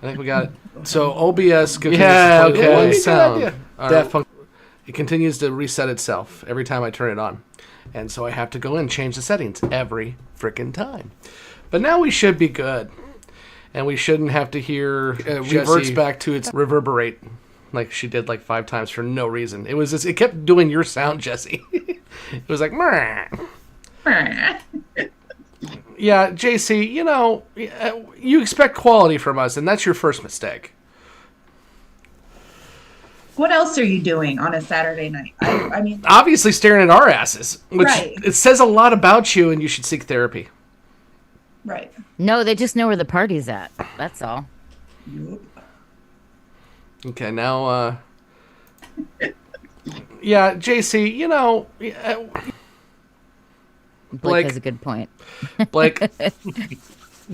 I think we got it. So OBS continues to play one sound. It continues to reset itself every time I turn it on. And so I have to go in and change the settings every freaking time. But now we should be good. And we shouldn't have to hear reverts back to its reverberate like she did like 5 times for no reason. It was just, it kept doing your sound, Jessi. It was like, yeah, JC, you know, you expect quality from us, and that's your first mistake. What else are you doing on a Saturday night? I mean, obviously staring at our asses, which right. It says a lot about you, and you should seek therapy. Right. No, they just know where the party's at. That's all. Yep. Okay, now, yeah, JC, you know, Blake has a good point. Blake,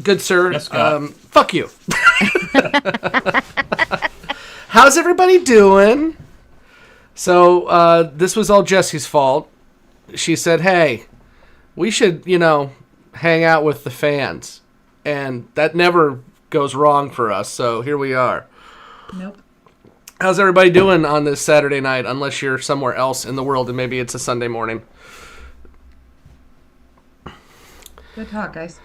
good sir, yes, fuck you. How's everybody doing? So, this was all Jessi's fault. She said, hey, we should, you know, hang out with the fans. And that never goes wrong for us, so here we are. Nope. How's everybody doing on this Saturday night, unless you're somewhere else in the world and maybe it's a Sunday morning? Good talk, guys.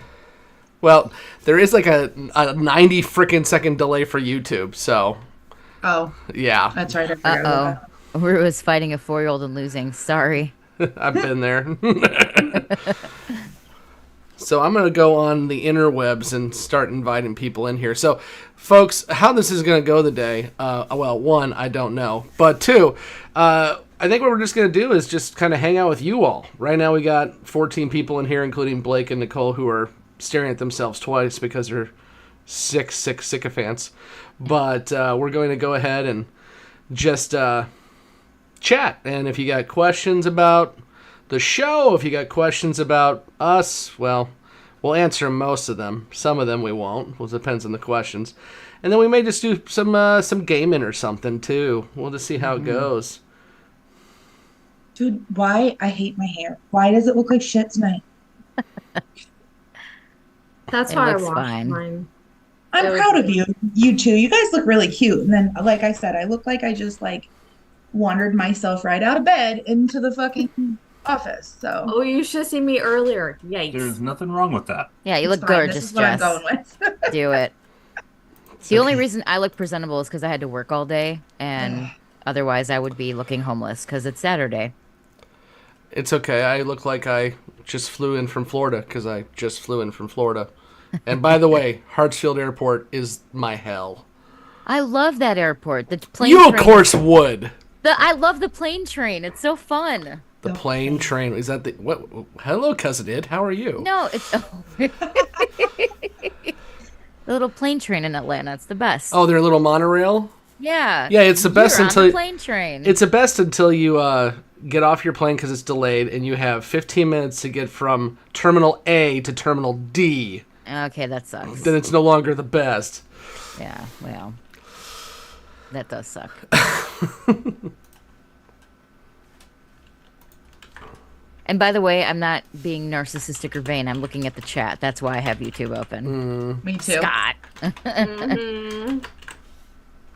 Well, there is like a 90 freaking second delay for YouTube, so... Oh. Yeah. That's right. I forgot about that. Rue was fighting a 4-year-old and losing. Sorry. I've been there. So I'm going to go on the interwebs and start inviting people in here. So, folks, how this is going to go today, well, 1, I don't know. But 2, I think what we're just going to do is just kind of hang out with you all. Right now we got 14 people in here, including Blake and Nicole, who are staring at themselves twice because they're sick sycophants. But we're going to go ahead and just chat. And if you got questions about the show, if you got questions about us, well, we'll answer most of them. Some of them we won't. Well, it depends on the questions. And then we may just do some gaming or something, too. We'll just see how it goes. Dude, why? I hate my hair. Why does it look like shit tonight? That's It how I looks washed fine. mine. I'm proud of you. You two. You guys look really cute. And then, like I said, I look like I just, like, wandered myself right out of bed into the fucking office. So. Oh, you should have seen me earlier. Yikes. There's nothing wrong with that. Yeah, you It's look fine. gorgeous, This is what I'm Jess. going with. Do it. The only reason I look presentable is because I had to work all day, and otherwise I would be looking homeless because it's Saturday. It's okay. I look like I just flew in from Florida because I just flew in from Florida. And by the way, Hartsfield Airport is my hell. I love that airport. The plane You, of train- course, would. I love the plane train. It's so fun. The plane train. Is that the... What? Hello, Cousin Id. How are you? No, it's... the little plane train in Atlanta. It's the best. Oh, their little monorail? Yeah. Yeah, it's the best You're until... on the plane train. It's the best until you get off your plane because it's delayed and you have 15 minutes to get from Terminal A to Terminal D. Okay, that sucks. Then it's no longer the best. Yeah, well, that does suck. And by the way, I'm not being narcissistic or vain. I'm looking at the chat. That's why I have YouTube open. Me too. Scott.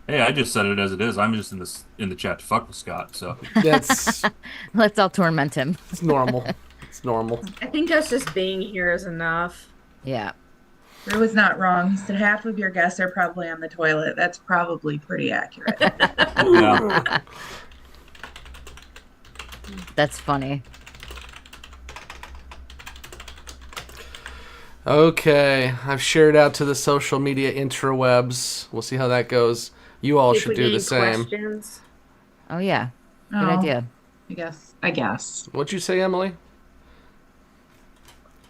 Hey, I just said it as it is. I'm just in the chat to fuck with Scott. So That's Let's all torment him. it's normal. It's normal. I think us just being here is enough. Yeah. Drew was not wrong. He said half of your guests are probably on the toilet. That's probably pretty accurate. yeah. That's funny. Okay, I've shared out to the social media interwebs. We'll see how that goes. You all If should we do get the any same. questions. Oh, yeah. Good Oh, idea. I guess. What'd you say, Emily?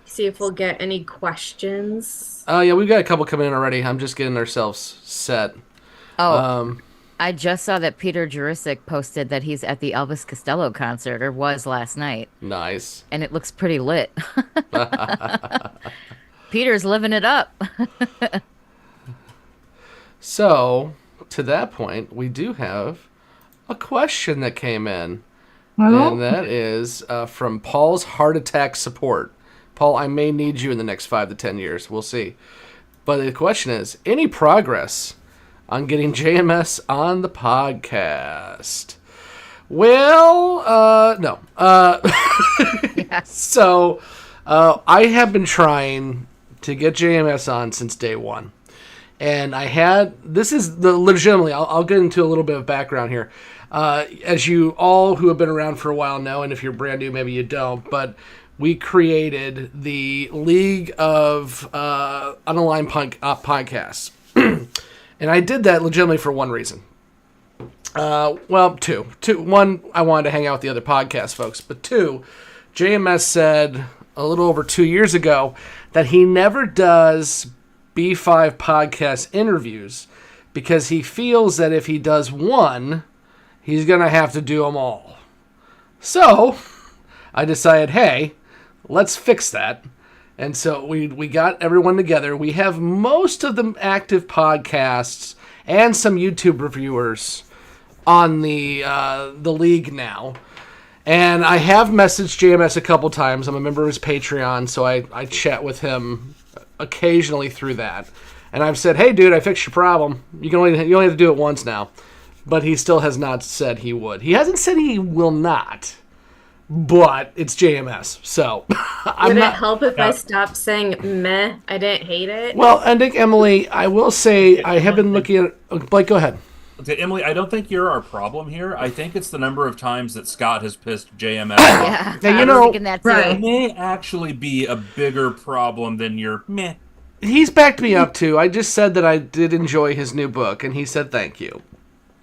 See if we'll get any questions. Oh, yeah, we've got a couple coming in already. I'm just getting ourselves set. Oh, I just saw that Peter Jurisic posted that he's at the Elvis Costello concert, or was last night, Nice. and it looks pretty lit. Peter's living it up. So, to that point, we do have a question that came in. Hello? And that is from Paul's Heart Attack Support. Paul, I may need you in the next 5 to 10 years. We'll see. But the question is, any progress on getting JMS on the podcast? Well, no. So, I have been trying to get JMS on since day one. And this is legitimately, I'll get into a little bit of background here. As you all who have been around for a while know, and if you're brand new, maybe you don't, but we created the League of Unaligned Podcasts. And I did that legitimately for one reason. Two. One, I wanted to hang out with the other podcast folks. But two, JMS said a little over 2 years ago that he never does B5 podcast interviews because he feels that if he does one, he's going to have to do them all. So I decided, hey, let's fix that. And so we got everyone together. We have most of the active podcasts and some YouTube reviewers on the league now. And I have messaged JMS a couple times. I'm a member of his Patreon, so I chat with him occasionally through that. And I've said, hey, dude, I fixed your problem. You only have to do it once now. But he still has not said he would. He hasn't said he will not. But it's JMS, so Would it help if I stopped saying meh? I didn't hate it. Well, I think, Emily, I will say I have been looking at... Blake, go ahead. Okay, Emily, I don't think you're our problem here. I think it's the number of times that Scott has pissed JMS off. Yeah, you I know, was thinking that too. right. It may actually be a bigger problem than your meh. He's backed me up, too. I just said that I did enjoy his new book, and he said thank you.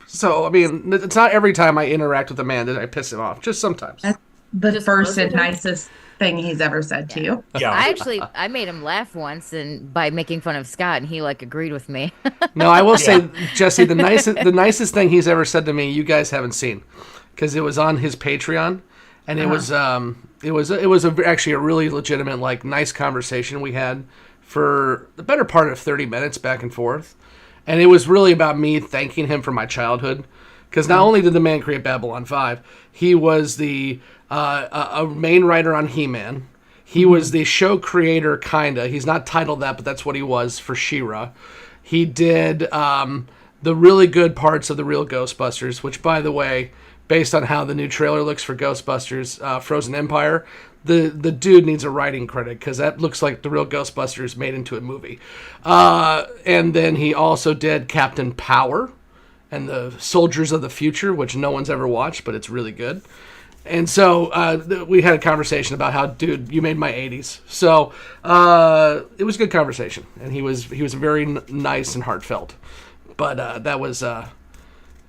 So, I mean, it's not every time I interact with a man that I piss him off. Just sometimes. That's the Just first and positive. nicest thing he's ever said to you. Yeah. I made him laugh once and by making fun of Scott, and he agreed with me. No, I will say, Jessi, the nicest thing he's ever said to me, you guys haven't seen, because it was on his Patreon, and it was actually a really legitimate, nice conversation we had for the better part of 30 minutes back and forth, and it was really about me thanking him for my childhood, because not only did the man create Babylon 5, he was the a main writer on He-Man. He was the show creator, kinda. He's not titled that, but that's what he was for She-Ra. He did the really good parts of the real Ghostbusters, which, by the way, based on how the new trailer looks for Ghostbusters Frozen Empire, the dude needs a writing credit, because that looks like the real Ghostbusters made into a movie. And then he also did Captain Power and the Soldiers of the Future, which no one's ever watched, but it's really good. And so we had a conversation about how, dude, you made my 80s. So it was a good conversation, and he was very nice and heartfelt. But that was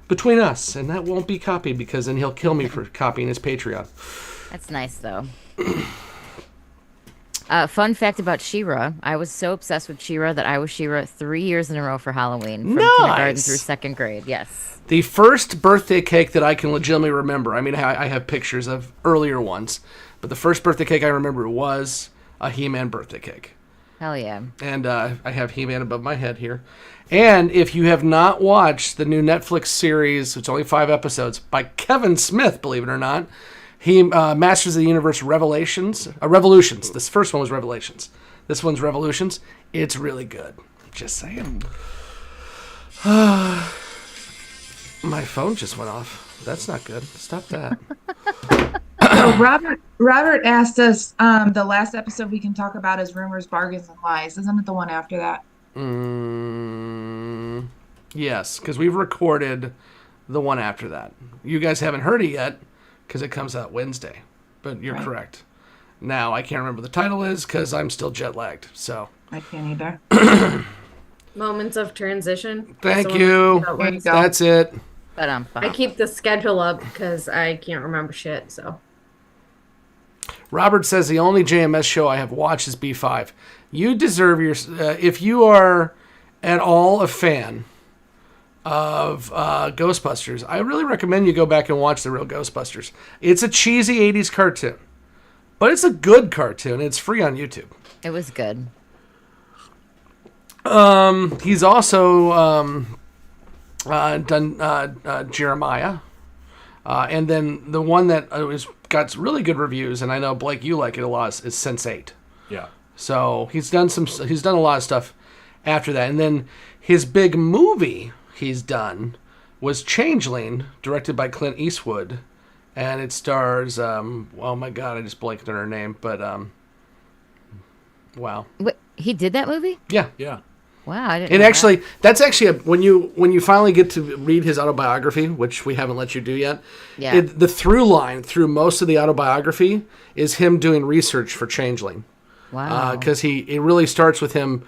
between us, and that won't be copied, because then he'll kill me for copying his Patreon. That's nice, though. Fun fact about She-Ra. I was so obsessed with She-Ra that I was She-Ra 3 years in a row for Halloween. From kindergarten through second grade, yes. The first birthday cake that I can legitimately remember, I mean, I have pictures of earlier ones, but the first birthday cake I remember was a He-Man birthday cake. Hell yeah. And I have He-Man above my head here. And if you have not watched the new Netflix series, it's only 5 episodes, by Kevin Smith, believe it or not, he Masters of the Universe Revolutions. This first one was Revelations. This one's Revolutions. It's really good. Just saying. My phone just went off. That's not good. Stop that. Robert asked us, the last episode we can talk about is Rumors, Bargains, and Lies. Isn't it the one after that? Yes, because we've recorded the one after that. You guys haven't heard it yet, because it comes out Wednesday. But you're correct. Now, I can't remember what the title is, because I'm still jet-lagged. So I can't either. Moments of transition. Thank So you. There you go. That's it. But I keep the schedule up because I can't remember shit. So Robert says the only JMS show I have watched is B5. You deserve your... if you are at all a fan of Ghostbusters, I really recommend you go back and watch the real Ghostbusters. It's a cheesy 80s cartoon, but it's a good cartoon. It's free on YouTube. it was good. He's also done Jeremiah. And then the one that got really good reviews, and I know, Blake, you like it a lot, is Sense8. Yeah. So he's done a lot of stuff. after that. And then his big movie he's done was Changeling, directed by Clint Eastwood. And it stars, oh my God, I just blanked on her name, but, wow. Wait, he did that movie? Yeah. Yeah. Wow, I didn't And know actually, that's actually, when you finally get to read his autobiography, which we haven't let you do yet, Yeah. the through line through most of the autobiography is him doing research for Changeling. that. Wow. Because it really starts with him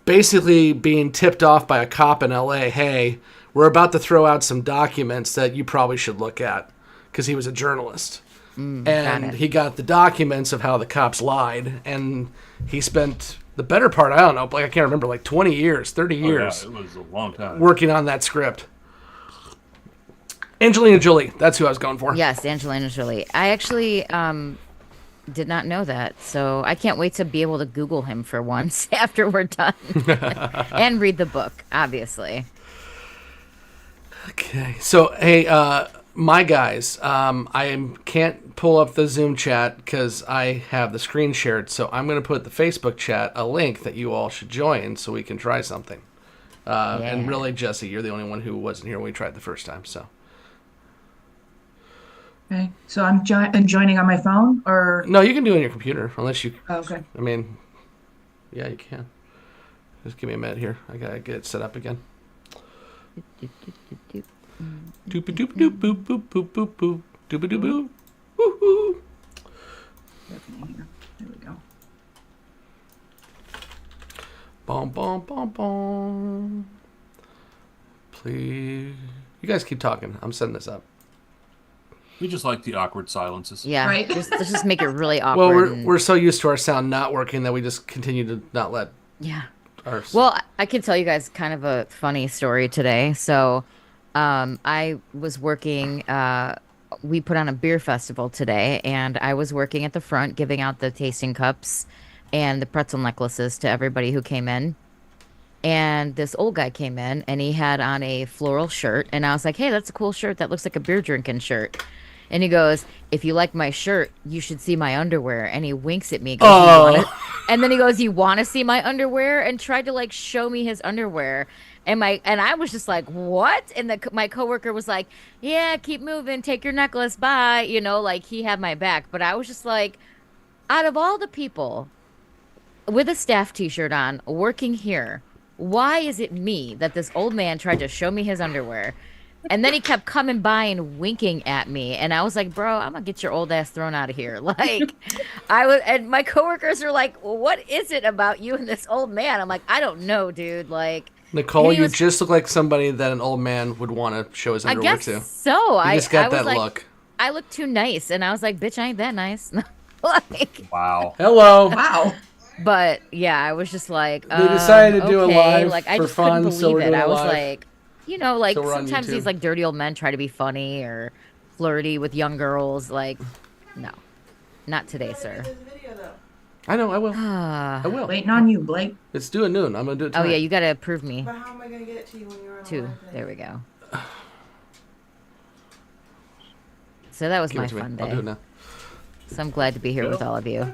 basically being tipped off by a cop in L.A., hey, we're about to throw out some documents that you probably should look at, because he was a journalist. And he got the documents of how the cops lied, and he spent the better part, I don't know, like I can't remember, like 20 years, 30 years Oh, yeah, it was a long time. working on that script. Angelina Jolie, that's who I was going for. Yes, Angelina Jolie. I actually did not know that, so I can't wait to be able to Google him for once after we're done. And read the book, obviously. Okay, so hey, my guys, I can't pull up the Zoom chat because I have the screen shared, so I'm going to put the Facebook chat a link that you all should join so we can try something. And really, Jessi, you're the only one who wasn't here when we tried the first time, so. Okay. So I'm joining on my phone, or No, you can do it on your computer, unless you, oh, okay. I mean, yeah, you can. Just give me a minute here. I got to get it set up again. Doop doop doop boop boop boop boop boop doop doop boop. Woohoo! There we go. Bom bom bom bom. Please, you guys keep talking. I'm setting this up. We just like the awkward silences. Yeah, Right. let's just make it really awkward. Well, we're so used to our sound not working that we just continue to not let yeah. our. Well, I can tell you guys kind of a funny story today. So, I was working. We put on a beer festival today, and I was working at the front, giving out the tasting cups and the pretzel necklaces to everybody who came in. And this old guy came in, and he had on a floral shirt, and I was like, "Hey, that's a cool shirt. That looks like a beer drinking shirt." And he goes, "If you like my shirt, you should see my underwear." And he winks at me. Goes, and then he goes, "You want to see my underwear?" And tried to like show me his underwear. And I was just like, "What?" And my coworker was like, "Yeah, keep moving. Take your necklace. Bye." You know, like he had my back. But I was just like, out of all the people with a staff T-shirt on working here, why is it me that this old man tried to show me his underwear? And then he kept coming by and winking at me, and I was like, "Bro, I'm gonna get your old ass thrown out of here." Like, and my coworkers are like, "Well, what is it about you and this old man?" I'm like, "I don't know, dude." Like, Nicole, he you was- just look like somebody that an old man would want to show his I underwear guess to. so. You just got I was that like, look. I look too nice, and I was like, "Bitch, I ain't that nice." Like, Wow. Hello. Wow. but yeah, I was just like, They decided to do a okay. live Like, I for just fun, couldn't so we're believe it. doing I a was live. like, you know, like So we're on sometimes YouTube. these like dirty old men try to be funny or flirty with young girls. Like, no, not today, sir. I know. I will. Ah. I will. Waiting on you, Blake. It's due at noon. I'm gonna do it Oh tonight. yeah, you gotta approve me But how am I going to get it to you when you're on a too. live thing? There we go. So that was Give my it to me. fun I'll do day. it now. So I'm glad to be here with all of you.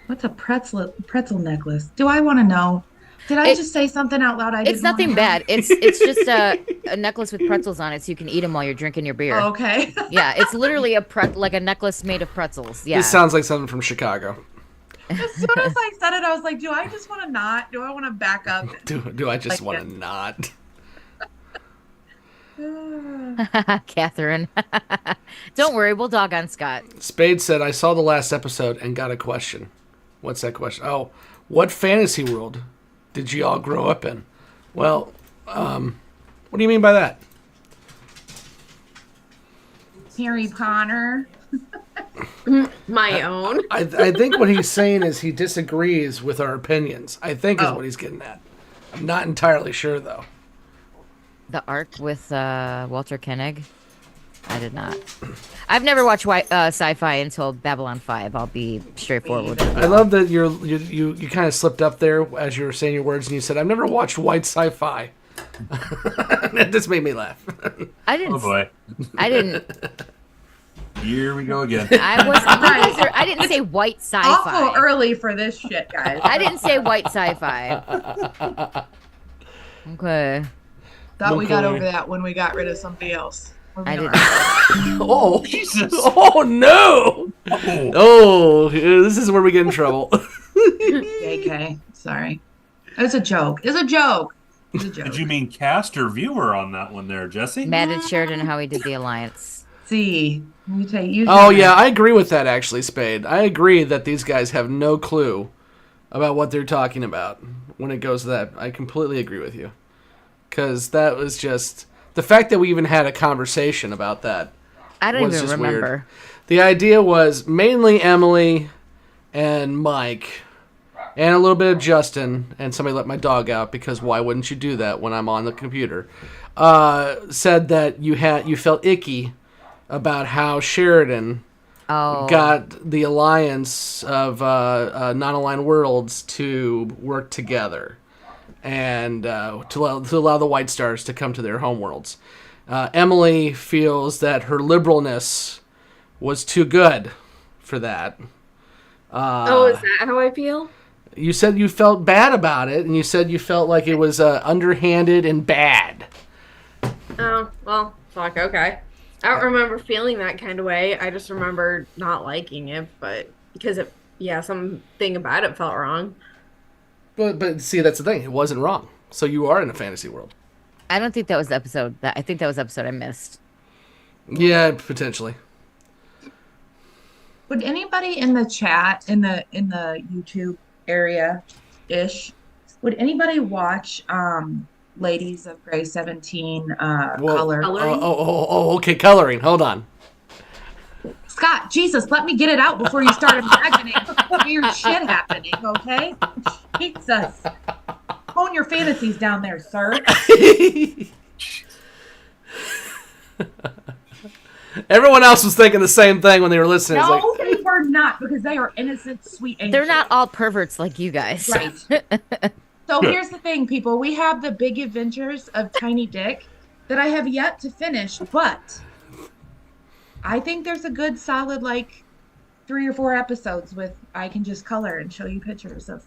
What's a pretzel necklace? Do I want to know? Did I just say something out loud? It's nothing bad. It's just a necklace with pretzels on it, so you can eat them while you're drinking your beer. Oh, okay. Yeah, it's literally like a necklace made of pretzels. Yeah. This sounds like something from Chicago. As soon as I said it, I was like, do I just want to not? Do I want to back up? Do I just Like want to not? Catherine. Don't worry, we'll dog on Scott. Spade said, I saw the last episode and got a question. What's that question? Oh, what fantasy world did you all grow up in? Well, what do you mean by that? Harry Potter. My own. I think what he's saying is he disagrees with our opinions. I think is Oh. what he's getting at. I'm not entirely sure, though. The Ark with Walter Koenig. I did not. I've never watched sci-fi until Babylon 5. I'll be straightforward with you. I love that you kind of slipped up there as you were saying your words, and you said, I've never watched white sci-fi. This made me laugh. I didn't. Oh boy. I didn't. Here we go again. I didn't say white sci-fi. Awful early for this shit, guys. I didn't say white sci-fi. Okay. Thought we got Okay. over that when we got rid of somebody else. I didn't. Oh, Jesus. oh no! Oh. Oh, this is where we get in trouble. JK. Sorry. It's a joke. It's a joke. It's a joke. Did you mean cast or viewer on that one there, Jessi? Mad at Sheridan how he did the alliance. See. You take you. Oh yeah, I agree with that actually, Spade. I agree that these guys have no clue about what they're talking about when it goes to that. I completely agree with you. Because that was just... The fact that we even had a conversation about that I don't was even just remember. weird. The idea was mainly Emily and Mike and a little bit of Justin, and somebody let my dog out because why wouldn't you do that when I'm on the computer, said that you felt icky about how Sheridan got the alliance of non-aligned worlds to work together and to allow the White Stars to come to their homeworlds. Emily feels that her liberalness was too good for that. Is that how I feel? You said you felt bad about it, and you said you felt like it was underhanded and bad. Oh, well, fuck, okay. I don't remember feeling that kind of way. I just remember not liking it, but because something about it felt wrong. But see, that's the thing. It wasn't wrong. So you are in a fantasy world. I don't think that was the episode. I think that was the episode I missed. Yeah, potentially. Would anybody in the chat in the YouTube area ish? Would anybody watch Ladies of Grey 17 color? Coloring? Okay, coloring. Hold on. Scott, Jesus, let me get it out before you start imagining weird shit happening, okay? Jesus. Hone your fantasies down there, sir. Everyone else was thinking the same thing when they were listening. It's No, like, they were not, because they are innocent, sweet angels. They're not all perverts like you guys. Right. So here's the thing, people. We have the big adventures of Tiny Dick that I have yet to finish, but I think there's a good solid, 3 or 4 episodes with I can just color and show you pictures of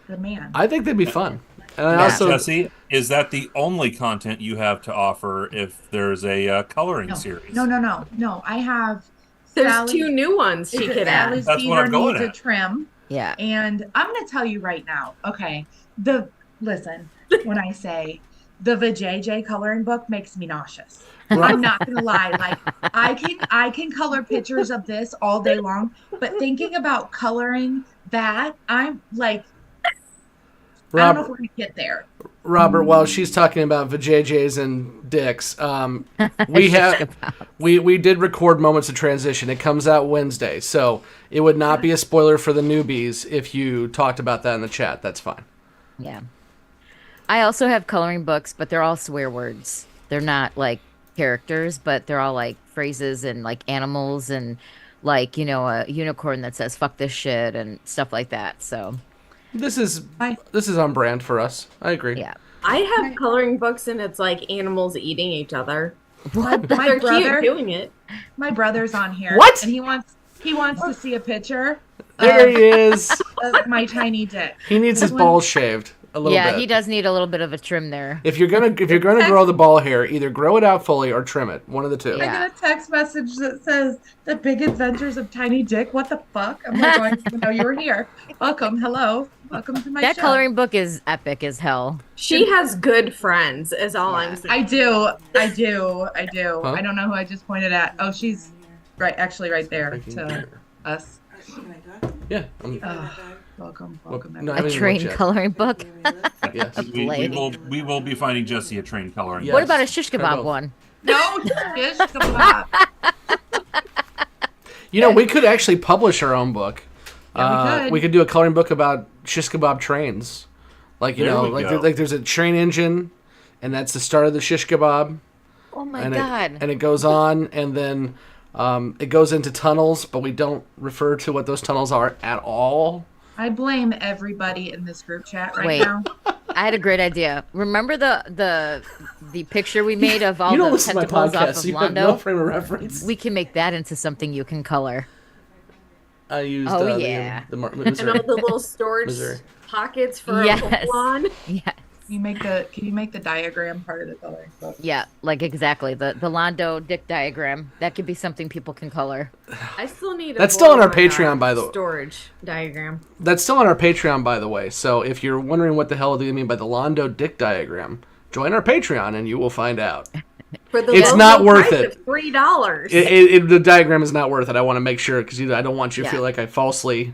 the man. I think they'd be fun. And I Yeah. also, Jessi, is that the only content you have to offer if there's a coloring series? No. I have There's Sally- 2 new ones she Is it could add. Sally's That's what Feeder I'm going needs a at. trim. Yeah. And I'm going to tell you right now, okay, listen, when I say the VJJ coloring book makes me nauseous. Right. I'm not going to lie. I can color pictures of this all day long, but thinking about coloring that, I'm like, I don't know if we're going to get there. Robert, while she's talking about vajayjays and dicks, we did record Moments of Transition. It comes out Wednesday, so it would not be a spoiler for the newbies if you talked about that in the chat. That's fine. Yeah. I also have coloring books, but they're all swear words. They're not characters, but they're all phrases and animals and a unicorn that says "fuck this shit" and stuff like that. So This is on brand for us. I agree. yeah. I have coloring books and it's like animals eating each other. My They're brother, cute doing it. my brother's on here. What? And he wants to see a picture There he is. of my tiny dick. He needs his balls shaved a little Yeah, bit. he does need a little bit of a trim there. If you're gonna grow the ball hair, either grow it out fully or trim it. One of the two. Yeah. I get a text message that says "The Big Adventures of Tiny Dick." What the fuck? I'm like, I didn't know you were here. Welcome, hello, welcome to my That show. coloring book is epic as hell. She has good friends, is all I'm saying. I do. Huh? I don't know who I just pointed at. Oh, she's right there to us. Yeah. Welcome, No, everyone. I A haven't even train looked yet. coloring book. Yes. We will be finding Jessi a train coloring. Yes. What about a shish I kebab will. one? No, shish kebab. We could actually publish our own book. Yeah, we could. We could do a coloring book about shish kebab trains. There we go. There's a train engine, and that's the start of the shish kebab. Oh my and god. It goes on, and then it goes into tunnels, but we don't refer to what those tunnels are at all. I blame everybody in this group chat right Wait. now. I had a great idea. Remember the picture we made of all You don't the listen to my tentacles off podcast, of so you have Londo? no frame of reference. We can make that into something you can color. I used Oh, yeah. the And all Missouri. the little storage Missouri. pockets for Yes. a lawn. Yes. Can you make the diagram part of the coloring book? Yeah, like exactly. The Londo dick diagram. That could be something people can color. I still need. That's still on our Polaroid, Patreon, by the way. Storage diagram. That's still on our Patreon, by the way. So if you're wondering what the hell do you mean by the Londo dick diagram, join our Patreon and you will find out. For the It's low, not low worth price it. of $3. The diagram is not worth it. I want to make sure because I don't want you to Yeah. feel like I falsely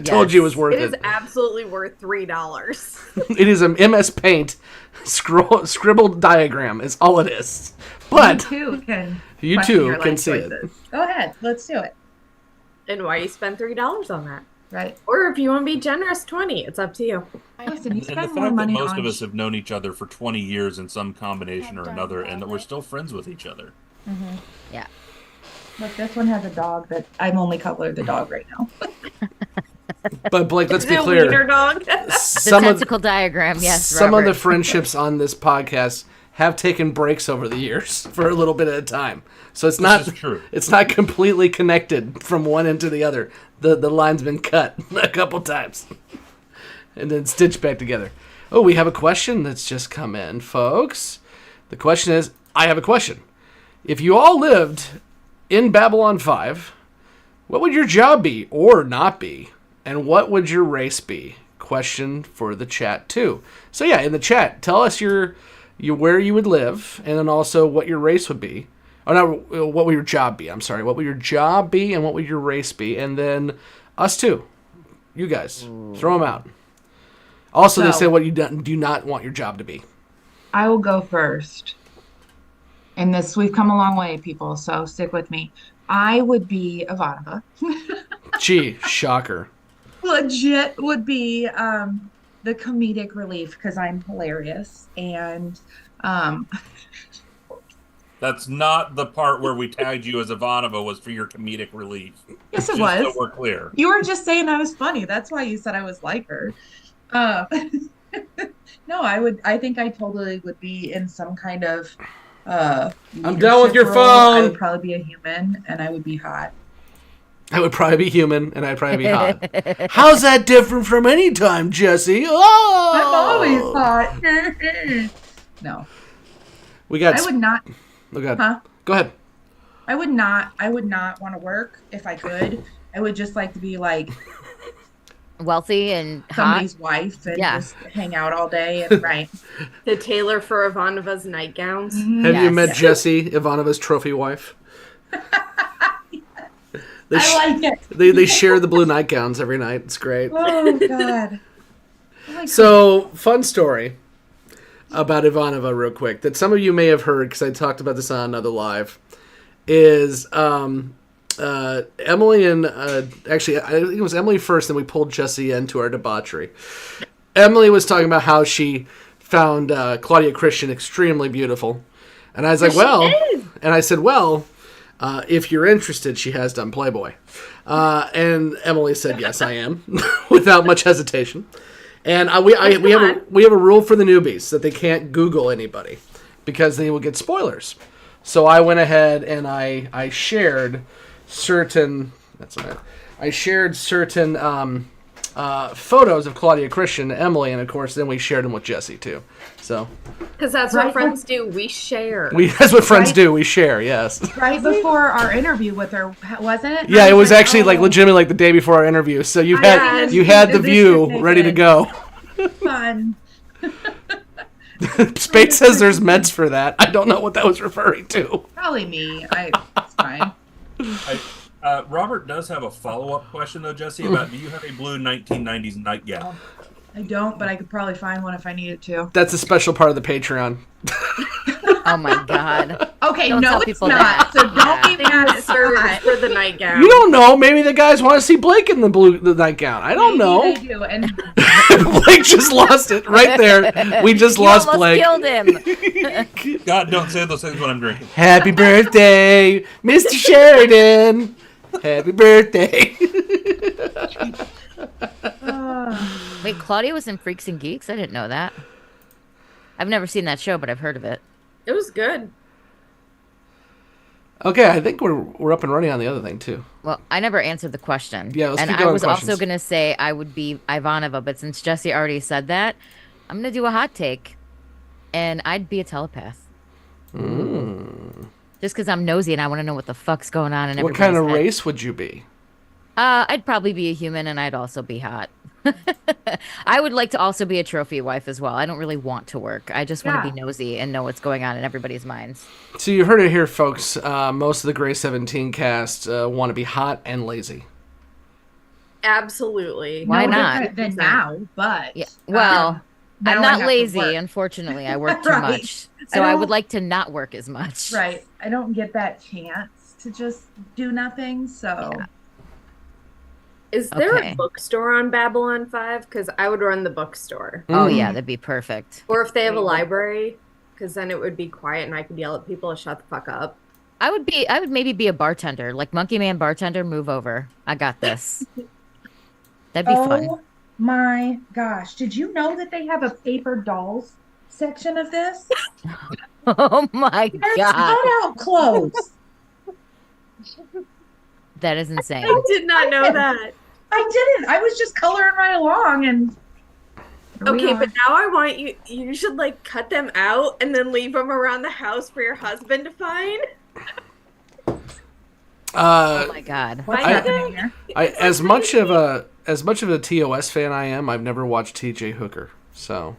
told you it was worth It it. is absolutely worth $3. It is an MS Paint scribbled diagram. Is all it is. But You too can. you question too your can life see it. choices. Go ahead. Let's do it. And why you spend $3 on that? Right. Or if you want to be generous, 20. It's up to you. Listen, you And the spend fact more that money most on. of us have known each other for 20 years in some combination or another, and that we're still friends with each other. Yeah. Look, this one has a dog that I'm only colored the dog right now. But Blake, let's Is be it a clear. wiener dog? The Some of tentacle diagram, yes. some of the Robert. friendships on this podcast have taken breaks over the years for a little bit at a time. So it's not is true. It's not completely connected from one end to the other. The line's been cut a couple times and then stitched back together. Oh, we have a question that's just come in, folks. The question is, I have a question. If you all lived in Babylon 5, what would your job be or not be? And what would your race be? Question for the chat too. So yeah, in the chat, tell us your where you would live, and then also what your race would be. Oh no, what would your job be? I'm sorry. What would your job be, and what would your race be? And then us too, you guys, throw them out. Also, they So- say what you do not want your job to be. I will go first. And we've come a long way, people, so stick with me. I would be Ivanova. Gee, shocker. Legit would be the comedic relief because I'm hilarious. And That's not the part where we tagged you as Ivanova was for your comedic relief. yes, it Just was. so we're clear. You were just saying I was funny. That's why you said I was like her. No, I think I totally would be in some kind of I'm done with your leadership role. I would phone. probably be a human and I would be hot. I would probably be human, and I'd probably be hot. How's that different from any time, Jessi? Oh, I'm always hot. No. We got. I would not Oh, God. huh? Go ahead. I would not want to work if I could. I would just like to be like Wealthy and hot. somebody's wife and Yeah. just hang out all day and right. The tailor for Ivanova's nightgowns. Have you Yes. met Jessi, Ivanova's trophy wife? They, I like it. they share the blue nightgowns every night. It's great. Oh God. I like So, fun story about Ivanova, real quick, that some of you may have heard because I talked about this on another live, is Emily and actually, I think it was Emily first, and we pulled Jessi into our debauchery. Emily was talking about how she found Claudia Christian extremely beautiful, and I was like, well, and I said, well, if you're interested, she has done Playboy. And Emily said, yes, I am, without much hesitation. And we have a rule for the newbies that they can't Google anybody because they will get spoilers. So I went ahead and I shared certain photos of Claudia Christian and Emily, and of course then we shared them with Jessi too. So Because that's Right. what friends do. We share. that's what friends Right. do. We share, yes. right before our interview with her, wasn't it? Yeah, I it was like, actually like oh, legitimately like the day before our interview. So you Yeah, had you had the this view is ready to naked. go. fun. Spade says there's meds for that. I don't know what that was referring to. Probably me. It's fine. Robert does have a follow-up question, though, Jessi, about do you have a blue 1990s nightgown? I don't, but I could probably find one if I needed to. That's a special part of the Patreon. Oh my God. Okay, Don't no, tell it's people not. that. So don't be Thing mad that at serves Scott. for the nightgown. You don't know. Maybe the guys want to see Blake in the nightgown. I don't know. Maybe they do, and Blake just lost it right there. We just You lost almost Blake. killed him. God, don't say those things when I'm drinking. Happy birthday, Mr. Sheridan. Happy birthday. Wait, Claudia was in Freaks and Geeks? I didn't know that. I've never seen that show, but I've heard of it. It was good. Okay, I think we're up and running on the other thing too. Well, I never answered the question. Yeah, let's and keep I going was with also questions. going to say I would be Ivanova, but since Jessi already said that, I'm going to do a hot take, and I'd be a telepath. Just because I'm nosy and I want to know what the fuck's going on in What kind of everybody's head. race would you be? I'd probably be a human, and I'd also be hot. I would like to also be a trophy wife as well. I don't really want to work. I just want to Yeah. be nosy and know what's going on in everybody's minds. So you heard it here, folks. Most of the Grey 17 cast want to be hot and lazy. Absolutely. Why No not? different than now, but Yeah. Well, now I'm I not have to lazy, work. unfortunately. I work too Right. much. So I would don't- like to not work as much. Right. I don't get that chance to just do nothing. So Yeah. Is there Okay. a bookstore on Babylon 5? Because I would run the bookstore. Oh, yeah, that'd be perfect. Or if they have a library, because then it would be quiet and I could yell at people to shut the fuck up. I would maybe be a bartender. Like Monkey Man bartender, move over. I got this. That'd be fun. Oh my gosh. Did you know that they have a paper dolls section of this? Oh my There's god. cutout clothes. That is insane. I did not know that. I didn't. I was just coloring right along and here we Okay, are. but now I want you. You should like cut them out and then leave them around the house for your husband to find. Oh my god. What's I- happening here? As much of a TOS fan I am, I've never watched TJ Hooker, so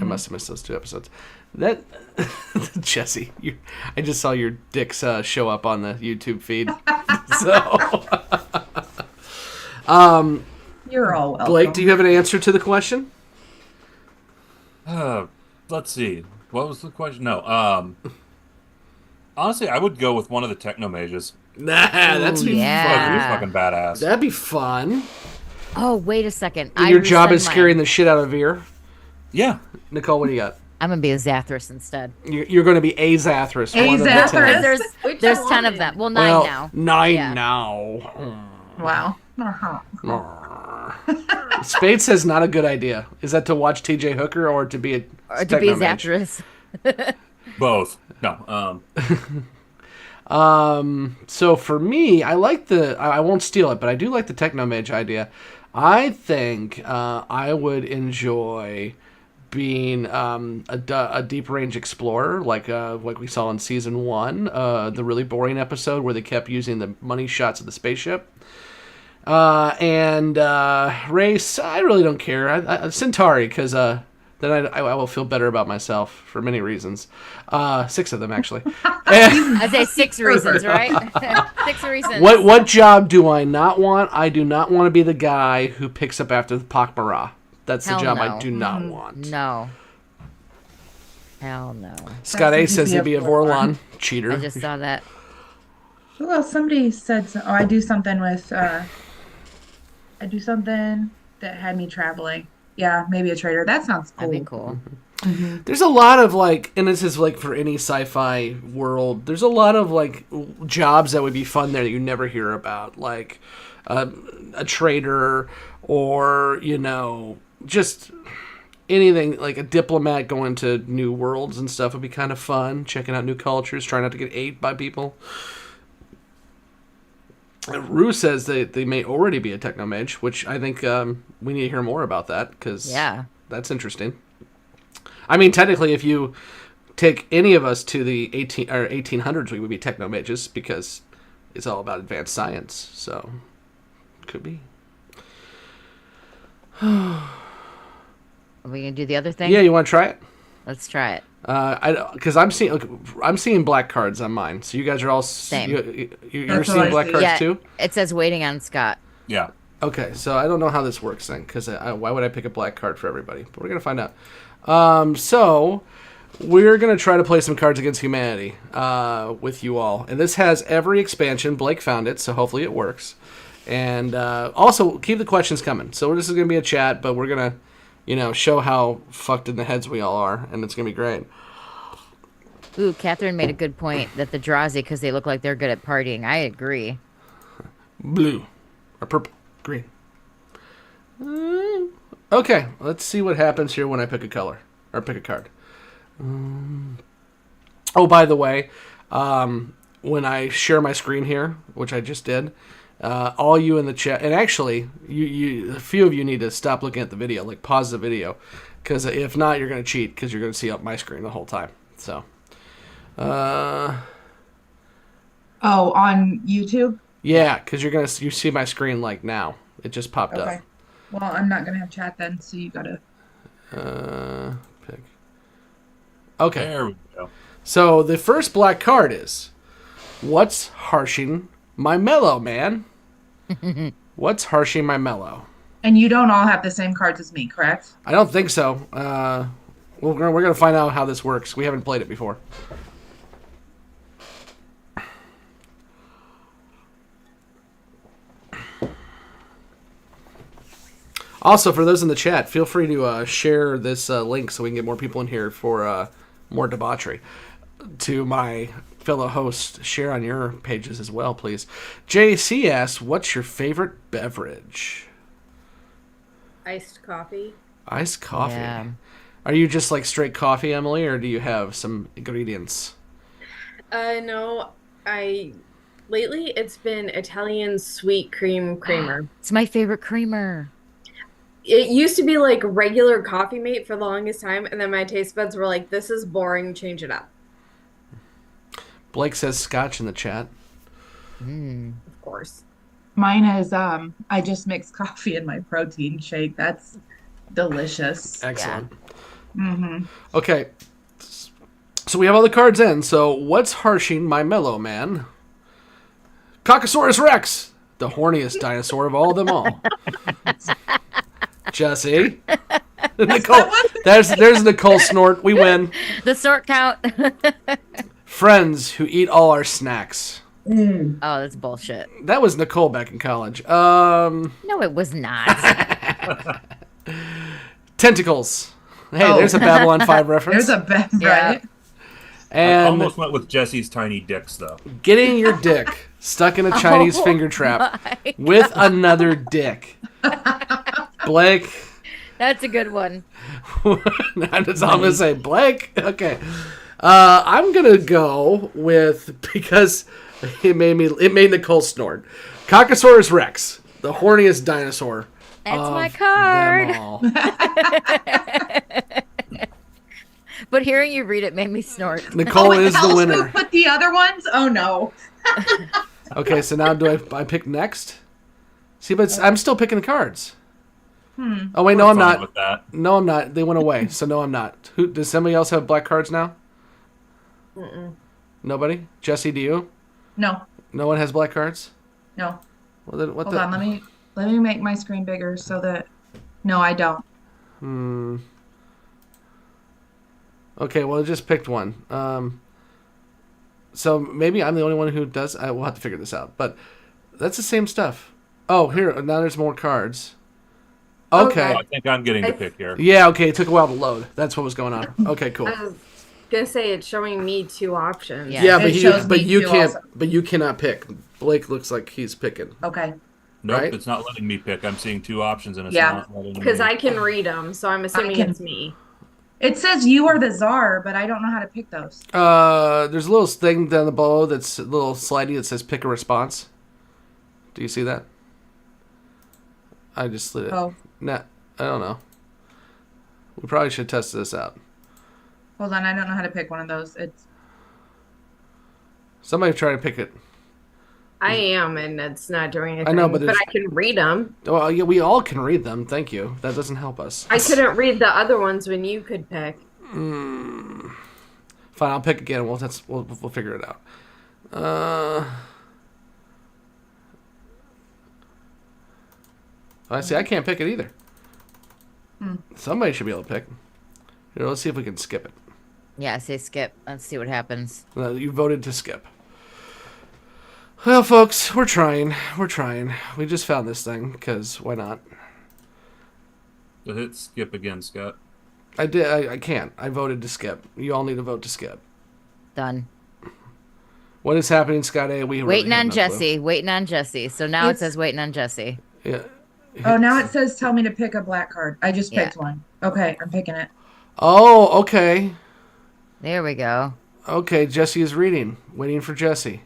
I must have missed those 2 episodes. That Jessi, I just saw your dicks show up on the YouTube feed. So, You're all welcome. Blake, do you have an answer to the question? Let's see. What was the question? No. Honestly, I would go with one of the techno mages. Nah, that's Ooh, be yeah. He's fucking badass. That'd be fun. Oh, wait a second. Your job is rescind scaring mine. the shit out of Veer. Yeah. Nicole, what do you got? I'm gonna be a Zathras instead. You're going to be a Zathras. A one of the Zathras. 10. There's Which there's one? 10 of them. Well, 9 Well, now. 9 Yeah. now. Wow. Spade says not a good idea. Is that to watch TJ Hooker or to be a Or to be a techno mage? Zathras. Both. No. So for me, I like I won't steal it, but I do like the techno mage idea. I think I would enjoy being a deep range explorer, like we saw in season 1, the really boring episode where they kept using the money shots of the spaceship. And race, I really don't care. Centauri, because then I will feel better about myself for many reasons. 6 of them, actually. I say 6 reasons, right? 6 reasons. What job do I not want? I do not want to be the guy who picks up after the Pakmara. That's Hell the job no. I do not want. No. Hell no. Scott A That's says he'd be a Vorlon. Vorlon. Cheater. I just saw that. Well, somebody said, I do something with, I do something that had me traveling. Yeah, maybe a trader. That sounds cool. That'd be cool. There's a lot of and this is like for any sci-fi world, there's a lot of jobs that would be fun there that you never hear about, like a trader or just anything, like a diplomat going to new worlds and stuff would be kind of fun, checking out new cultures, trying not to get ate by people. Rue says they may already be a techno mage, which I think we need to hear more about that, because Yeah. that's interesting. I mean, technically, if you take any of us to the 1800s, we would be techno mages, because it's all about advanced science. So, could be. Are we gonna do the other thing? Yeah, you want to try it? Let's try it. Because I'm seeing black cards on mine. So you guys are all Same. You're That's what seeing I black see. cards Yeah. too. It says waiting on Scott. Yeah. Okay, so I don't know how this works then, because why would I pick a black card for everybody? But we're gonna find out. So we're gonna try to play some Cards Against Humanity with you all, and this has every expansion. Blake found it, so hopefully it works. And also keep the questions coming. So this is gonna be a chat, but we're gonna, show how fucked in the heads we all are, and it's gonna be great. Ooh, Catherine made a good point that the Drazi, because they look like they're good at partying. I agree. Blue or purple, green. Okay, let's see what happens here when I pick a color or pick a card. Oh, by the way, when I share my screen here, which I just did, all you in the chat, and actually, a few of you need to stop looking at the video, like pause the video, because if not, you're going to cheat because you're going to see up my screen the whole time. So, Oh, on YouTube? yeah, because you see my screen like now. It just popped Okay. up. Well, I'm not gonna have chat then, so you gotta. Pick. Okay. There we go. So the first black card is, what's harshing my mellow, man? What's harshing my mellow? And you don't all have the same cards as me, correct? I don't think so. We're gonna find out how this works. We haven't played it before. Also, for those in the chat, feel free to share this link so we can get more people in here for more debauchery. To my fellow hosts, share on your pages as well, please. JC asks, what's your favorite beverage? Iced coffee. Iced coffee. Yeah. Are you just like straight coffee, Emily, or do you have some ingredients? No, lately it's been Italian sweet cream creamer. It's my favorite creamer. It used to be like regular Coffee Mate for the longest time, and then my taste buds were like, this is boring, change it up. Blake says scotch in the chat. Of course. Mine is I just mix coffee in my protein shake. That's delicious. Excellent. Mm-hmm. Okay. So we have all the cards in. So what's harshing my mellow, man? Caucasaurus Rex, the horniest dinosaur of all them all. Jessi. Nicole. There's Nicole snort. We win. The sort count. Friends who eat all our snacks. Oh, that's bullshit. That was Nicole back in college. No, it was not. Tentacles. Hey, Oh. there's a Babylon 5 reference. There's a bet, Yeah. right? I And almost went with Jesse's tiny dicks, though. getting your dick stuck in a Chinese finger trap my with another dick. Blake. That's a good one. That's all I'm going to say. Blake. Okay. I'm going to go with, because it made Nicole snort. Caucasaurus Rex, the horniest dinosaur. That's of my card. them all. But hearing you read it made me snort. Nicole Oh, is the else winner. Who put the other ones? Oh no. Okay, so now do I pick next? See, but I'm still picking the cards. Oh wait, no, We're I'm fine not. with that. No, I'm not. They went away, so no, I'm not. Who does somebody else have black cards now? Nobody. Jessi, do you? No. No one has black cards. No. Well, then what Hold the? on, let me make my screen bigger so that no, I don't. Okay, well, I just picked one. So maybe I'm the only one who does. We'll have to figure this out. But that's the same stuff. Oh, here now. There's more cards. Okay. I think I'm getting to pick here. Yeah. Okay. It took a while to load. That's what was going on. Okay. Cool. I was gonna say it's showing me two options. Yeah. Yeah, It but shows me you too can't. also. But you cannot pick. Blake looks like he's picking. Okay. Nope, Right? it's not letting me pick. I'm seeing two options, and it's Yeah. not letting me. Because I can read them, so I'm assuming can- it's me. It says you are the czar, but I don't know how to pick those. There's a little thing down the below that's a little slidey that says pick a response. Do you see that? I just slid it. Oh, Nah, I don't know. We probably should test this out. hold on, I don't know how to pick one of those. It's Somebody try to pick it. I am, and it's not doing anything. I know, but I can read them. Well, yeah, we all can read them. Thank you. That doesn't help us. I couldn't read the other ones when you could pick. Fine, I'll pick again. We'll figure it out. I see. I can't pick it either. Somebody should be able to pick. Here, let's see if we can skip it. Yeah, say skip. Let's see what happens. You voted to skip. Well, folks, we're trying. We're trying. We just found this thing because why not? So hit skip again, Scott. I did. I can't. I voted to skip. You all need to vote to skip. Done. What is happening, Scott A? We really Waiting have on no clue. Jessi. Waiting on Jessi. So now it It's- says waiting on Jessi. Yeah. Oh, now it says tell me to pick a black card. I just Yeah. picked one. Okay, I'm picking it. Oh, okay. There we go. Okay, Jessi is reading. Waiting for Jessi.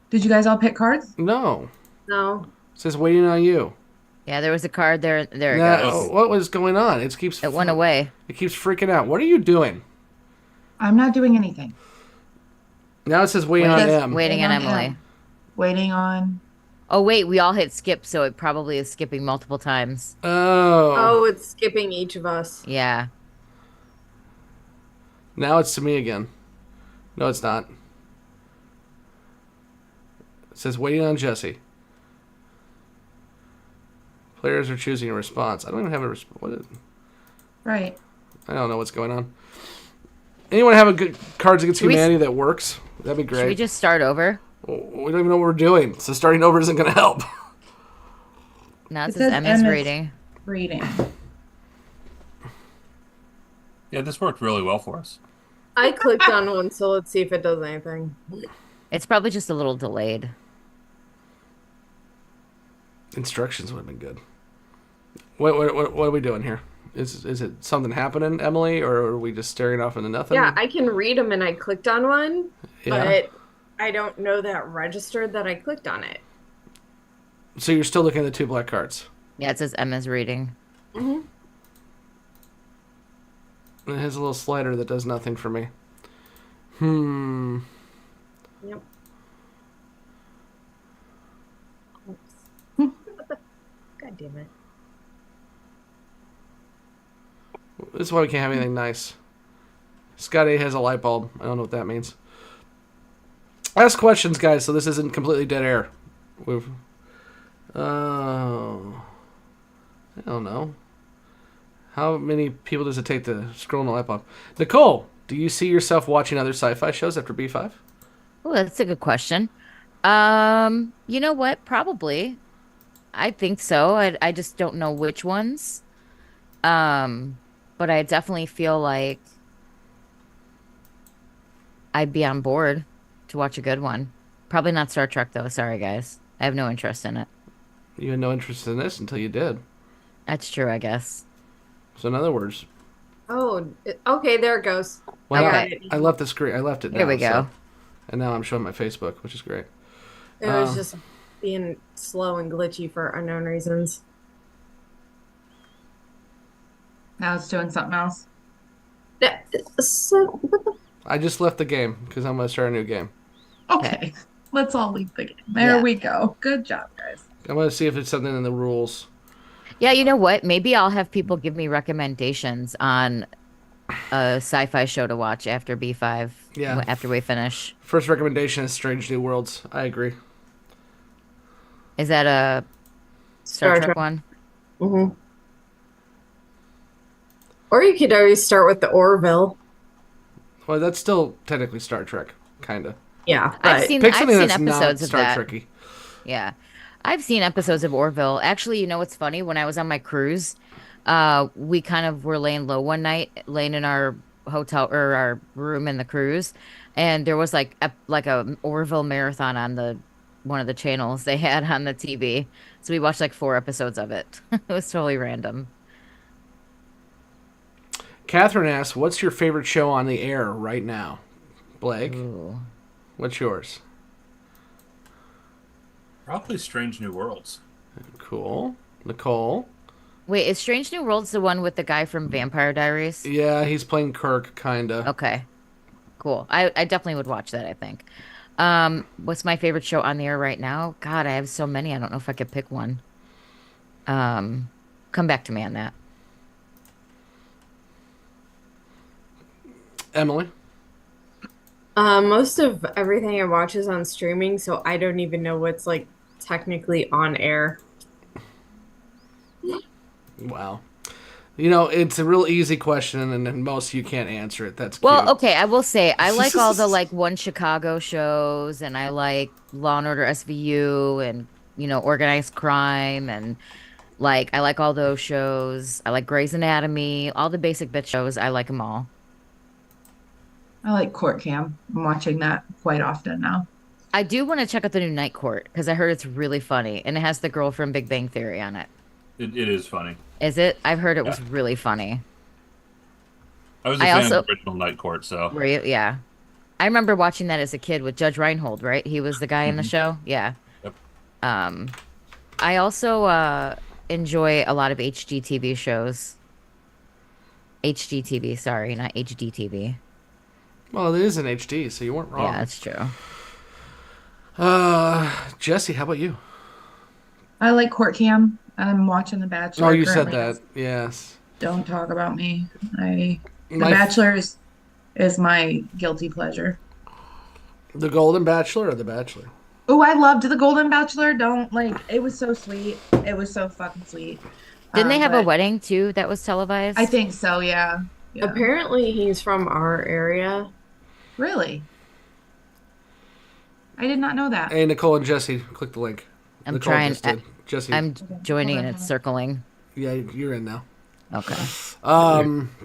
Did you guys all pick cards? No. No. It says waiting on you. Yeah, there was a card there. There it Now, goes. what was going on? It went away. It keeps freaking out. What are you doing? I'm not doing anything. Now it says waiting on M. Waiting on Emily. Waiting on. Oh wait, we all hit skip, so it probably is skipping multiple times. Oh. Oh, it's skipping each of us. Yeah. Now it's to me again. No, it's not. It says waiting on Jessi. Players are choosing a response. I don't even have a response. What is? Right. I don't know what's going on. Anyone have a good Cards Against Should we Humanity that works? That'd be great. Should we just start over? We don't even know what we're doing, so starting over isn't going to help. Now it It says says Emma's Emma's- reading. Reading. Yeah, this worked really well for us. I clicked on one, so let's see if it does anything. It's probably just a little delayed. Instructions would have been good. What are we doing here? Is it something happening, Emily, or are we just staring off into nothing? Yeah, I can read them, and I clicked on one, Yeah. but I don't know that registered that I clicked on it. So you're still looking at the two black cards. Yeah, it says Emma's reading. Mm-hmm. It has a little slider that does nothing for me. Yep. God damn it. This is why we can't have anything nice. Scotty has a light bulb. I don't know what that means. Ask questions, guys, so this isn't completely dead air. Oh. I don't know. How many people does it take to scroll on the light bulb? Nicole, do you see yourself watching other sci-fi shows after B5? Oh, that's a good question. You know what? Probably. I think so. I just don't know which ones. But I definitely feel like I'd be on board to watch a good one. Probably not Star Trek though. Sorry, guys. I have no interest in it. You had no interest in this until you did. That's true, I guess. So in other words, Oh, okay, there it goes. well, I Okay. got it. I left the screen. I left it. Here now, we go. so- and now I'm showing my Facebook, which is great. It was just being slow and glitchy for unknown reasons. Now it's doing something else. So, what the I just left the game because I'm going to start a new game. Okay. Let's all leave the game. There Yeah. we go. Good job, guys. I'm going to see if it's something in the rules. Yeah, you know what? Maybe I'll have people give me recommendations on a sci-fi show to watch after B5. Yeah. After we finish. First recommendation is Strange New Worlds. I agree. Is that a Star Trek one? Mm-hmm. Or you could always start with the Orville. Well, that's still technically Star Trek, kind of. Yeah, I've but seen Pick something that's episodes not of Star that. Trekky. Yeah. I've seen episodes of Orville. Actually, you know what's funny? When I was on my cruise, we kind of were laying low one night, laying in our hotel or our room in the cruise, and there was like a Orville marathon on the one of the channels they had on the TV. So we watched like 4 episodes of it. It was totally random. Catherine asks, what's your favorite show on the air right now? Blake, Ooh. what's yours? Probably Strange New Worlds. Cool. Nicole? Wait, is Strange New Worlds the one with the guy from Vampire Diaries? Yeah, he's playing Kirk, kind of. Okay. Cool. I definitely would watch that, I think. What's my favorite show on the air right now? God, I have so many. I don't know if I could pick one. Come back to me on that. Emily? most of everything I watch is on streaming, so I don't even know what's like technically on air. Wow. You know, it's a real easy question, and most you can't answer it. That's Well, cute. okay, I will say I like all the like One Chicago shows, and I like Law and Order SVU, and Organized Crime, and like I like all those shows. I like Grey's Anatomy, all the basic bitch shows. I like them all. I like Court Cam. I'm watching that quite often now. I do want to check out the new Night Court because I heard it's really funny and it has the girl from Big Bang Theory on it. It is funny. Is it? I've heard it was really funny. I was a fan of the original Night Court, so. Were you? Yeah. I remember watching that as a kid with Judge Reinhold, right? He was the guy in the show? Yeah. Yep. I also enjoy a lot of HGTV shows. HGTV, sorry, not HDTV. Well, it is in HD, so you weren't wrong. Yeah, that's true. Jessi, how about you? I like Court Cam. I'm watching The Bachelor. Oh, you said currently. that. Yes. Don't talk about me. The My- Bachelor is my guilty pleasure. The Golden Bachelor or The Bachelor? Oh, I loved The Golden Bachelor. It was so sweet. It was so fucking sweet. Didn't they have a but wedding too that was televised? I think so, yeah. Apparently, he's from our area. Really? I did not know that. Hey, Nicole and Jessi, click the link. I'm Nicole trying. just did. Jessi, I'm joining hold and on. it's circling. yeah, you're in now. Okay.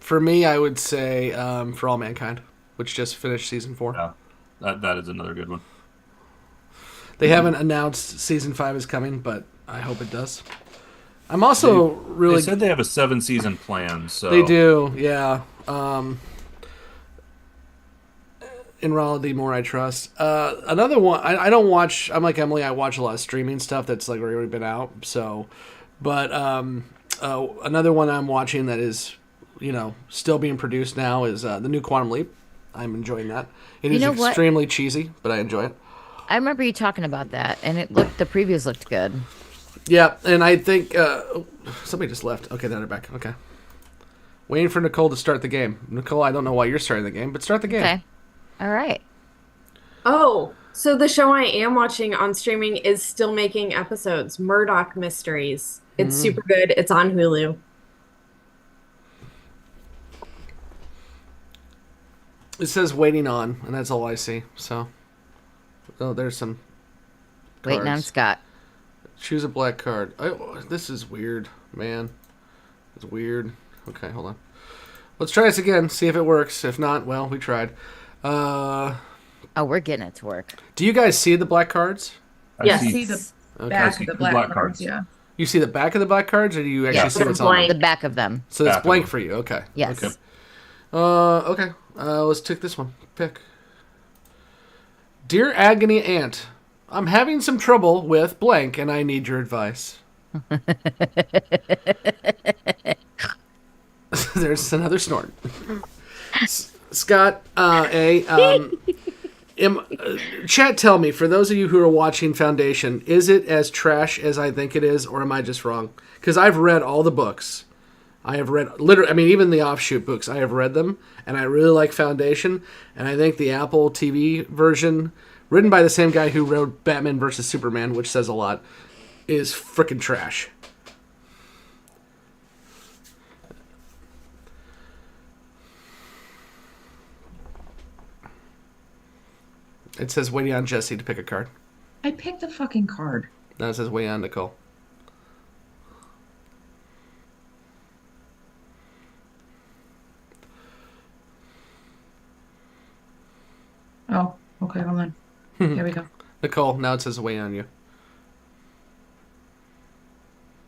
For me, I would say For All Mankind, which just finished season 4. Yeah, that is another good one. They haven't announced season 5 is coming, but I hope it does. I'm also really. They said they have a 7-season plan, so. They do, yeah. In Raleigh, the more I trust. Another one, I don't watch. I'm like Emily. I watch a lot of streaming stuff that's like already been out. So, but another one I'm watching that is, still being produced now is the new Quantum Leap. I'm enjoying that. It is extremely cheesy, but I enjoy it. I remember you talking about that, and the previews looked good. Yeah, and I think somebody just left. Okay, they're back. Okay, waiting for Nicole to start the game. Nicole, I don't know why you're starting the game, but start the game. Okay. All right. Oh, so the show I am watching on streaming is still making episodes. Murdoch Mysteries. It's super good. It's on Hulu. It says waiting on, and that's all I see. So, there's some cards. Waiting on Scott. Choose a black card. This is weird, man. It's weird. Okay, hold on. Let's try this again. See if it works. If not, well, we tried. Oh, we're getting it to work. Do you guys see the black cards? Yes. See the back of the black cards, yeah. You see the back of the black cards, or do you actually see what's on blank. them? The back of them. So it's Back of blank them. for you. Okay. Yes. Okay. Okay. Let's take this one. Pick. Dear Agony Aunt, I'm having some trouble with blank, and I need your advice. There's another snort. Scott, chat, tell me, for those of you who are watching Foundation, is it as trash as I think it is, or am I just wrong? Because I've read all the books. I have read, literally, even the offshoot books, I have read them, and I really like Foundation, and I think the Apple TV version, written by the same guy who wrote Batman vs. Superman, which says a lot, is frickin' trash. It says waiting on Jessi to pick a card. I picked a fucking card. Now it says waiting on Nicole. Oh, okay, hold on. Here we go. Nicole, now it says waiting on you.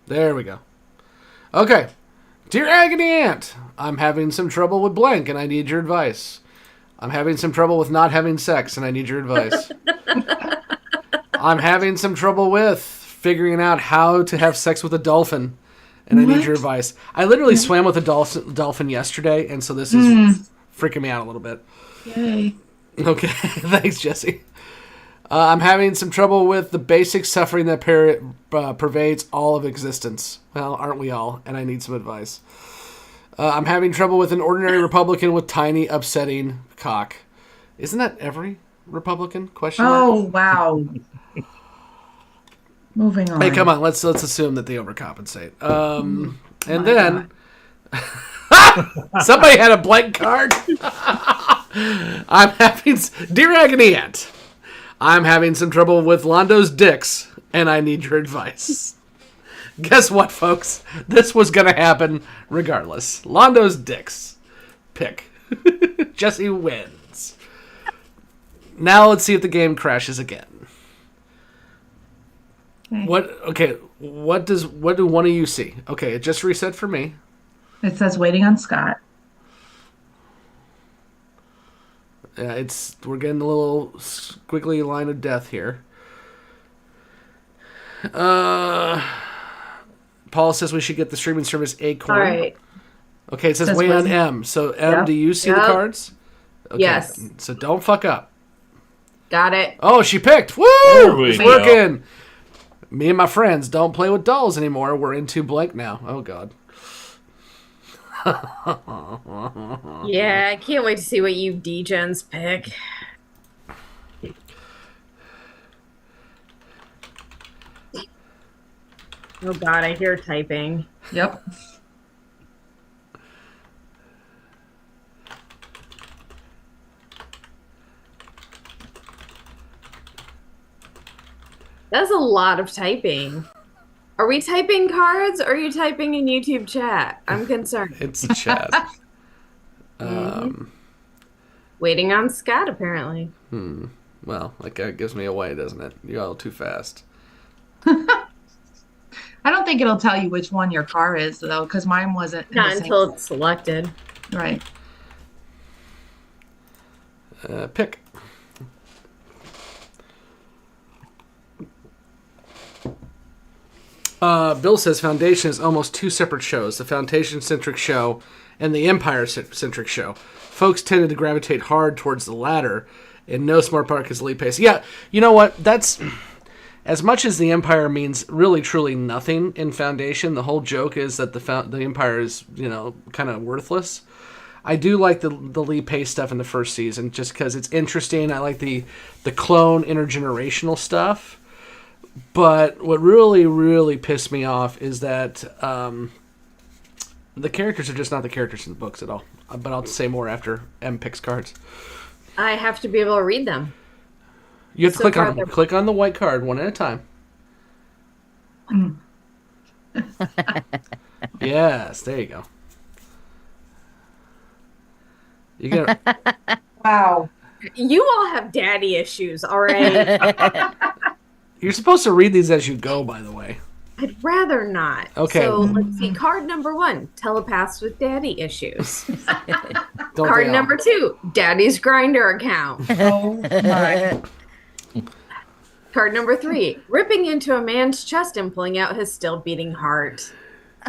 There we go. Okay. Dear Agony Aunt, I'm having some trouble with blank and I need your advice. I'm having some trouble with not having sex and I need your advice. I'm having some trouble with figuring out how to have sex with a dolphin and I need your advice. I literally swam with a dolphin yesterday, and so this is freaking me out a little bit. Yay. Okay, thanks, Jessi. I'm having some trouble with the basic suffering that pervades all of existence. Well, aren't we all? And I need some advice. I'm having trouble with an ordinary Republican with tiny, upsetting cock. Isn't that every Republican? Question mark? Oh, wow. Moving on. Hey, come on. Let's assume that they overcompensate. And then somebody had a blank card. I'm having, dear Agony Aunt, I'm having some trouble with Londo's dicks, and I need your advice. Guess what, folks? This was gonna happen regardless. Londo's dicks. Pick. Jessi wins. Now let's see if the game crashes again. What? Okay. What do one of you see? Okay, it just reset for me. It says waiting on Scott. Yeah, we're getting a little squiggly line of death here. Paul says we should get the streaming service Acorn. All right. Okay, it says wait on M. So M, do you see the cards? Okay. Yes. So don't fuck up. Got it. Oh, she picked. Woo! It's working. Me and my friends don't play with dolls anymore. We're into blank now. Oh, God. Yeah, I can't wait to see what you degens pick. Oh, God, I hear typing. Yep. That's a lot of typing. Are we typing cards or are you typing in YouTube chat? I'm concerned. It's chat. Waiting on Scott, apparently. Well, that gives me away, doesn't it? You're all too fast. I don't think it'll tell you which one your car is, though, because mine wasn't. Not until it's selected. Right. Pick. Bill says Foundation is almost two separate shows, the Foundation-centric show and the Empire-centric show. Folks tended to gravitate hard towards the latter, in no smart part because lead pace. Yeah, you know what? That's... As much as the Empire means really, truly nothing in Foundation, the whole joke is that the Empire is, kind of worthless. I do like the Lee Pace stuff in the first season, just because it's interesting. I like the clone intergenerational stuff. But what really, really pissed me off is that the characters are just not the characters in the books at all. But I'll say more after M picks cards. I have to be able to read them. You have to click on the white card one at a time. Yes, there you go. You get Wow. You all have daddy issues, all right? You're supposed to read these as you go, by the way. I'd rather not. Okay. So let's see. Card number 1, telepaths with daddy issues. Don't Card they number all? 2, daddy's grinder account. Oh my. Card number 3, ripping into a man's chest and pulling out his still beating heart.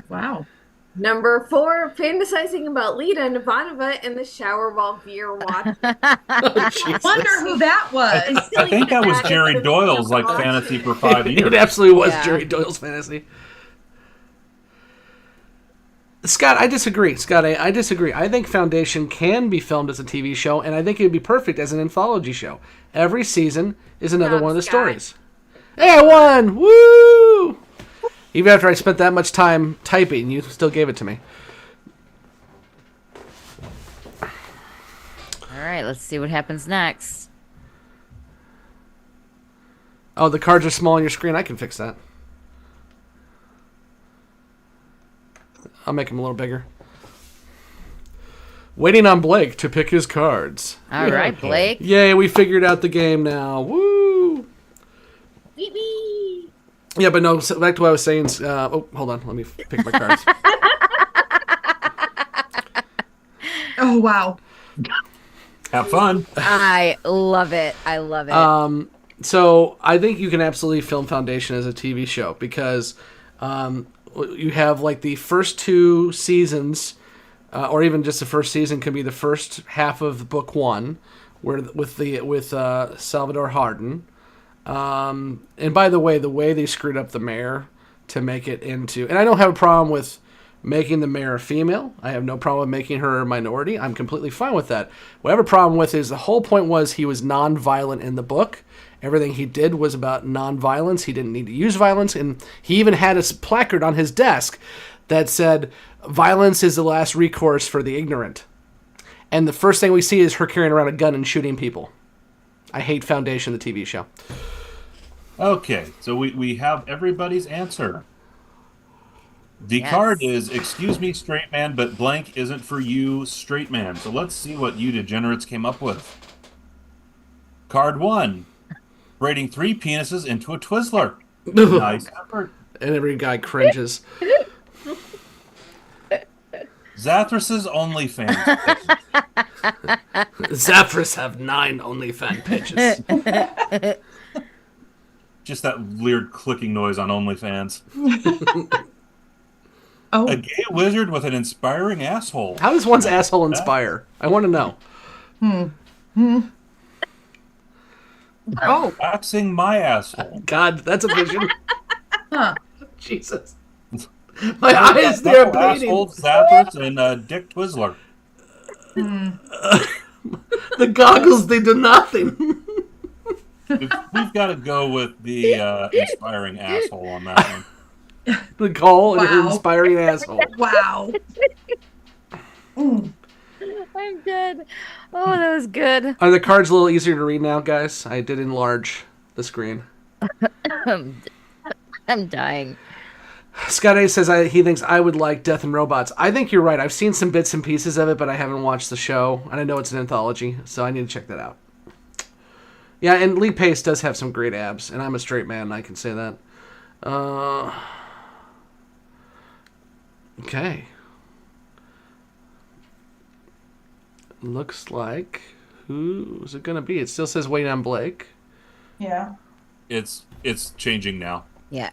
Wow. Number 4, fantasizing about Lita and Ivanova in the shower while beer watching. Oh, Jesus. Wonder who that was. I think that was Jerry Doyle's fantasy for 5 years. It absolutely was Yeah. Jerry Doyle's fantasy. Scott, I disagree. I disagree. I think Foundation can be filmed as a TV show, and I think it would be perfect as an anthology show. Every season is another one of the Scott. stories. Hey, I won! Woo! Even after I spent that much time typing, you still gave it to me. All right, let's see what happens next. Oh, the cards are small on your screen. I can fix that. I'll make them a little bigger. Waiting on Blake to pick his cards. All right, Blake. Yay, we figured out the game now. Woo! Wee-wee. Yeah, but no, so back to what I was saying. Hold on. Let me pick my cards. Oh, wow. Have fun. I love it. I love it. So I think you can absolutely film Foundation as a TV show because you have like the first 2 seasons, or even just the first season can be the first half of book 1, where with Salvador Hardin. And by the way they screwed up the mayor to make it into, and I don't have a problem with making the mayor a female. I have no problem with making her a minority. I'm completely fine with that. What I have a problem with is the whole point was he was non-violent in the book. Everything he did was about non-violence. He didn't need to use violence, and he even had a placard on his desk that said, "Violence is the last recourse for the ignorant." And the first thing we see is her carrying around a gun and shooting people. I hate Foundation, the TV show. Okay, so we have everybody's answer. The Yes. card is, excuse me, straight man, but blank isn't for you, straight man. So let's see what you degenerates came up with. Card 1, braiding 3 penises into a Twizzler. Nice effort. And every guy cringes. Zathrus's OnlyFans page. Zaphrus have 9 OnlyFans pages. Just that weird clicking noise on OnlyFans. Oh, A gay wizard with an inspiring asshole. How does one's asshole inspire? I want to know. oh, Waxing my asshole. God, that's a vision. huh. Jesus. My eyes, they're bleeding. Asshole, Zathrus, and Dick Twizzler. The goggles, they do nothing. We've got to go with the inspiring asshole on that one. Nicole and her Wow. inspiring asshole. Wow. I'm dead. Oh, that was good. Are the cards a little easier to read now, guys? I did enlarge the screen. I'm dying. Scott A says he thinks I would like Death and Robots. I think you're right. I've seen some bits and pieces of it, but I haven't watched the show. And I know it's an anthology, so I need to check that out. Yeah, and Lee Pace does have some great abs, and I'm a straight man, and I can say that. Okay. Looks like... Who's it going to be? It still says wait on Blake. Yeah. It's changing now. Yeah.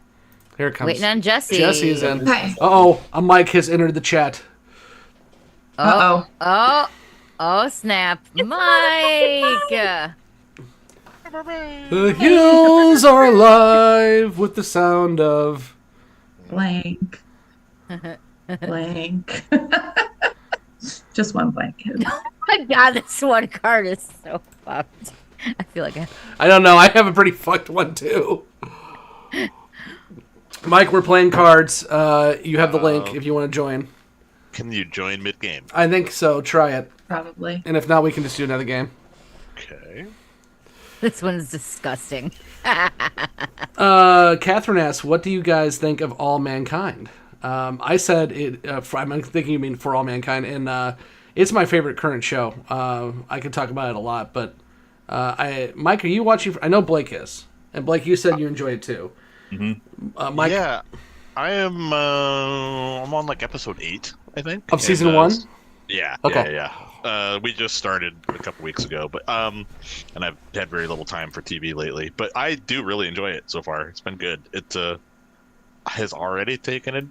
Here it comes. Waiting on Jessi. Jesse's in. Hey. Uh-oh, a mic has entered the chat. Oh, oh, snap. Mike! The hills are alive with the sound of... Blank. Blank. Just one blank. Oh my god, this one card is so fucked. I feel like I don't know, I have a pretty fucked one too. Mike, we're playing cards. You have the link if you want to join. Can you join mid-game? I think so, try it. Probably. And if not, we can just do another game. Okay. this one's disgusting. Catherine asks, what do you guys think of All Mankind? I said it. I'm thinking you mean For All Mankind, and it's my favorite current show. I could talk about it a lot, but Mike, are you watching? I know Blake is, and Blake, you said you enjoy it too. Mm-hmm. Mike, Yeah, I am. I'm on like episode 8, I think, of season 1. Yeah. Okay. Yeah. We just started a couple weeks ago, but and I've had very little time for TV lately. But I do really enjoy it so far. It's been good. It has already taken a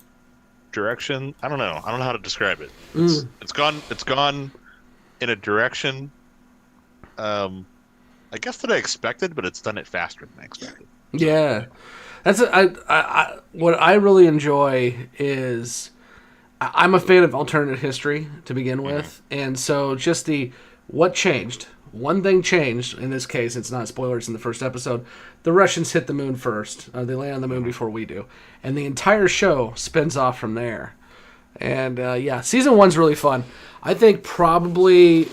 direction. I don't know how to describe it. It's gone in a direction I guess that I expected, but it's done it faster than I expected. Yeah, that's what I really enjoy is I'm a fan of alternate history to begin with, and so just what changed. One thing changed. In this case, it's not spoilers in the first episode. The Russians hit the moon first. They land on the moon before we do, and the entire show spins off from there. And yeah, season 1's really fun. I think probably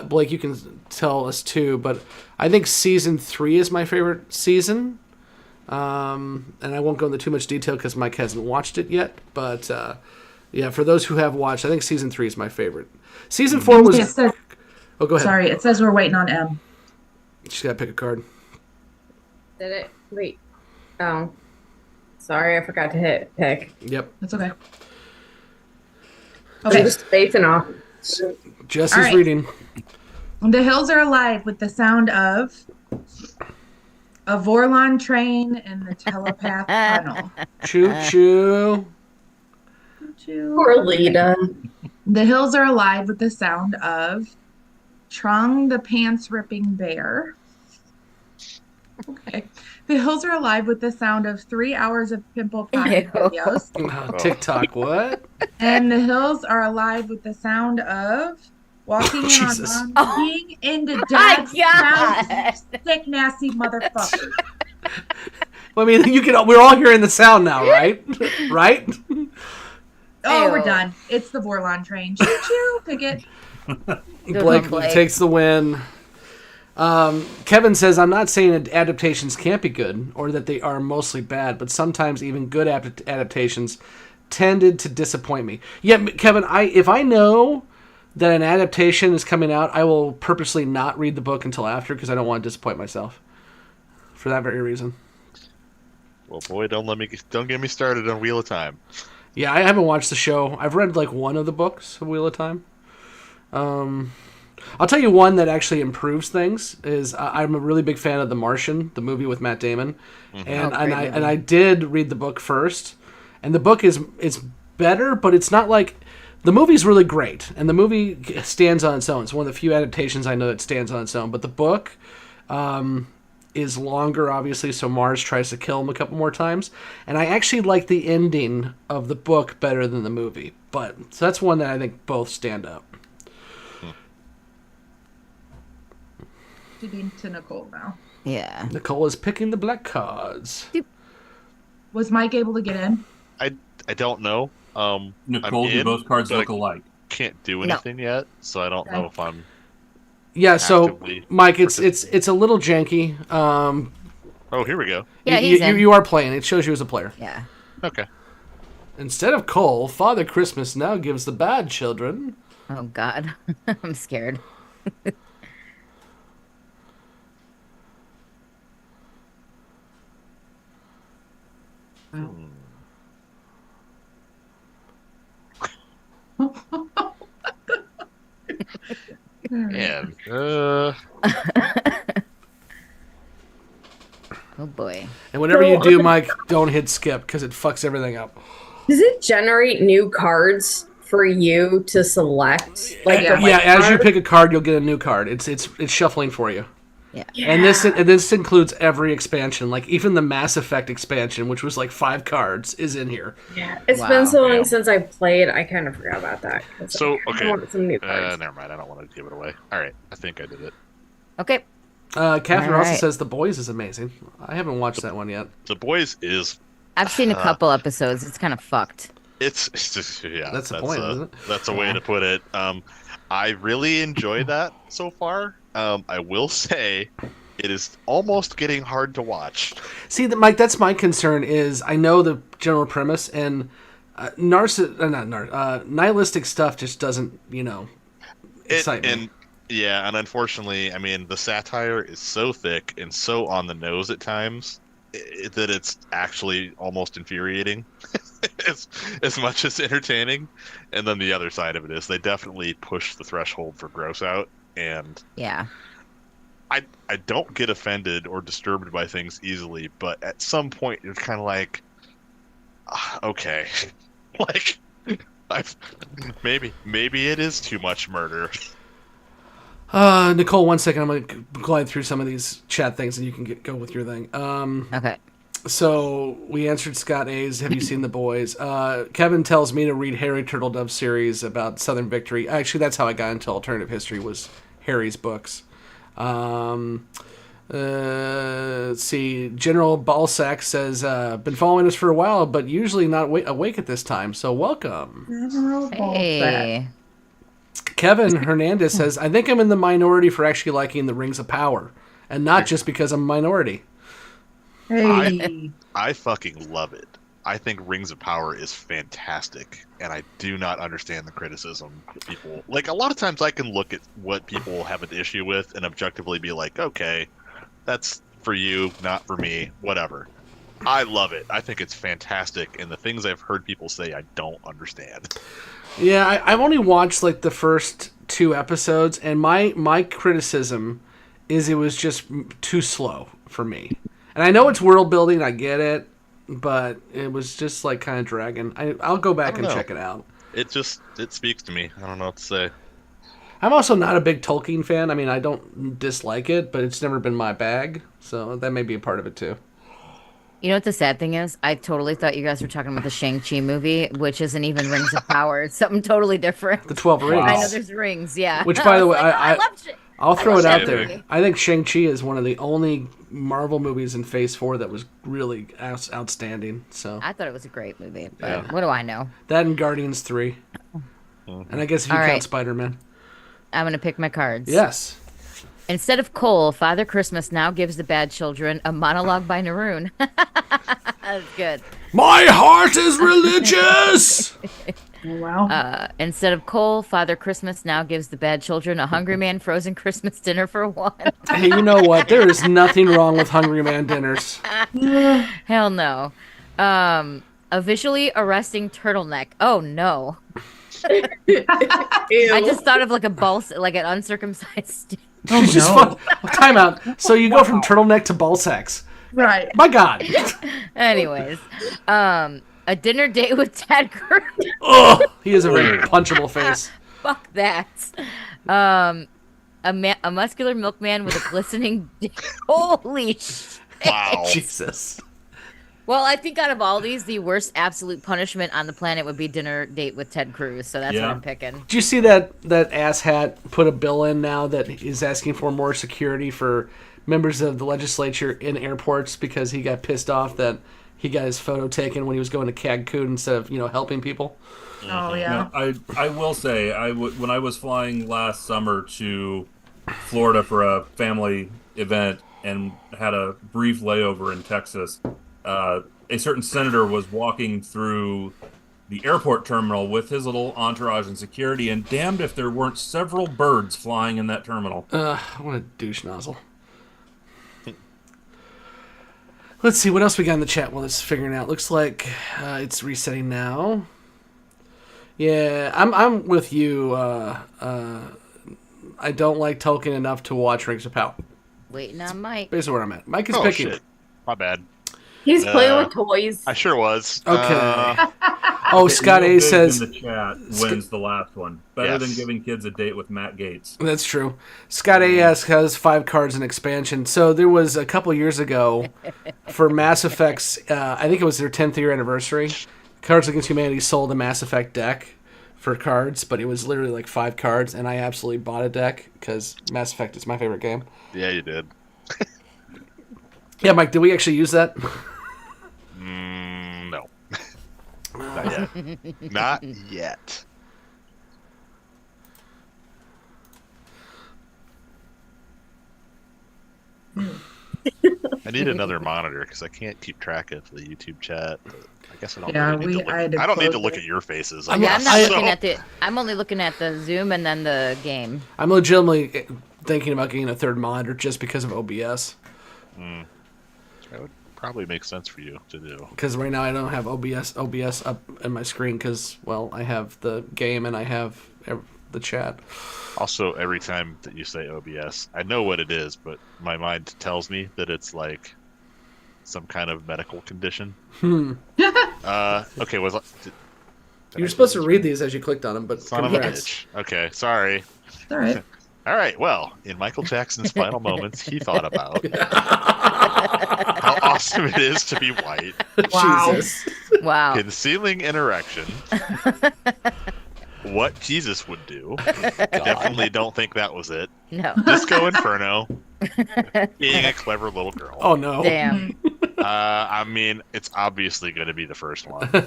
Blake, you can tell us too, but I think season 3 is my favorite season. And I won't go into too much detail because Mike hasn't watched it yet. But yeah, for those who have watched, I think season 3 is my favorite. Season 4 was. It says, oh, go ahead. sorry, it says we're waiting on M. She's got to pick a card. Did it? Wait. Oh. Sorry, I forgot to hit pick. Yep. That's okay. I'm Okay. just spacing off. Jesse's All right. reading. The hills are alive with the sound of a Vorlon train in the telepath tunnel. Choo choo. Poor Lita. The hills are alive with the sound of Trung the pants ripping bear. Okay. The hills are alive with the sound of 3 hours of pimple potting Ew. videos. Oh, TikTok, what? And the hills are alive with the sound of walking in Jesus. on Oh. being into My dad's God. mouth, you sick, nasty motherfucker. Well, I mean, we're all hearing the sound now, right? Right? Oh, we're Ew. done. It's the Vorlon train. Choo choo. Ticket. Blake Blake. takes the win. Kevin says, I'm not saying that adaptations can't be good or that they are mostly bad, but sometimes even good adaptations tended to disappoint me. Yeah, Kevin, if I know that an adaptation is coming out, I will purposely not read the book until after because I don't want to disappoint myself for that very reason. Well, boy, don't get me started on Wheel of Time. Yeah, I haven't watched the show. I've read like one of the books of Wheel of Time. I'll tell you one that actually improves things is I'm a really big fan of The Martian, the movie with Matt Damon, and I did read the book first, and the book is better, but it's not like the movie's really great, and the movie stands on its own. It's one of the few adaptations I know that stands on its own, but the book is longer, obviously, so Mars tries to kill him a couple more times, and I actually like the ending of the book better than the movie, so that's one that I think both stand up. To Nicole now. Yeah. Nicole is picking the black cards. Was Mike able to get in? I don't know. Nicole, do both cards look alike? Can't do anything yet, so I don't know if I'm. Yeah, so Mike, it's a little janky. Oh, here we go. Yeah, he's in. You are playing. It shows you as a player. Yeah. Okay. Instead of coal, Father Christmas now gives the bad children. Oh God, I'm scared. And Oh boy. And whenever you do, Mike, don't hit skip because it fucks everything up. Does it generate new cards for you to select? Yeah, as you pick a card, you'll get a new card. It's shuffling for you. Yeah. And this includes every expansion, like even the Mass Effect expansion, which was like 5 cards, is in here. Yeah, it's been so long since I played, I kind of forgot about that. So, okay. I want some new cards. Never mind, I don't want to give it away. All right, I think I did it. Okay. Catherine All also right. says The Boys is amazing. I haven't watched that one yet. The Boys is... I've seen a couple episodes. It's kind of fucked. It's just, yeah. That's the point, isn't it? That's a way to put it. I really enjoy that so far. I will say it is almost getting hard to watch. See, Mike, that's my concern is I know the general premise, and nihilistic stuff just doesn't, excite me. And yeah, and unfortunately, I mean, the satire is so thick and so on the nose at times that it's actually almost infuriating as much as entertaining. And then the other side of it is they definitely push the threshold for gross out. And yeah, I don't get offended or disturbed by things easily, but at some point you're kind of like, okay, like maybe it is too much murder. Nicole, 1 second. I'm going to glide through some of these chat things, and you can go with your thing. okay. So we answered Scott A's. Have you seen The Boys? Kevin tells me to read Harry Turtledove's series about Southern Victory. Actually, that's how I got into alternative history, was Harry's books. Let's see. General Balsack says, been following us for a while, but usually not awake at this time, so welcome. Hey. Kevin Hernandez says, I think I'm in the minority for actually liking the Rings of Power, and not just because I'm a minority. Hey. I fucking love it. I think Rings of Power is fantastic, and I do not understand the criticism people... Like, a lot of times I can look at what people have an issue with and objectively be like, okay, that's for you, not for me, whatever. I love it. I think it's fantastic, and the things I've heard people say I don't understand. Yeah, I've only watched like the first 2 episodes, and my criticism is it was just too slow for me. And I know it's world building, I get it, but it was just like kind of dragging. I'll go back and check it out. It speaks to me. I don't know what to say. I'm also not a big Tolkien fan. I mean, I don't dislike it, but it's never been my bag, so that may be a part of it too. You know what the sad thing is? I totally thought you guys were talking about the Shang-Chi movie, which isn't even Rings of Power. It's something totally different. The 12 Rings. I know there's rings, yeah. Which, by the way, I'll throw it out there. movie. I think Shang-Chi is one of the only Marvel movies in Phase 4 that was really outstanding. So I thought it was a great movie, but what do I know? that and Guardians 3. And I guess if you All count right. Spider-Man. I'm going to pick my cards. Yes. Instead of coal, Father Christmas now gives the bad children a monologue by Naroon. That's good. My heart is religious. Wow. Instead of coal, Father Christmas now gives the bad children a Hungry Man frozen Christmas dinner for one. Hey, you know what? There is nothing wrong with Hungry Man dinners. Hell no. A visually arresting turtleneck. Oh no. I just thought of like a like an uncircumcised. It's just fun. Time out. So you go from turtleneck to ball sacks. Right. My God. Anyways, a dinner date with Ted Cruz. Oh, he has a very punchable face. Fuck that. A muscular milkman with a glistening dick. Holy shit. Wow. Jesus. Well, I think out of all these, the worst absolute punishment on the planet would be dinner date with Ted Cruz. So that's what I'm picking. Did you see that asshat put a bill in now that is asking for more security for members of the legislature in airports because he got pissed off that he got his photo taken when he was going to Cancun instead of, helping people? Oh, yeah. Now, I will say, when I was flying last summer to Florida for a family event and had a brief layover in Texas, a certain senator was walking through the airport terminal with his little entourage and security, and damned if there weren't several birds flying in that terminal. What a douche nozzle. Let's see what else we got in the chat while this is figuring out. Looks like it's resetting now. Yeah, I'm with you. I don't like Tolkien enough to watch Rings of Power. Waiting on Mike. Basically where I'm at. Mike is picking. Shit. My bad. He's playing with toys. I sure was. Okay. Oh, Scott A says in the chat wins the last one. Better than giving kids a date with Matt Gates. that's true. Scott A asks has 5 cards in expansion. So there was a couple years ago for Mass Effect's. I think it was their 10th year anniversary. Cards Against Humanity sold a Mass Effect deck for cards, but it was literally like 5 cards, and I absolutely bought a deck because Mass Effect is my favorite game. Yeah, you did. Yeah, Mike, did we actually use that? No. Not yet. Not yet. I need another monitor because I can't keep track of the YouTube chat. I guess I don't. Yeah, really need to look, I don't need to look at your faces. I'm not looking at the. I'm only looking at the Zoom and then the game. I'm legitimately thinking about getting a third monitor just because of OBS. That would probably make sense for you to do. Because right now I don't have OBS up in my screen because, well, I have the game and I have the chat. Also, every time that you say OBS, I know what it is, but my mind tells me that it's like some kind of medical condition. Okay, You were supposed to read these as you clicked on them, but son of a congrats. bitch. Okay, sorry. All right. All right, well, in Michael Jackson's final moments, he thought about how awesome it is to be white, Wow. Jesus. Wow. concealing an erection, what Jesus would do. Definitely don't think that was it. No. Disco Inferno, being a clever little girl. Oh, no. Damn. I mean, it's obviously going to be the first one. Blake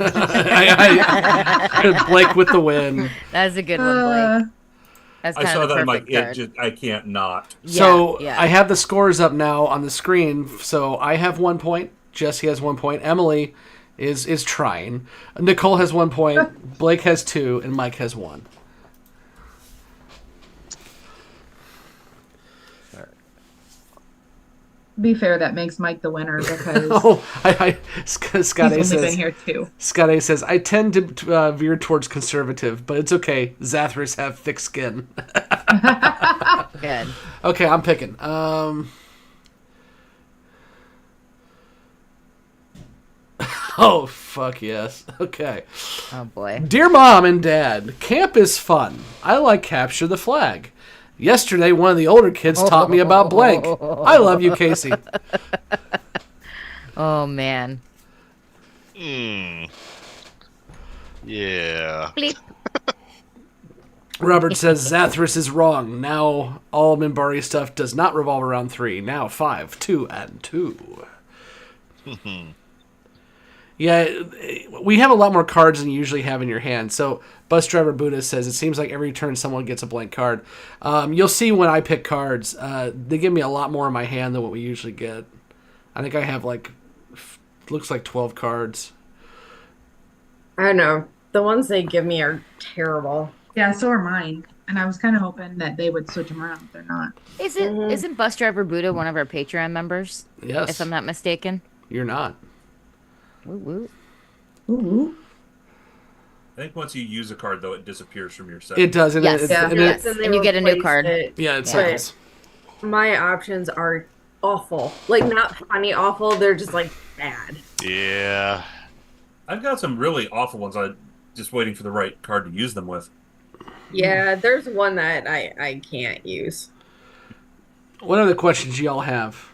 with the win. That's a good one, Blake. That's I kind saw of the that. I'm like, perfect card. I can't not. So Yeah. I have the scores up now on the screen. So I have 1 point. Jessi has 1 point. Emily is trying. Nicole has 1 point. Blake has 2, and Mike has 1. Be fair, that makes Mike the winner because Oh, Scott he's A only been says. here too. Scott A says I tend to veer towards conservative, but it's okay. Zathras have thick skin. Good. Okay, I'm picking. Oh, fuck yes. Okay. Oh boy. Dear Mom and Dad, camp is fun. I like Capture the Flag. Yesterday, one of the older kids taught me about blank. I love you, Casey. Oh man. Yeah. Bleep. Robert says Zathras is wrong. Now, all Minbari stuff does not revolve around 3. Now 5, 2, and 2. Yeah, we have a lot more cards than you usually have in your hand. So, Bus Driver Buddha says, it seems like every turn someone gets a blank card. You'll see when I pick cards, they give me a lot more in my hand than what we usually get. I think I have like looks like 12 cards. I don't know. The ones they give me are terrible. Yeah, so are mine. And I was kind of hoping that they would switch them around, but they're not. Isn't Bus Driver Buddha one of our Patreon members? Yes. If I'm not mistaken. You're not. Woo woo. Ooh. I think once you use a card, though, it disappears from your set. It does. And Yes. it, And you get a new card. yeah, it But cycles. my options are awful. Like, not funny awful. They're just, like, bad. Yeah. I've got some really awful ones. I'm just waiting for the right card to use them with. Yeah, there's one that I can't use. What other questions y'all have?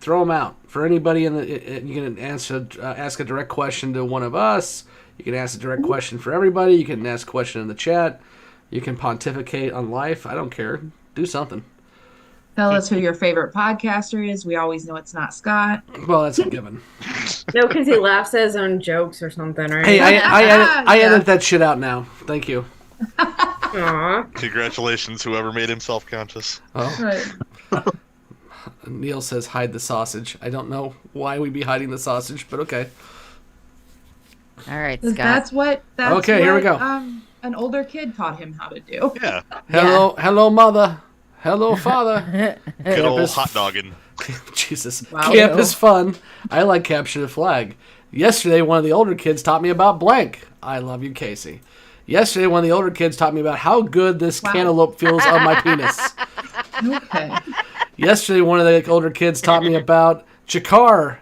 Throw them out. For anybody in the, you can ask a direct question to one of us. You can ask a direct question for everybody. You can ask a question in the chat. You can pontificate on life. I don't care. Do something. Tell us who your favorite podcaster is. We always know it's not Scott. Well, that's a given. No, because he laughs at his own jokes or something, right? Hey, I Yeah. edit that shit out now. Thank you. Aw. Congratulations, whoever made him self-conscious. Oh. Right. Neil says hide the sausage. I don't know why we'd be hiding the sausage, but okay. All right, 'Cause Scott. that's Okay, here we go. An older kid taught him how to do. Yeah. Hello, mother. Hello, father. Good old Campus- hot dogging. Jesus. Wow. Camp is fun. I like capture the flag. Yesterday, one of the older kids taught me about blank. I love you, Casey. Yesterday, one of the older kids taught me about how good this cantaloupe feels on my penis. Okay. Yesterday, one of the older kids taught me about Jakar's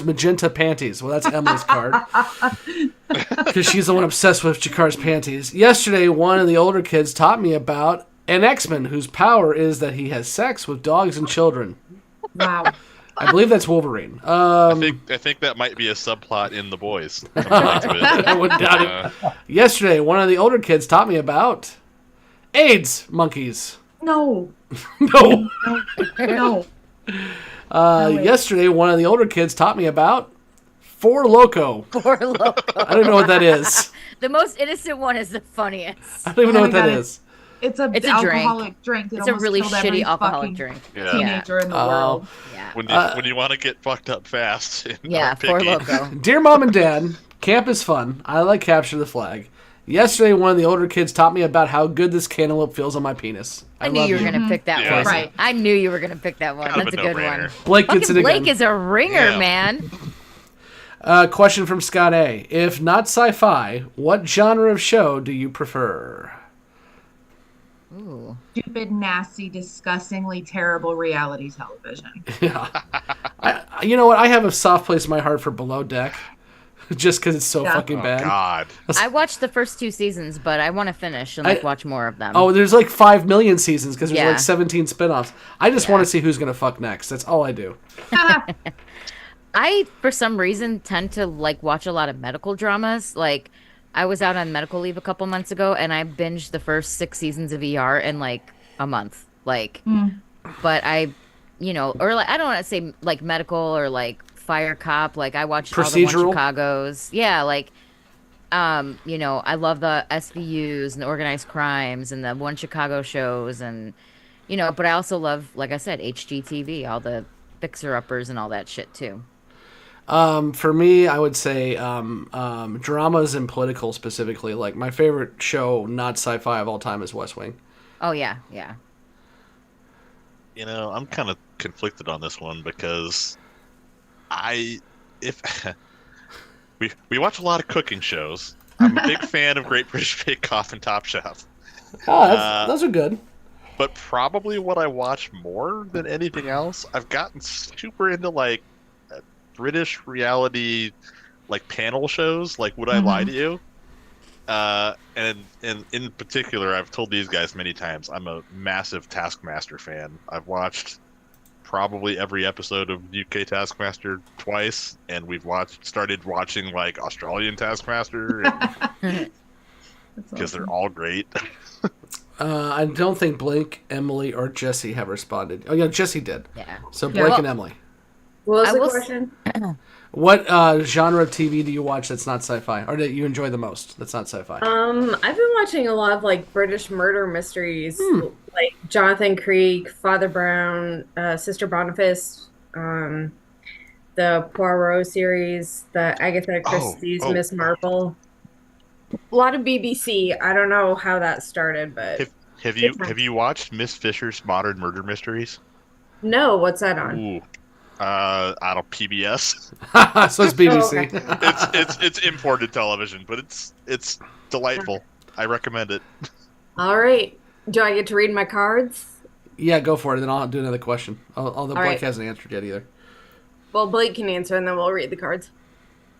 magenta panties. Well, that's Emily's card. Because she's the one obsessed with Jakar's panties. Yesterday, one of the older kids taught me about an X-Men whose power is that he has sex with dogs and children. Wow. I believe that's Wolverine. I think that might be a subplot in The Boys. Come back to it. I wouldn't doubt it. Yesterday, one of the older kids taught me about AIDS monkeys. No. No. No. wait. Yesterday, one of the older kids taught me about Four Loko. Poor Loco. I don't know what that is. The most innocent one is the funniest. I don't even know Oh what my that God, is. It's a It's a alcoholic drink. That It's a almost really killed every shitty alcoholic fucking drink. Yeah. teenager in the Oh. world. Yeah. When you want to get fucked up fast. And Yeah, aren't Four picky. Loco. Dear Mom and Dad, camp is fun. I like capture the flag. Yesterday, one of the older kids taught me about how good this cantaloupe feels on my penis. I knew love you were going to pick that Yeah. one. Right. I knew you were going to pick that one. Kind of That's a a good one. no-brainer. Blake gets it Fucking Blake again. is a ringer, Yeah. man. Question from Scott A. If not sci-fi, what genre of show do you prefer? Ooh. Stupid, nasty, disgustingly terrible reality television. Yeah. You know what? I have a soft place in my heart for Below Deck. Just because it's so Yeah. fucking bad. God. I watched the first 2 seasons, but I want to finish and watch more of them. Oh, there's like 5 million seasons because there's Yeah. like 17 spin-offs. I just Yeah. want to see who's going to fuck next. That's all I do. I, for some reason, tend to like watch a lot of medical dramas. Like, I was out on medical leave a couple months ago, and I binged the first 6 seasons of ER in like a month. Like, but I, or like I don't want to say like medical or like Fire Cop. Like, I watched all the One Procedural? Chicago's. Yeah, like, I love the SVUs and the organized crimes and the One Chicago shows, and but I also love, like I said, HGTV, all the fixer-uppers and all that shit too. For me, I would say dramas and political specifically. Like my favorite show, not sci-fi of all time, is West Wing. Oh yeah, yeah. I'm kind of conflicted on this one because we watch a lot of cooking shows. I'm a big fan of Great British Bake Off and Top Chef. Oh, those are good. But probably what I watch more than anything else, I've gotten super into like British reality, like panel shows, like Would I Lie to You? And in particular, I've told these guys many times, I'm a massive Taskmaster fan. I've watched probably every episode of UK Taskmaster twice, and we've started watching like Australian Taskmaster because they're all great. I don't think Blake, Emily, or Jessi have responded. Oh yeah, Jessi did. Yeah. So Blake Yeah. and Emily. What was I the will question? What genre of TV do you watch that's not sci-fi, or that you enjoy the most that's not sci-fi? I've been watching a lot of like British murder mysteries, like Jonathan Creek, Father Brown, Sister Boniface. the Poirot series, the Agatha Christie's oh. Miss Marple. A lot of BBC. I don't know how that started, but Have you watched Miss Fisher's Modern Murder Mysteries? no, what's that on? Ooh. I don't PBS. So it's BBC. It's imported television, but it's delightful. I recommend it. All right. Do I get to read my cards? Yeah, go for it. Then I'll do another question. Although Blake right. hasn't answered yet either. Well, Blake can answer, and then we'll read the cards.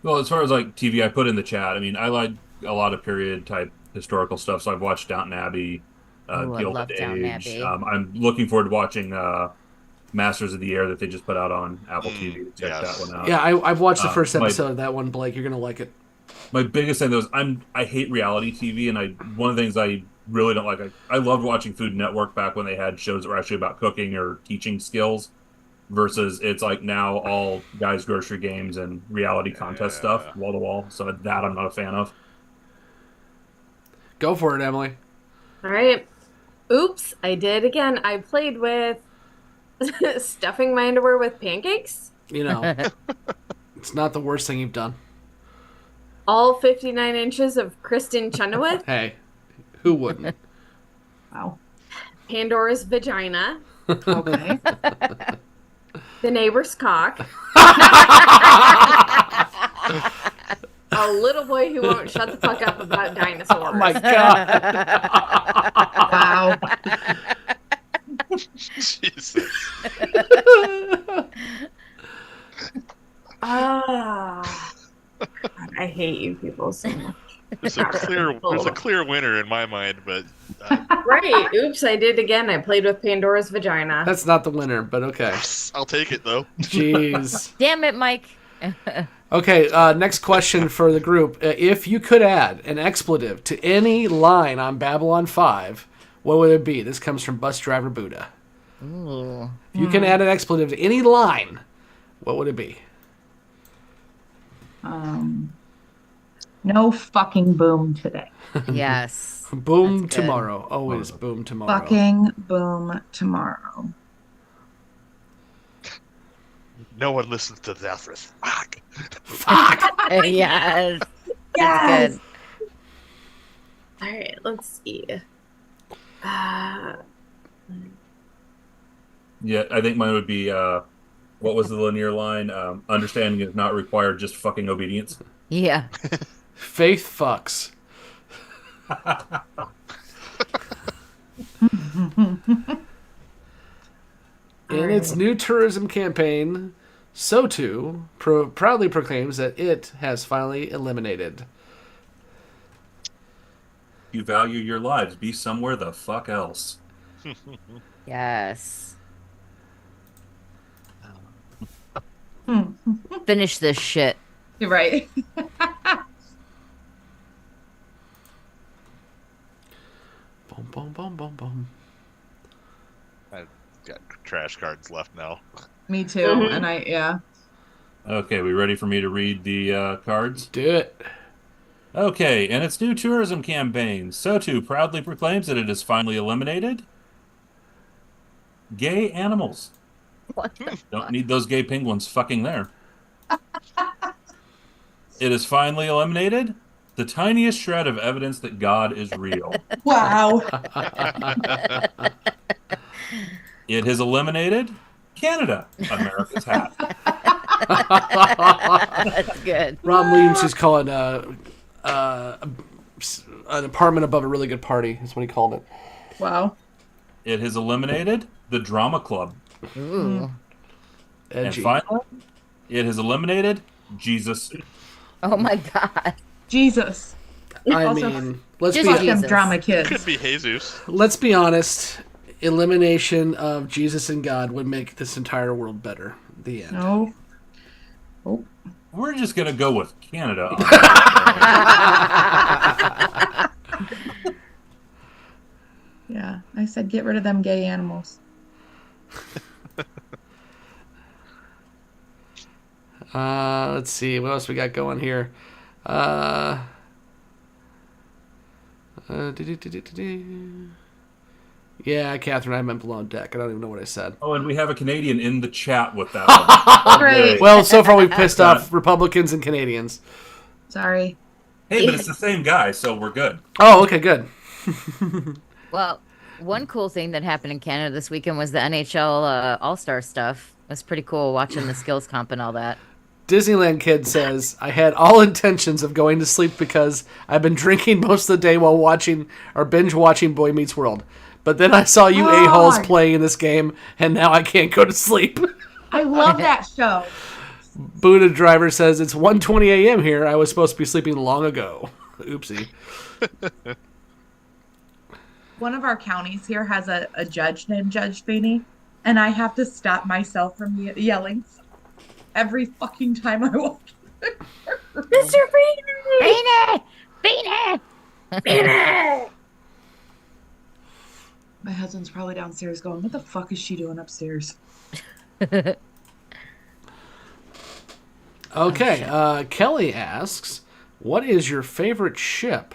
Well, as far as like TV, I put in the chat. I mean, I like a lot of period type historical stuff. So I've watched Downton Abbey, Ooh, I Gilded love Downton Age. Abbey. I'm looking forward to watching Masters of the Air that they just put out on Apple TV. Check yes. that one out. Yeah, I've watched the first my- episode of that one, Blake. You're gonna like it. My biggest thing though is I hate reality TV, and one of the things I really don't like. I loved watching Food Network back when they had shows that were actually about cooking or teaching skills, versus it's like now all guys' grocery games and reality contest stuff wall to wall. So that I'm not a fan of. Go for it, Emily. All right. Oops, I did again. I played with stuffing my underwear with pancakes. You know, it's not the worst thing you've done. All 59 inches of Kristen Chenoweth. Hey, who wouldn't? Wow. Pandora's vagina. Okay. The neighbor's cock. A little boy who won't shut the fuck up about dinosaurs. Oh my god! Wow. Jesus. Ah. God, I hate you people so much. There's a clear winner in my mind, but Right. Oops, I did again. I played with Pandora's vagina. That's not the winner, but okay. I'll take it though. Jeez. Damn it, Mike. Okay, next question for the group. If you could add an expletive to any line on Babylon 5, what would it be? This comes from Bus Driver Buddha. Ooh. If you can add an expletive to any line, what would it be? No fucking boom today. Yes. Boom That's good. tomorrow. Always boom tomorrow. Fucking boom tomorrow. No one listens to Zephrys. Fuck. Yes. Yes. That's good. All right, let's see. Yeah, I think mine would be what was the linear line? Understanding is not required, just fucking obedience. Yeah. Faith fucks. In its new tourism campaign, SoTo proudly proclaims that it has finally eliminated. You value your lives. Be somewhere the fuck else. Yes. Finish this shit. You're right. Boom, boom, boom, boom, boom. I've got trash cards left now. Me too. Mhm. And yeah. Okay, we ready for me to read the cards? Do it. Okay, in its new tourism campaign, SoTo proudly proclaims that it has finally eliminated gay animals. What the Don't need those gay penguins fucking there. It has finally eliminated the tiniest shred of evidence that God is real. Wow. It has eliminated Canada, America's hat. That's good. Ron Williams is calling an apartment above a really good party. Is what he called it. Wow. It has eliminated the drama club. Ooh. And Edgy. finally, it has eliminated Jesus. Oh my god. Jesus. I Also, mean, let's just Fuck be them Jesus. drama Could kids. be Jesus. let's be honest. Elimination of Jesus and God would make this entire world better. The end. No. We're just going to go with Canada. On that. Yeah. I said get rid of them gay animals. Let's see what else we got going here. Yeah, Catherine, I meant below deck. I don't even know what I said. Oh, and we have a Canadian in the chat with that one. Great. Well, so far we've pissed off Republicans and Canadians. Sorry. Hey, but it's the same guy, so we're good. Oh, okay, good. Well, one cool thing that happened in Canada this weekend was the NHL All-Star stuff. It was pretty cool watching the skills comp and all that. Disneyland Kid says, I had all intentions of going to sleep because I've been drinking most of the day while watching or binge watching Boy Meets World. But then I saw you a-holes playing in this game, and now I can't go to sleep. I love that show. Buddha Driver says, it's 1:20 a.m. here. I was supposed to be sleeping long ago. Oopsie. One of our counties here has a judge named Judge Feeney, and I have to stop myself from yelling every fucking time I walk. Mr. Feeney! Feeney! Feeney! My husband's probably downstairs going, what the fuck is she doing upstairs? Okay, Kelly asks, what is your favorite ship?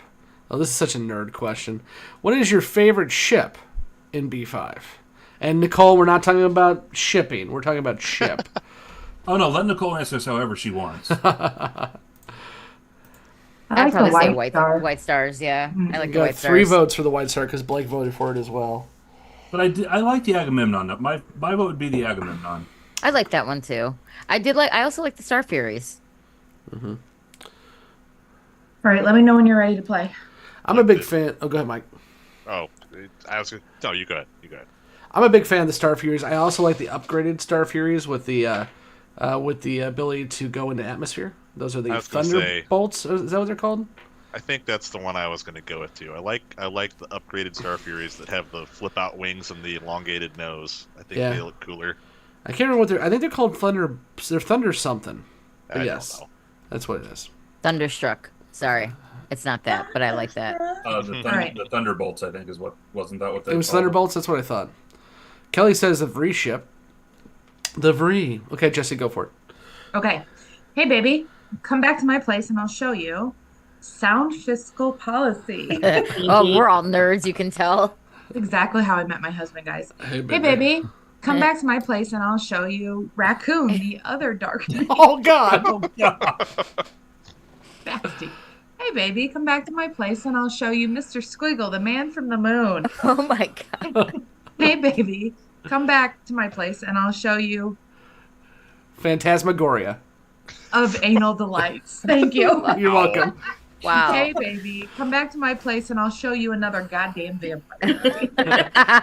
Oh, this is such a nerd question. What is your favorite ship in B5? And Nicole, we're not talking about shipping. We're talking about ship. Oh, no, let Nicole answer this however she wants. I'd like probably the say White Star. White Stars, yeah. I like We the got White 3 Stars. votes for the White Star because Blake voted for it as well. But I like the Agamemnon. My vote would be the Agamemnon. I like that one too. I also like the Star Furies. All right, let me know when you're ready to play. I'm a big fan. Oh, go ahead, Mike. Oh, I was gonna, no, you go ahead. You go ahead. I'm a big fan of the Star Furies. I also like the upgraded Star Furies with the ability to go into atmosphere. Those are I the was gonna say- Thunderbolts. Is that what they're called? I think that's the one I was going to go with too. I like the upgraded Star Furies that have the flip out wings and the elongated nose. I think Yeah. they look cooler. I can't remember what they're. I think they're called Thunder. They're Thunder something. But I yes, don't know. that's what it is. Thunderstruck. Sorry. It's not that, but I like that. Right. The Thunderbolts, I think, is what wasn't that what they It was called them? Thunderbolts. That's what I thought. Kelly says the Vree ship. The Vree. Okay, Jessi, go for it. Okay. Hey, baby, come back to my place and I'll show you sound fiscal policy. Oh, we're all nerds, you can tell. That's exactly how I met my husband, guys. Hey, Hey, baby, come back to my place and I'll show you Raccoon, the other dark Oh God. nasty. Hey, baby, come back to my place and I'll show you Mr. Squiggle, the man from the moon. Oh my god. Hey, baby, come back to my place and I'll show you Phantasmagoria. of anal delights. Thank you. You're welcome. Wow. Hey, baby, come back to my place and I'll show you another goddamn vampire.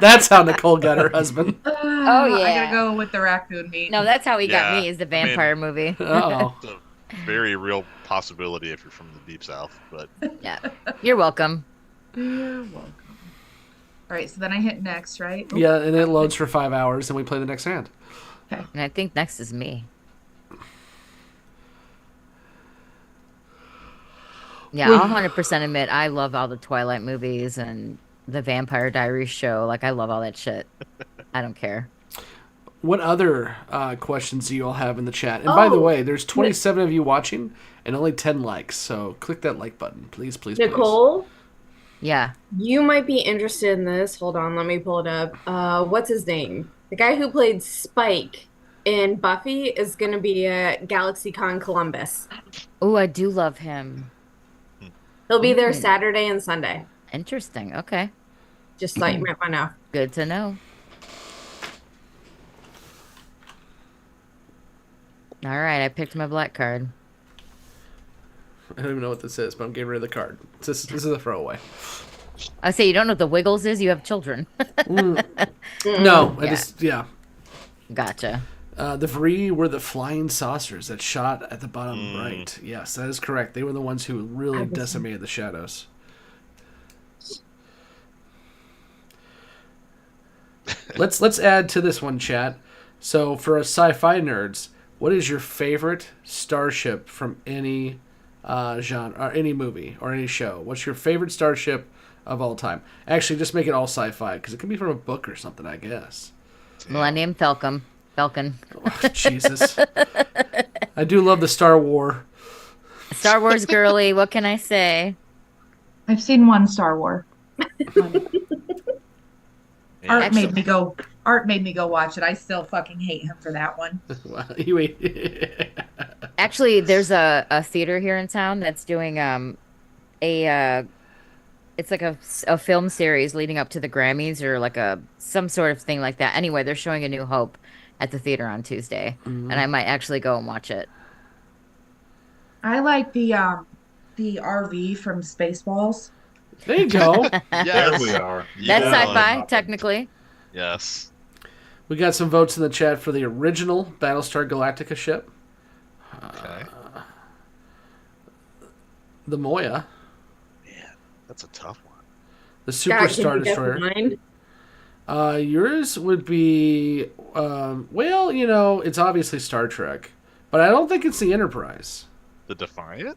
That's how Nicole got her husband. Oh, I yeah. gotta go with the raccoon meat. No, that's how he got Yeah, me, is the I mean- vampire movie. Oh. It's a very real possibility if you're from the deep south, but Yeah. You're welcome. You're welcome. All right, so then I hit next, right? Oop. Yeah, and it loads for 5 hours, and we play the next hand. And I think next is me. Yeah, I'll 100% admit I love all the Twilight movies and the Vampire Diaries show. Like, I love all that shit. I don't care. What other questions do you all have in the chat? And by the Oh. way, there's 27 of you watching and only 10 likes, so click that like button, please, please, please. Nicole, Yeah. you might be interested in this. Hold on, let me pull it up. What's his name? The guy who played Spike in Buffy is going to be at GalaxyCon Columbus. Oh, I do love him. He'll be there Mm. Saturday and Sunday. Interesting. Okay. Just thought you might want to know. Good to know. All right, I picked my black card. I don't even know what this is, but I'm getting rid of the card. This is a throwaway. I say you don't know what the Wiggles is. You have children. No, I Yeah. just, yeah. Gotcha. The Vree were the flying saucers that shot at the bottom right. Yes, that is correct. They were the ones who really decimated the shadows. Let's add to this one, chat. So for us sci-fi nerds, what is your favorite starship from any genre, or any movie, or any show? What's your favorite starship of all time? Actually, just make it all sci-fi, because it could be from a book or something, I guess. Millennium Falcon. Oh, Jesus. I do love the Star War. Star Wars girly. What can I say? I've seen one Star Wars. Art Actually- made me go. Art made me go watch it. I still fucking hate him for that one. Wow, you ate. Actually, there's a theater here in town that's doing it's like a film series leading up to the Grammys or like some sort of thing like that. Anyway, they're showing A New Hope at the theater on Tuesday, and I might actually go and watch it. I like the RV from Spaceballs. There you go. There Yes. we are. That's Yeah. sci-fi, technically. Yes. We got some votes in the chat for the original Battlestar Galactica ship, Okay. the Moya, Man, that's a tough one. the Super God, Star can you guess Destroyer. mine? Yours would be, well, it's obviously Star Trek, but I don't think it's the Enterprise. The Defiant?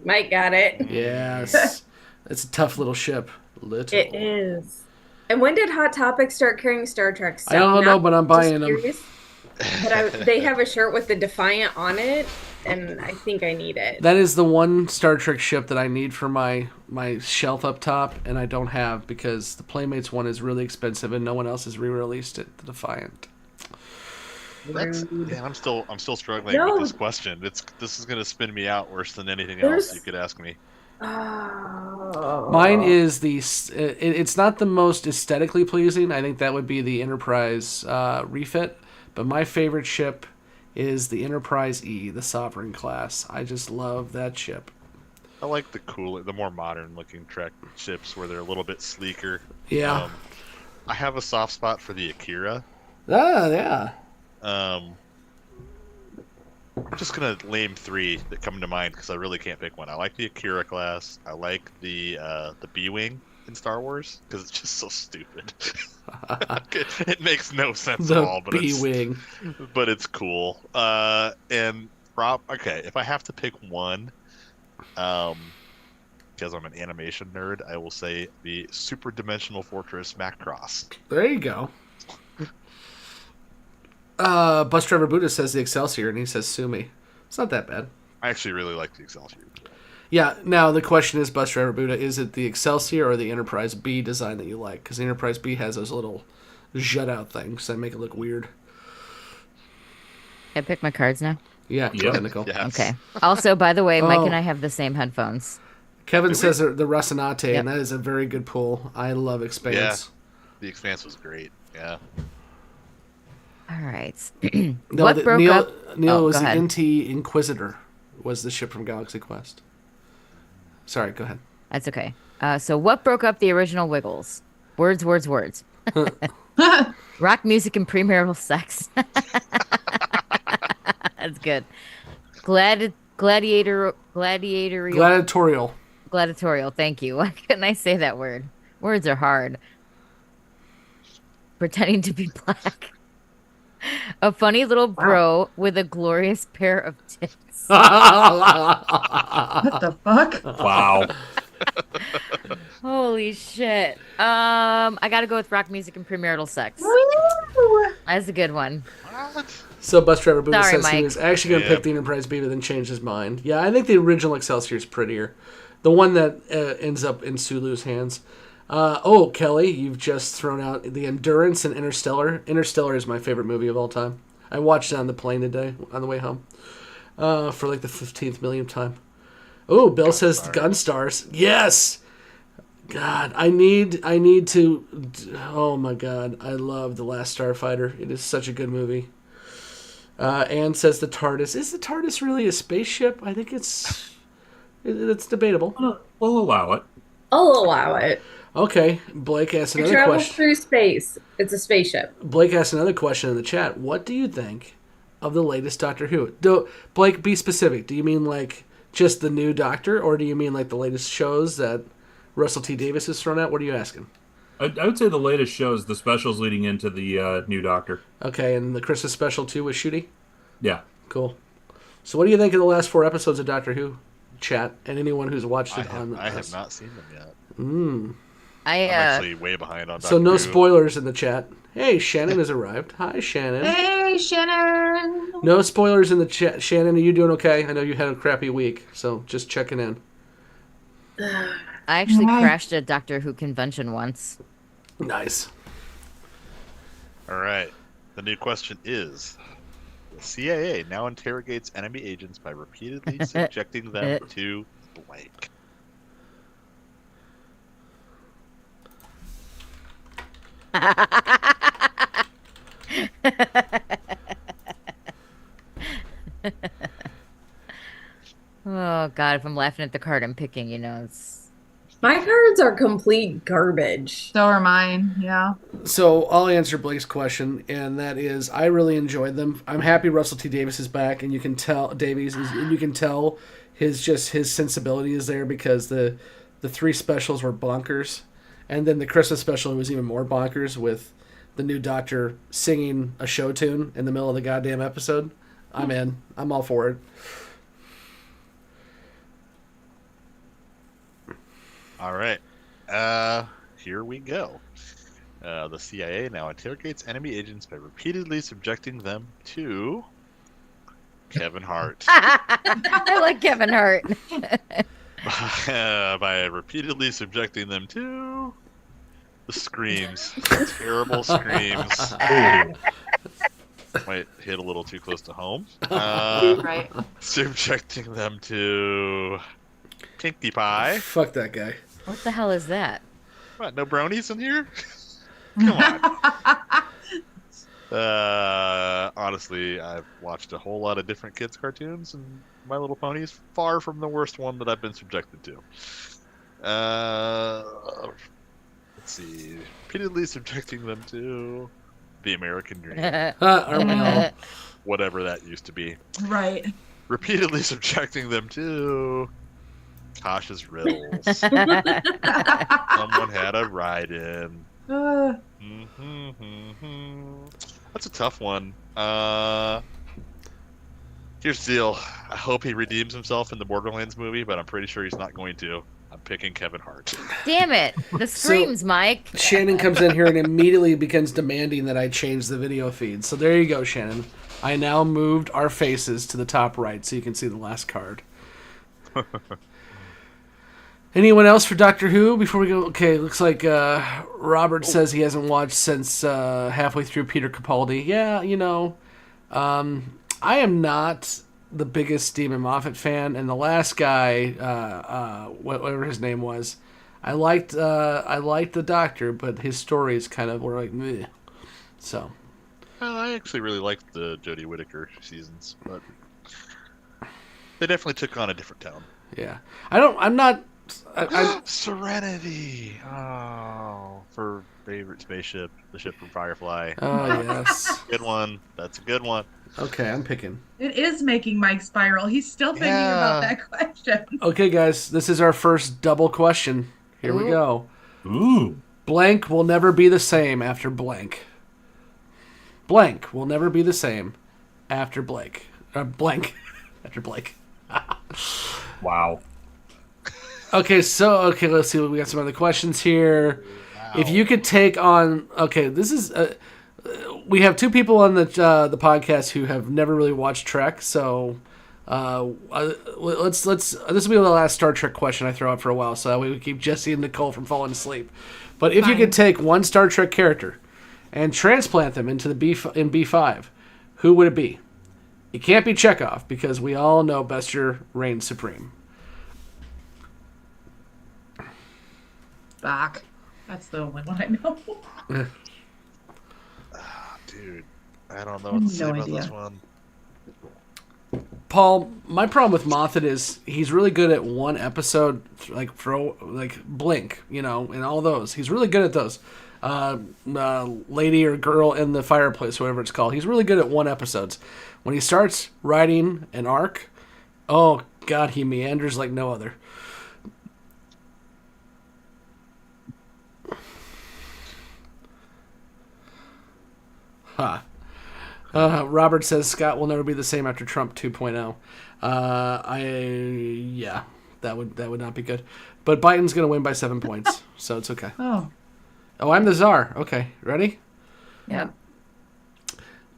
Mike got it. Yes. It's a tough little ship. Little. It is. And when did Hot Topic start carrying Star Trek stuff? I don't know, Not but I'm just buying them. curious. But they have a shirt with the Defiant on it, and I think I need it. That is the one Star Trek ship that I need for my shelf up top, and I don't have because the Playmates one is really expensive and no one else has re-released it. The Defiant. Yeah, I'm still struggling No. with this question. This is gonna spin me out worse than anything There's- else you could ask me. Oh. Mine is it's not the most aesthetically pleasing. I think that would be the Enterprise refit. But my favorite ship is the Enterprise E, the Sovereign class. I just love that ship. I like the more modern looking Trek ships where they're a little bit sleeker. Yeah. I have a soft spot for the Akira. Yeah. I'm just gonna name three that come to mind because I really can't pick one. I like the Akira class. I like the B-wing in Star Wars because it's just so stupid. It makes no sense at all, The B-wing. but it's cool. And okay, if I have to pick one, because I'm an animation nerd, I will say the Super Dimensional Fortress Macross. There you go. Bus Driver Buddha says the Excelsior, and he says sue me. It's not that bad. I actually really like the Excelsior. Yeah, now the question is, Bus Driver Buddha, is it the Excelsior or the Enterprise B design that you like? Because the Enterprise B has those little jut-out things that make it look weird. Can I pick my cards now? Yeah, Yep. technical. Yes. Okay. Also, by the way, Mike Oh. and I have the same headphones. Kevin says the Rocinante, Yep. and that is a very good pull. I love Expanse. The Expanse was great. Yeah. All right. No, What broke Neil, up? Neil Oh, was go the ahead. NT Inquisitor, was the ship from Galaxy Quest. Sorry, go ahead. That's okay. So what broke up the original Wiggles? Words. Rock music and premarital sex. That's good. Gladiatorial. Gladiatorial. Thank you. Why couldn't I say that word? Words are hard. Pretending to be black. A funny little bro with a glorious pair of tits. What the fuck? Wow. Holy shit. I gotta go with rock music and premarital sex. Woo! That's a good one. What? So Bus Driver Buddha Sorry, says he Mike. was actually going to Yeah. pick the Enterprise B, but then changed his mind. Yeah, I think the original Excelsior is prettier. The one that ends up in Sulu's hands. Kelly, you've just thrown out the Endurance and Interstellar. Interstellar is my favorite movie of all time. I watched it on the plane today on the way home for like the 15th millionth time. Oh, Bill says Gunstars. Yes. God, I need to. Oh my God, I love The Last Starfighter. It is such a good movie. Anne says the TARDIS. Is the TARDIS really a spaceship? I think it's debatable. We'll allow it. I'll allow it. Okay, Blake asked It another travels question. through space. It's a spaceship. Blake asked another question in the chat. What do you think of the latest Doctor Who? Blake, be specific. Do you mean like just the new Doctor, or do you mean like the latest shows that Russell T Davies has thrown out? What are you asking? I would say the latest shows, the specials leading into the new Doctor. Okay, and the Christmas special too with Shooty? Yeah. Cool. So what do you think of the last 4 episodes of Doctor Who? Chat, and anyone who's watched it I have not seen them yet. Mm. I'm actually way behind on Doctor So no Who. spoilers in the chat. Hey, Shannon has arrived. Hi, Shannon. Hey, Shannon. No spoilers in the chat. Shannon, are you doing okay? I know you had a crappy week, so just checking in. I actually Hi. crashed a Doctor Who convention once. Nice. All right. The new question is: the CIA now interrogates enemy agents by repeatedly subjecting them to blank. Oh God, if I'm laughing at the card I'm picking, it's My cards are complete garbage. So are mine. Yeah. So I'll answer Blake's question, and that is, I really enjoyed them. I'm happy Russell T Davies is back, and you can tell and you can tell his sensibility is there because the 3 specials were bonkers, and then the Christmas special was even more bonkers with the new Doctor singing a show tune in the middle of the goddamn episode. I'm in. I'm all for it. All right. Here we go. The CIA now interrogates enemy agents by repeatedly subjecting them to Kevin Hart. I like Kevin Hart. By repeatedly subjecting them to the screams. Terrible screams. Might hit a little too close to home. Right. Subjecting them to Pinkie Pie. Fuck that guy. What the hell is that? What, no bronies in here? Come on. Honestly, I've watched a whole lot of different kids' cartoons, and My Little Pony is far from the worst one that I've been subjected to. Let's see. Repeatedly subjecting them to The American Dream. Armel. Whatever that used to be. Right. Repeatedly subjecting them to Tasha's Riddles. Someone had a ride-in. That's a tough one. Here's the deal. I hope he redeems himself in the Borderlands movie, but I'm pretty sure he's not going to. I'm picking Kevin Hart. Damn it. The screams, Mike. Shannon comes in here and immediately begins demanding that I change the video feed. So there you go, Shannon. I now moved our faces to the top right so you can see the last card. Anyone else for Doctor Who before we go? Okay, looks like Robert says he hasn't watched since halfway through Peter Capaldi. Yeah, I am not the biggest Stephen Moffat fan, and the last guy, whatever his name was, I liked the Doctor, but his stories kind of were like, meh. So. I actually really liked the Jodie Whittaker seasons, but they definitely took on a different tone. Yeah, I'm not. Serenity. Oh, for favorite spaceship, the ship from Firefly. Oh yes, good one. That's a good one. Okay, I'm picking. It is making Mike spiral. He's still thinking about that question. Okay, guys, this is our first double question. Here we go. Ooh. Blank will never be the same after blank. Blank will never be the same after blank. Blank after blank. Wow. Okay, let's see. We got some other questions here. Wow. If you could take on, this is we have 2 people on the podcast who have never really watched Trek, so let's this will be the last Star Trek question I throw out for a while, so that way we keep Jessi and Nicole from falling asleep. But if you could take one Star Trek character and transplant them into the B5, who would it be? It can't be Chekhov because we all know Bester reigns supreme. Spock. That's the only one I know. Dude, I don't know what to say about this one. Paul, my problem with Moffat is he's really good at one episode, like Blink, and all those. He's really good at those. Lady or Girl in the Fireplace, whatever it's called. He's really good at one episodes. When he starts writing an arc, oh God, he meanders like no other. Robert says Scott will never be the same after Trump 2.0. That would not be good. But Biden's going to win by 7 points, so it's okay. Oh, I'm the czar. Okay, ready? Yeah.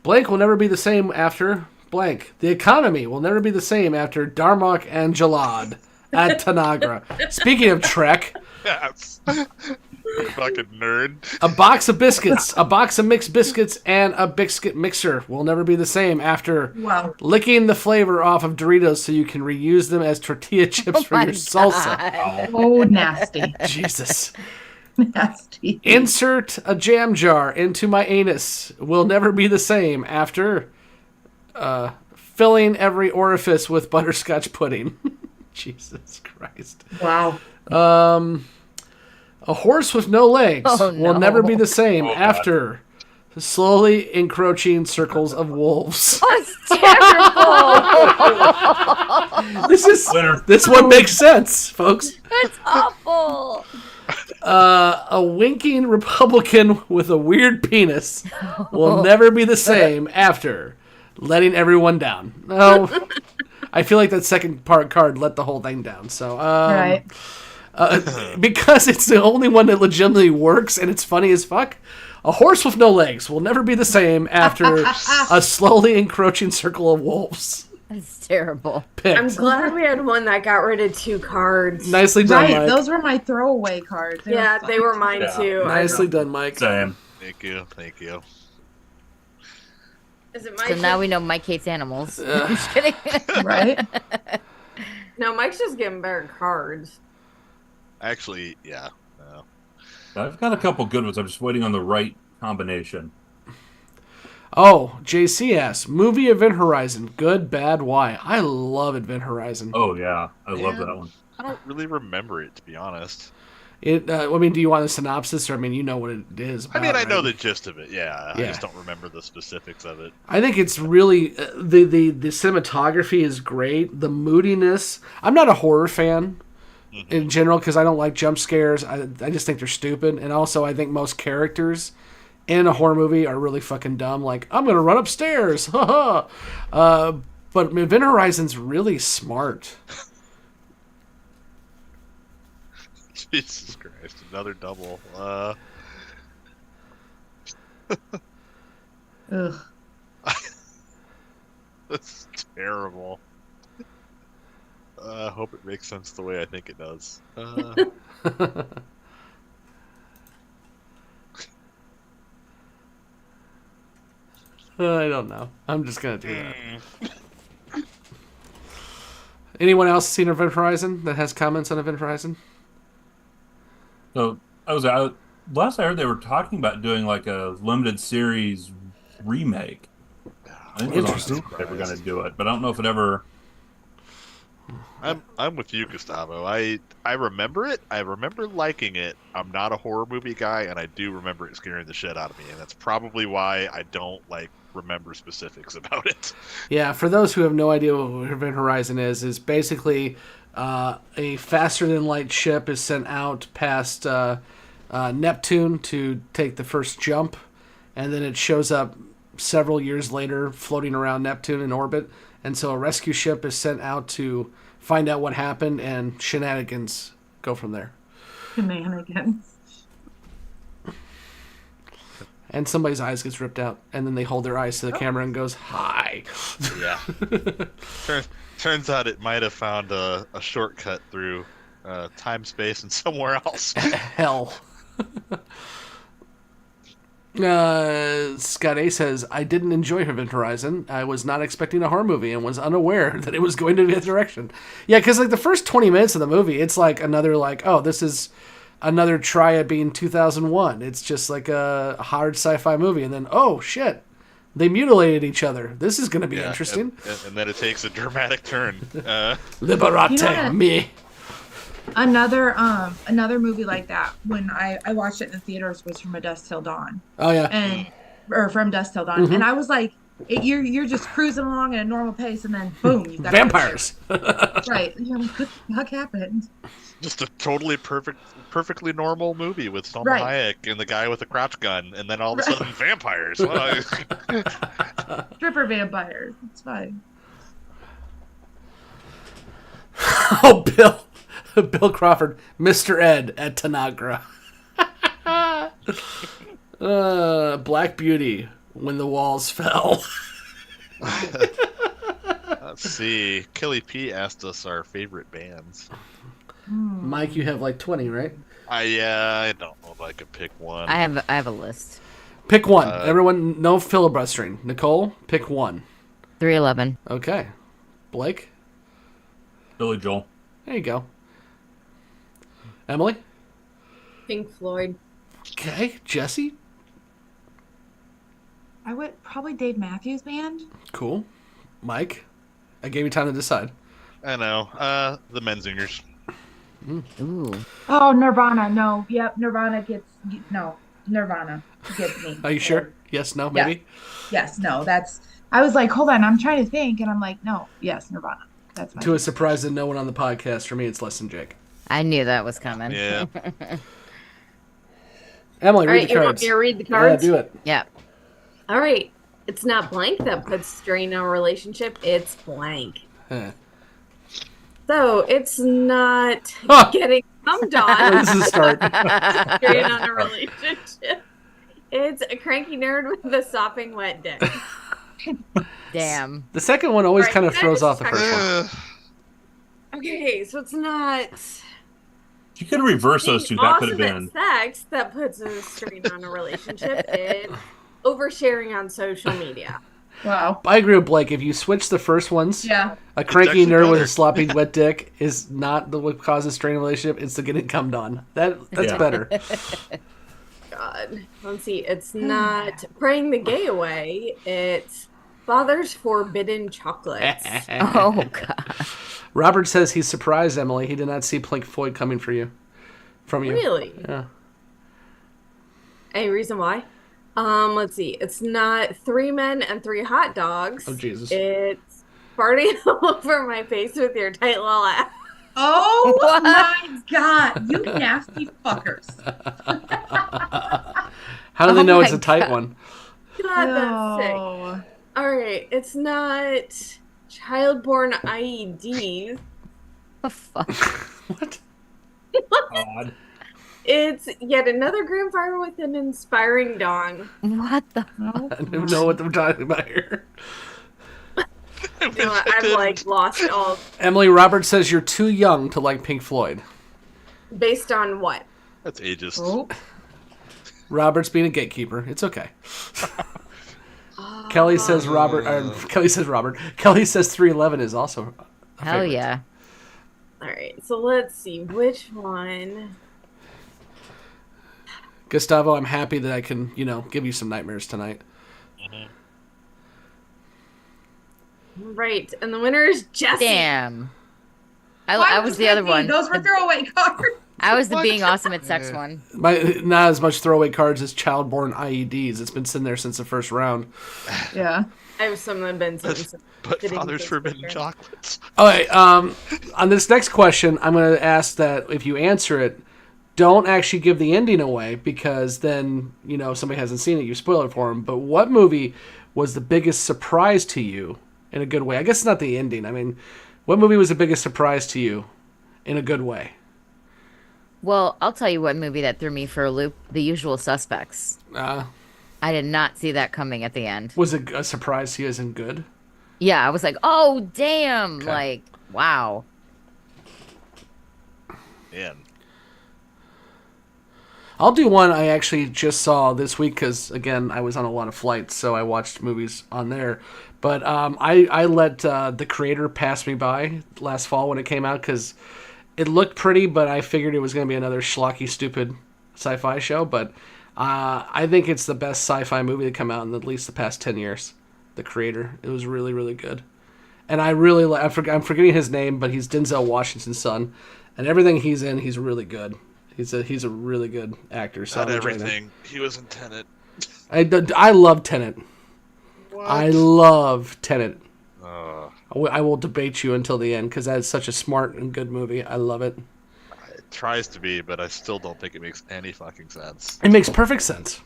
Blank will never be the same after blank. The economy will never be the same after Darmok and Jalad. at Tanagra. Speaking of Trek, Yes. Fucking nerd. a box of biscuits, a box of mixed biscuits, and a biscuit mixer will never be the same after Wow. licking the flavor off of Doritos so you can reuse them as tortilla chips for my your salsa. God. Oh, nasty. Jesus. Nasty. Insert a jam jar into my anus will never be the same after filling every orifice with butterscotch pudding. Jesus Christ. Wow. A horse with no legs Oh, will no. never be the same Oh, God. after slowly encroaching circles of wolves. That's terrible. Winner. This one makes sense, folks. That's awful. A winking Republican with a weird penis will never be the same after letting everyone down. No, I feel like that second part card let the whole thing down. So, Right. because it's the only one that legitimately works and it's funny as fuck. A horse with no legs will never be the same after a slowly encroaching circle of wolves. That's terrible. Picked. I'm glad we had one that got rid of 2 cards. Nicely done, Right. Mike. Those were my throwaway cards. Yeah, they were mine Yeah. too. Nicely done, Mike. Same. Thank you. Thank you. Is it Mike? So now we know Mike hates animals. I'm just kidding. Right? No, Mike's just getting better cards. Actually, yeah. I've got a couple good ones. I'm just waiting on the right combination. Oh, JC asks, movie Event Horizon, good, bad, why? I love Event Horizon. Oh, yeah. I love Yeah. that one. I don't really remember it, to be honest. I mean, do you want a synopsis, or I mean, you know what it is? I mean, about, I know right? the gist of it. Yeah, Yeah. I just don't remember the specifics of it. I think it's really the cinematography is great. The moodiness. I'm not a horror fan in general because I don't like jump scares. I just think they're stupid, and also I think most characters in a horror movie are really fucking dumb. Like, I'm gonna run upstairs, haha. But Event Horizon's really smart. Jesus Christ, another double. Ugh. That's terrible. I hope it makes sense the way I think it does. I don't know. I'm just gonna do that. Anyone else seen Event Horizon that has comments on Event Horizon? So I was out last I heard they were talking about doing like a limited series remake. I think it was Interesting. they were going to do it, but I don't know if it ever. I'm with you, Gustavo. I remember it. I remember liking it. I'm not a horror movie guy, and I do remember it scaring the shit out of me, and that's probably why I don't remember specifics about it. Yeah, for those who have no idea what Event Horizon is basically a faster than light ship is sent out past Neptune to take the first jump, and then it shows up several years later floating around Neptune in orbit, and so a rescue ship is sent out to find out what happened, and shenanigans go from there. Shenanigans. And somebody's eyes gets ripped out, and then they hold their eyes to the camera and goes, "Hi." Yeah. Turns out it might have found a shortcut through time, space, and somewhere else. Hell. Scott A says, I didn't enjoy Event Horizon. I was not expecting a horror movie and was unaware that it was going to be that direction. Yeah, because the first 20 minutes of the movie, it's another oh, this is another try at being 2001. It's just like a hard sci-fi movie. And then, oh, shit, they mutilated each other. This is going to be interesting. And then it takes a dramatic turn. Liberate You know what? me. Another movie like that when I watched it in the theaters was From Dusk Till Dawn. Oh, yeah. Or From Dusk Till Dawn. Mhm. And I was like, you're just cruising along at a normal pace, and then boom, you've got Vampires. right. You're like, what the fuck happened? Just a totally perfectly normal movie with Salma Right. Hayek and the guy with the crotch gun, and then all of a sudden vampires. Well, Stripper vampires. It's fine. Oh, Bill Crawford, Mr. Ed at Tanagra. Black Beauty, When the Walls Fell. Let's see. Kelly P asked us our favorite bands. Mike, you have like 20, right? I don't know if I could pick one. I have a list. Pick one. Everyone, no filibustering. Nicole, pick one. 311. Okay. Blake? Billy Joel. There you go. Emily? Pink Floyd. Okay. Jessi? I would probably Dave Matthews Band. Cool. Mike? I gave you time to decide. I know. The Menzingers. Ooh. Oh, Nirvana. No. Yep. Nirvana gets me. Are you sure? Yes, no, maybe? Yes. No. I was like, hold on. I'm trying to think. And I'm like, no. Yes. Nirvana. That's my To a surprise that no one on the podcast, for me, it's less than Jake. I knew that was coming. Yeah. Emily, All read right, the you want cards. me to read the cards? Yeah, do it. Yeah. All right. It's not blank that puts strain on a relationship. It's blank. Huh. So it's not Huh. getting cummed Well, on. this is a start. Strain on a relationship. It's a cranky nerd with a sopping wet dick. Damn. The second one always Right, kind of that throws is off the hard. first one. Okay, so it's not You could reverse those two. being That could have awesome been. at sex that puts a strain on a relationship. It's oversharing on social media. Wow. I agree with Blake. If you switch the first ones, Yeah. a cranky actually nerd with a better. sloppy wet dick is not what causes strain in a relationship. It's the getting cummed on. That's Yeah. better. God. Let's see. It's not praying the gay away. It's father's forbidden chocolates. Oh, God. Robert says he's surprised, Emily. He did not see Pink Floyd coming from you. Really? Yeah. Any reason why? Let's see. It's not 3 men and 3 hot dogs. Oh, Jesus. It's farting all over my face with your tight little ass. Oh What? my God. You nasty fuckers. How do they Oh know it's my a tight God. one? God, that's sick. No. All right. It's not child-born IEDs. The fuck? What? Odd. It's yet another grandfather with an inspiring dong. What the? No. I don't know what I'm talking about here. I You know, wish I I've didn't. like lost all Emily, Robert says you're too young to like Pink Floyd. based on what? That's ageist. Oh. Robert's being a gatekeeper. It's okay. Kelly says Robert. Kelly says Robert. Kelly says 311 is also. A Hell favorite. yeah. All right. So let's see which one. Gustavo, I'm happy that I can, give you some nightmares tonight. Right, and the winner is Jessi. Damn. Why I was the other me? one. Those were throwaway cards. I was the being awesome at sex one. Not as much throwaway cards as child-born IEDs. It's been sitting there since the first round. Yeah. I have some that have been since. But Didn't father's taste forbidden better. chocolates. Okay, on this next question, I'm going to ask that if you answer it, don't actually give the ending away because then, if somebody hasn't seen it, you spoil it for them. But what movie was the biggest surprise to you in a good way? I guess it's not the ending. I mean, what movie was the biggest surprise to you in a good way? Well, I'll tell you what movie that threw me for a loop. The Usual Suspects. I did not see that coming at the end. Was it a surprise to you as in good? Yeah, I was like, oh, damn. Okay. Like, wow. Man. I'll do one I actually just saw this week because, again, I was on a lot of flights, so I watched movies on there. But I let The Creator pass me by last fall when it came out because it looked pretty, but I figured it was going to be another schlocky, stupid sci-fi show. But I think it's the best sci-fi movie to come out in at least the past 10 years. The Creator. It was really, really good. And I really I'm forgetting his name, but he's Denzel Washington's son. And everything he's in, he's really good. He's a really good actor. So Not I'm enjoying everything. He was in Tenet. it. I love Tenet. What? I love Tenet. Uh, I will debate you until the end because that is such a smart and good movie. I love it. it tries to be, but I still don't think it makes any fucking sense. It makes perfect sense.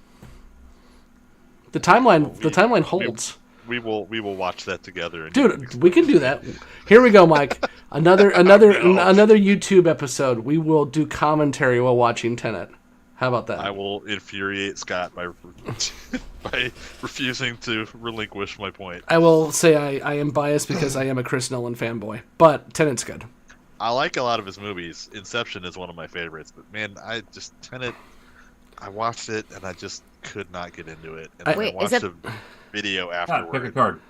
The timeline holds. We will watch that together. And Dude, we can do that. Here we go, Mike. Another No. YouTube episode. We will do commentary while watching Tenet. How about that? I will infuriate Scott by by refusing to relinquish my point. I will say I am biased because I am a Chris Nolan fanboy, but Tenet's good. I like a lot of his movies. Inception is one of my favorites, but man, Tenet. I watched it and I just could not get into it. And I Wait, watched is that- a video Pick a afterward. card.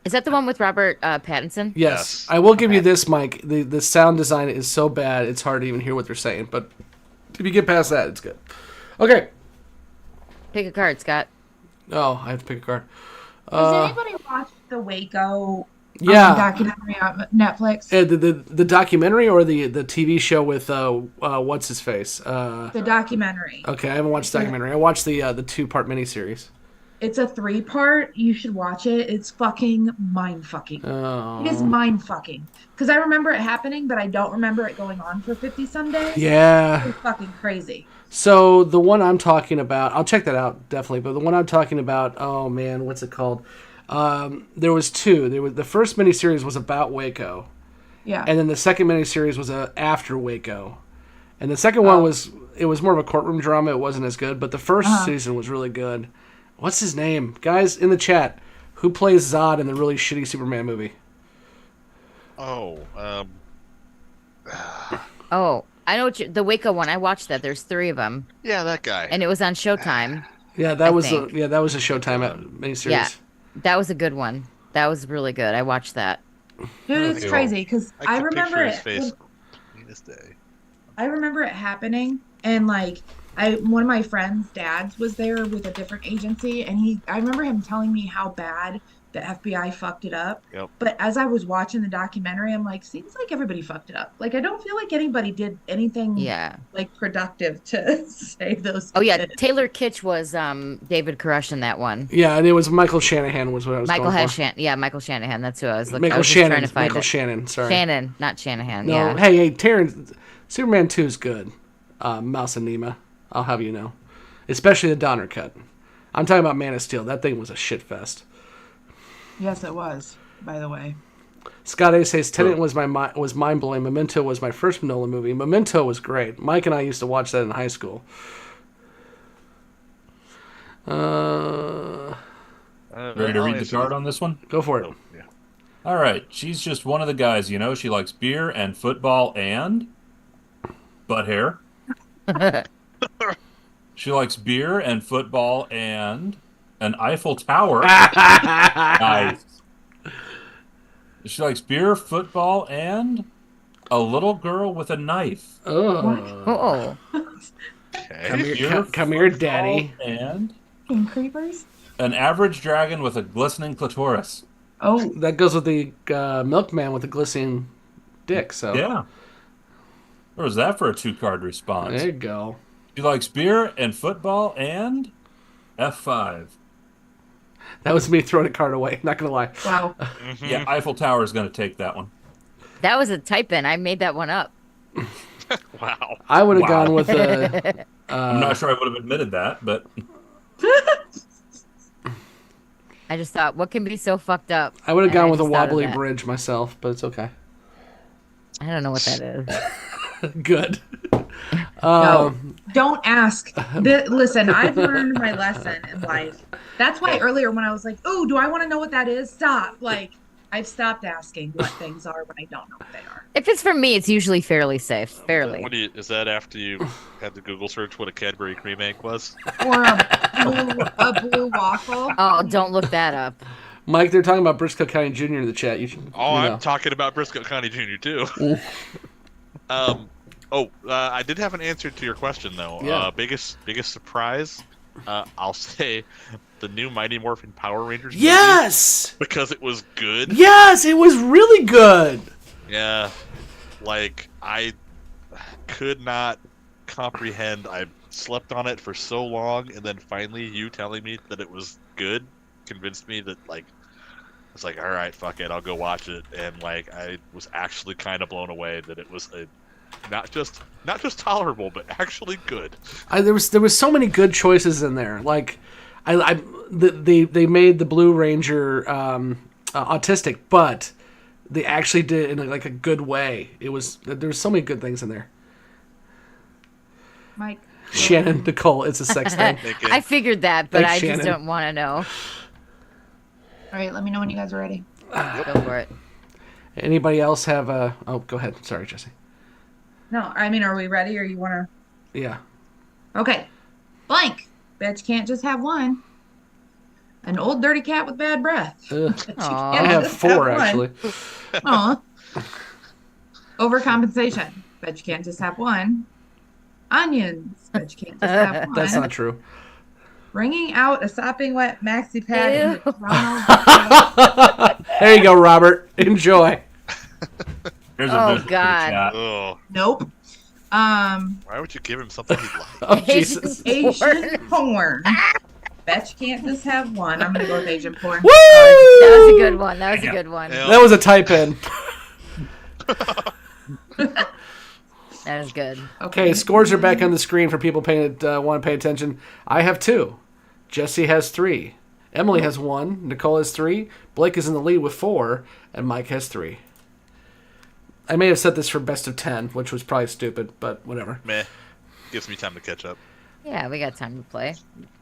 Is that the one with Robert Pattinson? Yes. Yes. I will give you this, Mike. The sound design is so bad it's hard to even hear what they're saying, but if you get past that, it's good. Okay. Pick a card, Scott. Oh, I have to pick a card. Has anybody watched the Waco Yeah. documentary on Netflix? The documentary or the TV show with what's his face? The documentary. Okay, I haven't watched the documentary. I watched the 2-part miniseries. It's a 3-part. You should watch it. It's fucking mind-fucking. Oh. It is mind-fucking. Because I remember it happening, but I don't remember it going on for 50-some days. Yeah. It's fucking crazy. So the one I'm talking about, I'll check that out definitely. But the one I'm talking about, oh man, what's it called? There was 2. The first miniseries was about Waco, Yeah. and then the second miniseries was after Waco, and the second one was more of a courtroom drama. It wasn't as good, but the first season was really good. What's his name, guys in the chat? Who plays Zod in the really shitty Superman movie? Oh, Oh, I know what the Waco one. I watched that. There's 3 of them, yeah, that guy. and it was on Showtime. Yeah, that I was think. that was a Showtime miniseries. Yeah, that was a good one. That was really good. I watched that. Dude, it's Cool. crazy because I can remember picture it. his face in this day. I remember it happening, and like one of my friend's dads was there with a different agency, and I remember him telling me how bad the FBI fucked it up. Yep. But as I was watching the documentary, I'm like, seems like everybody fucked it up. Like I don't feel like anybody did anything Yeah. like productive to save those. Oh yeah, kids. Taylor Kitsch was David Koresh in that one. Yeah, and it was Michael Shanahan was what I was Michael going Michael Shanahan. That's who I was looking. Michael I was just trying Shannon. to find Michael it. Shannon. Sorry. Shannon, not Shanahan. No, Yeah. hey, Terrence, Superman 2 is good. Mouse and Nima, I'll have you know. Especially the Donner cut. I'm talking about Man of Steel. That thing was a shit fest. Yes, it was. By the way. Scott A says Tenet was mind blowing. Memento was my first Nolan movie. Memento was great. Mike and I used to watch that in high school. Ready to read the card on this one? Go for it. Oh, yeah. All right. She's just one of the guys, you know. She likes beer and football and butt hair. She likes beer and football and an Eiffel Tower. Nice. She likes beer, football, and a little girl with a knife. Oh, Oh, Okay. Beer, come here, football, Daddy. And King Creepers? an average dragon with a glistening clitoris. Oh, that goes with the milkman with the glistening dick. So Yeah. Where was that for a 2-card response? there you go. She likes beer and football and F5. That was me throwing a card away. Not gonna lie. wow. Yeah, Eiffel Tower is going to take that one. that was a type in. I made that one up. Wow. I would have Wow. gone with a. I'm not sure I would have admitted that, but I just thought, what can be so fucked up? I would have And gone I with a just thought of wobbly that. bridge myself, but it's okay. I don't know what that is. Good. No, don't ask. Listen, I've learned my lesson in life. That's why earlier when I was like, "Oh, do I want to know what that is?" Stop. Like, I've stopped asking what things are when I don't know what they are. If it's for me, it's usually fairly safe. Fairly. Is that after you had to Google search what a Cadbury cream egg was? Or a blue waffle. Oh, don't look that up. Mike, they're talking about Briscoe County Jr. in the chat. You should. Oh, you know. I'm talking about Briscoe County Jr. too. I did have an answer to your question though. Yeah. Biggest surprise. I'll say the new Mighty Morphin Power Rangers. movie, Yes. because it was good. Yes, it was really good. Yeah, like I could not comprehend. I slept on it for so long, and then finally you telling me that it was good convinced me that like it's like, all right, fuck it, I'll go watch it. And like I was actually kind of blown away that it was not just tolerable, but actually good. There was so many good choices in there. Like, they made the Blue Ranger autistic, but they actually did it in a good way. There was so many good things in there. Mike. Shannon, Nicole, it's a sex thing. Thinking, I figured that, but Thanks, I Shannon. just don't want to know. All right, let me know when you guys are ready. Go for it. Anybody else have a... Oh, go ahead. Sorry, Jessi. No, I mean, are we ready or you want to? Yeah. Okay. Blank. Bet you can't just have one. An old dirty cat with bad breath. Ugh. Bet you Aw. can't I have just 4, one. actually. Aw. Overcompensation. Bet you can't just have one. Onions. Bet you can't just have one. That's not true. Bringing out a sopping wet maxi pad in the Ew. Toronto. There you go, Robert. Enjoy. There's Oh, visual for the God. chat. oh, Nope. why would you give him something he'd like? Oh, Jesus. Asian porn. Bet you can't just have one. I'm gonna go with Asian porn. Woo! That was a good one. That was a good one. Yeah. That was a type in. That was good. Okay, scores are back on the screen for people want to pay attention. I have 2. Jessi has 3. Emily has 1. Nicole has 3. Blake is in the lead with 4. And Mike has 3. I may have set this for best of 10, which was probably stupid, but whatever. Meh. Gives me time to catch up. Yeah, we got time to play.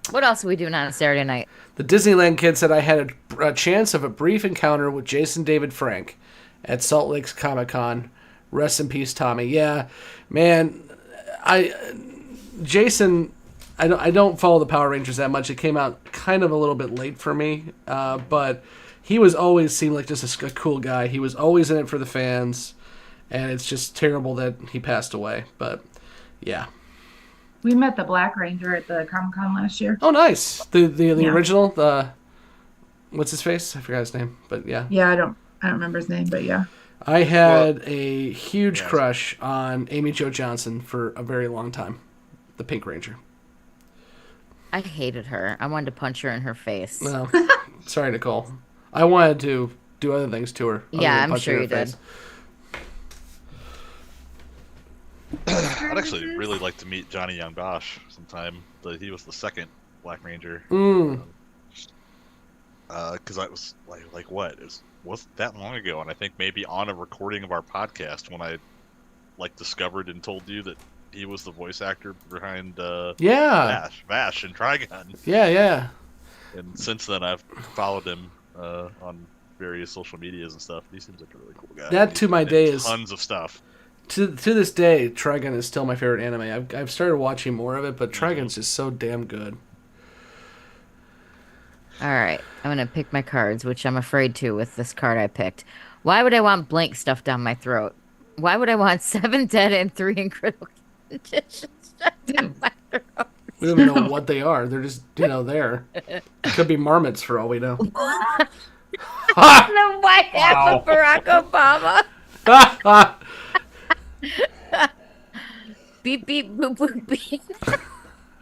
What else are we doing on a Saturday night? The Disneyland kid said I had a chance of a brief encounter with Jason David Frank at Salt Lake's Comic-Con. Rest in peace, Tommy. Yeah, man, Jason, I don't follow the Power Rangers that much. It came out kind of a little bit late for me, but he was always seemed like just a cool guy. He was always in it for the fans, and it's just terrible that he passed away. But yeah. We met the Black Ranger at the Comic Con last year. Oh, nice. The Yeah. original. What's his face? I forgot his name, but yeah. Yeah, I don't remember his name, but yeah. I had a huge Yes. crush on Amy Jo Johnson for a very long time. The Pink Ranger. I hated her. I wanted to punch her in her face. No, sorry, Nicole. I wanted to do other things to her. other Yeah, than I'm punch her sure in you her did. face. I'd actually really like to meet Johnny Young Bosch sometime. He was the second Black Ranger. Mm. Because I was like what? It wasn't that long ago, and I think maybe on a recording of our podcast when I discovered and told you that he was the voice actor behind Yeah, Vash and Trigon. yeah. And since then, I've followed him on various social medias and stuff. He seems like a really cool guy. That He's to my in day is- tons of stuff. To this day, Trigon is still my favorite anime. I've started watching more of it, but Trigon's just so damn good. All right, I'm gonna pick my cards, which I'm afraid to with this card I picked. Why would I want blank stuff down my throat? Why would I want 7 dead and 3 in critical condition stuffed down my throat? We don't even know what they are. They're just there. Could be marmots for all we know. The white half of Barack Obama. Beep beep boop boop beep.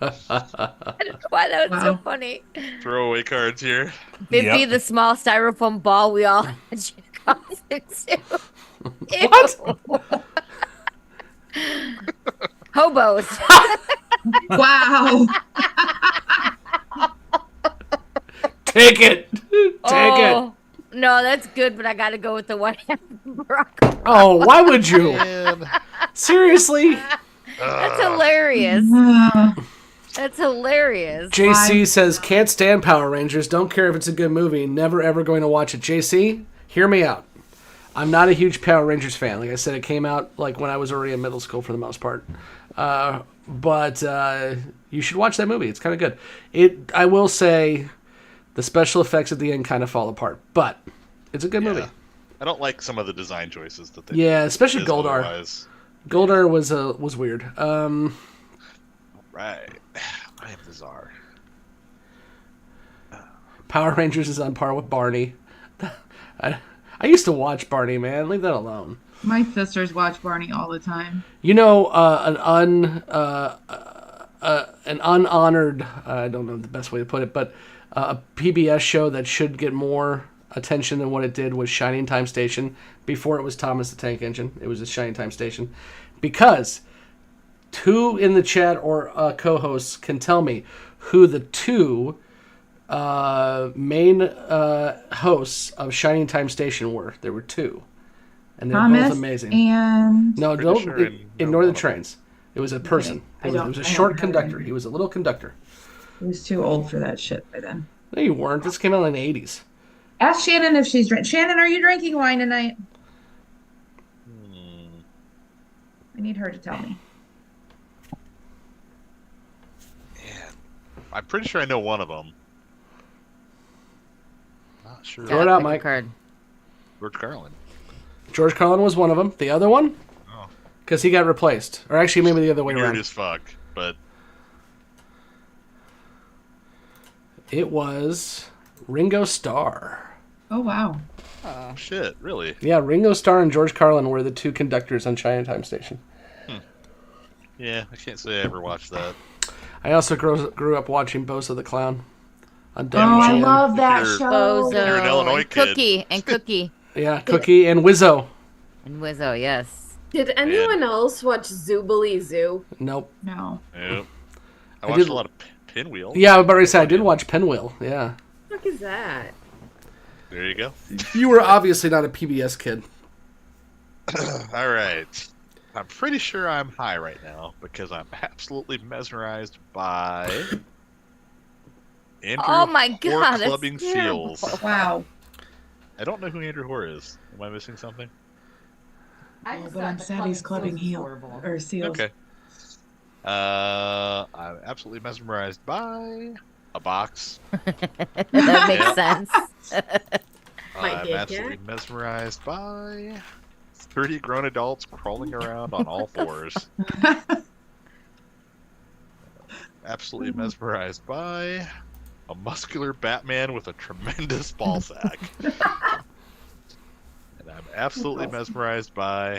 I don't know why that was so Wow. funny. Throwaway cards here. Bippy, Yep. the small styrofoam ball we all had coffee into. What? Hobos. Wow. Take it. Take it. Oh, no, that's good, but I gotta go with the white half of Barack Obama. Oh, why would you? Man. Seriously? That's hilarious. That's hilarious. JC says, can't stand Power Rangers. Don't care if it's a good movie. Never ever going to watch it. JC, hear me out. I'm not a huge Power Rangers fan. Like I said, it came out when I was already in middle school for the most part. But you should watch that movie. It's kind of good. I will say the special effects at the end kind of fall apart, but it's a good movie. I don't like some of the design choices that they Yeah, especially did Goldar. otherwise. Goldar was weird. Right. I am bizarre. Power Rangers is on par with Barney. I used to watch Barney, man. Leave that alone. My sisters watch Barney all the time. You know, an unhonored, I don't know the best way to put it, but a PBS show that should get more attention than what it did was Shining Time Station. Before it was Thomas the Tank Engine, it was a Shining Time Station. Because two in the chat or co-hosts can tell me who the two main hosts of Shining Time Station were. There were two. And they're Thomas both amazing. and No, Pretty don't sure ignore the trains. It was a person. I It was a don't short have conductor. any. He was a little conductor. He was too old for that shit by then. No, you weren't. This came out in the 80s. Ask Shannon if she's drinking. Shannon, are you drinking wine tonight? I need her to tell me. Man, I'm pretty sure I know one of them. Not sure. Throw it out, Pick a Mike. card. George Carlin. George Carlin was one of them. The other one? Oh. Because he got replaced. Or actually, maybe the other way Weird around. as fuck, but It was Ringo Starr. Oh, wow. shit, really. Yeah, Ringo Starr and George Carlin were the two conductors on Chinatown Station. Yeah, I can't say I ever watched that. I also grew up watching Bozo the Clown on Oh, I WGN. love that You're- show. Bozo. You're an Illinois and kid. Cookie. And Cookie. Yeah, Cookie and Wizzo. And Wizzo, yes. Did anyone else watch Zoobly Zoo? Nope. No. Yep. I I watched did- a lot of Pinwheel. Yeah, I was about to say, I did watch Pinwheel. Yeah. What the fuck is that? There you go. You were obviously not a PBS kid. All right. I'm pretty sure I'm high right now because I'm absolutely mesmerized by Andrew Oh my Hoare God, that's Clubbing terrible. Seals. Wow. I don't know who Andrew Hoare is. Am I missing something? Oh, but I'm sad he's clubbing heel or seals. Okay. I'm absolutely mesmerized by a box. That makes sense. My I'm dick, absolutely mesmerized by 30 grown adults crawling around on all fours. Absolutely mesmerized by a muscular Batman with a tremendous ball sack. And I'm absolutely mesmerized by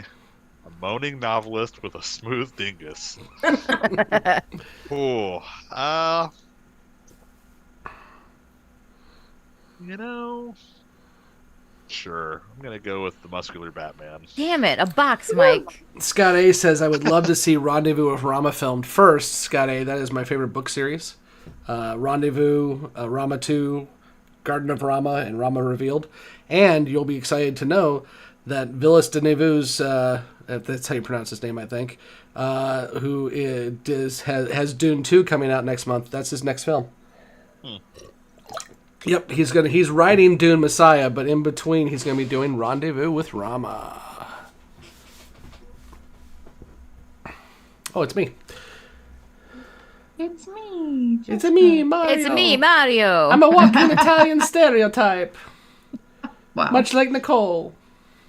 a moaning novelist with a smooth dingus. Oh, you know, sure. I'm gonna go with the muscular Batman. Damn it, a box, Mike. Scott A says, I would love to see Rendezvous with Rama filmed first. Scott A, that is my favorite book series. Rendezvous, Rama 2, Garden of Rama, and Rama Revealed. And you'll be excited to know that Villas de Nevu's, that's how you pronounce his name, I think, who has Dune 2 coming out next month. That's his next film. Yep, he's writing Dune Messiah, but in between he's gonna be doing Rendezvous with Rama. Oh, it's me. It's me. It's a me, Mario. It's me, Mario. I'm a walking Italian stereotype, Wow. much like Nicole.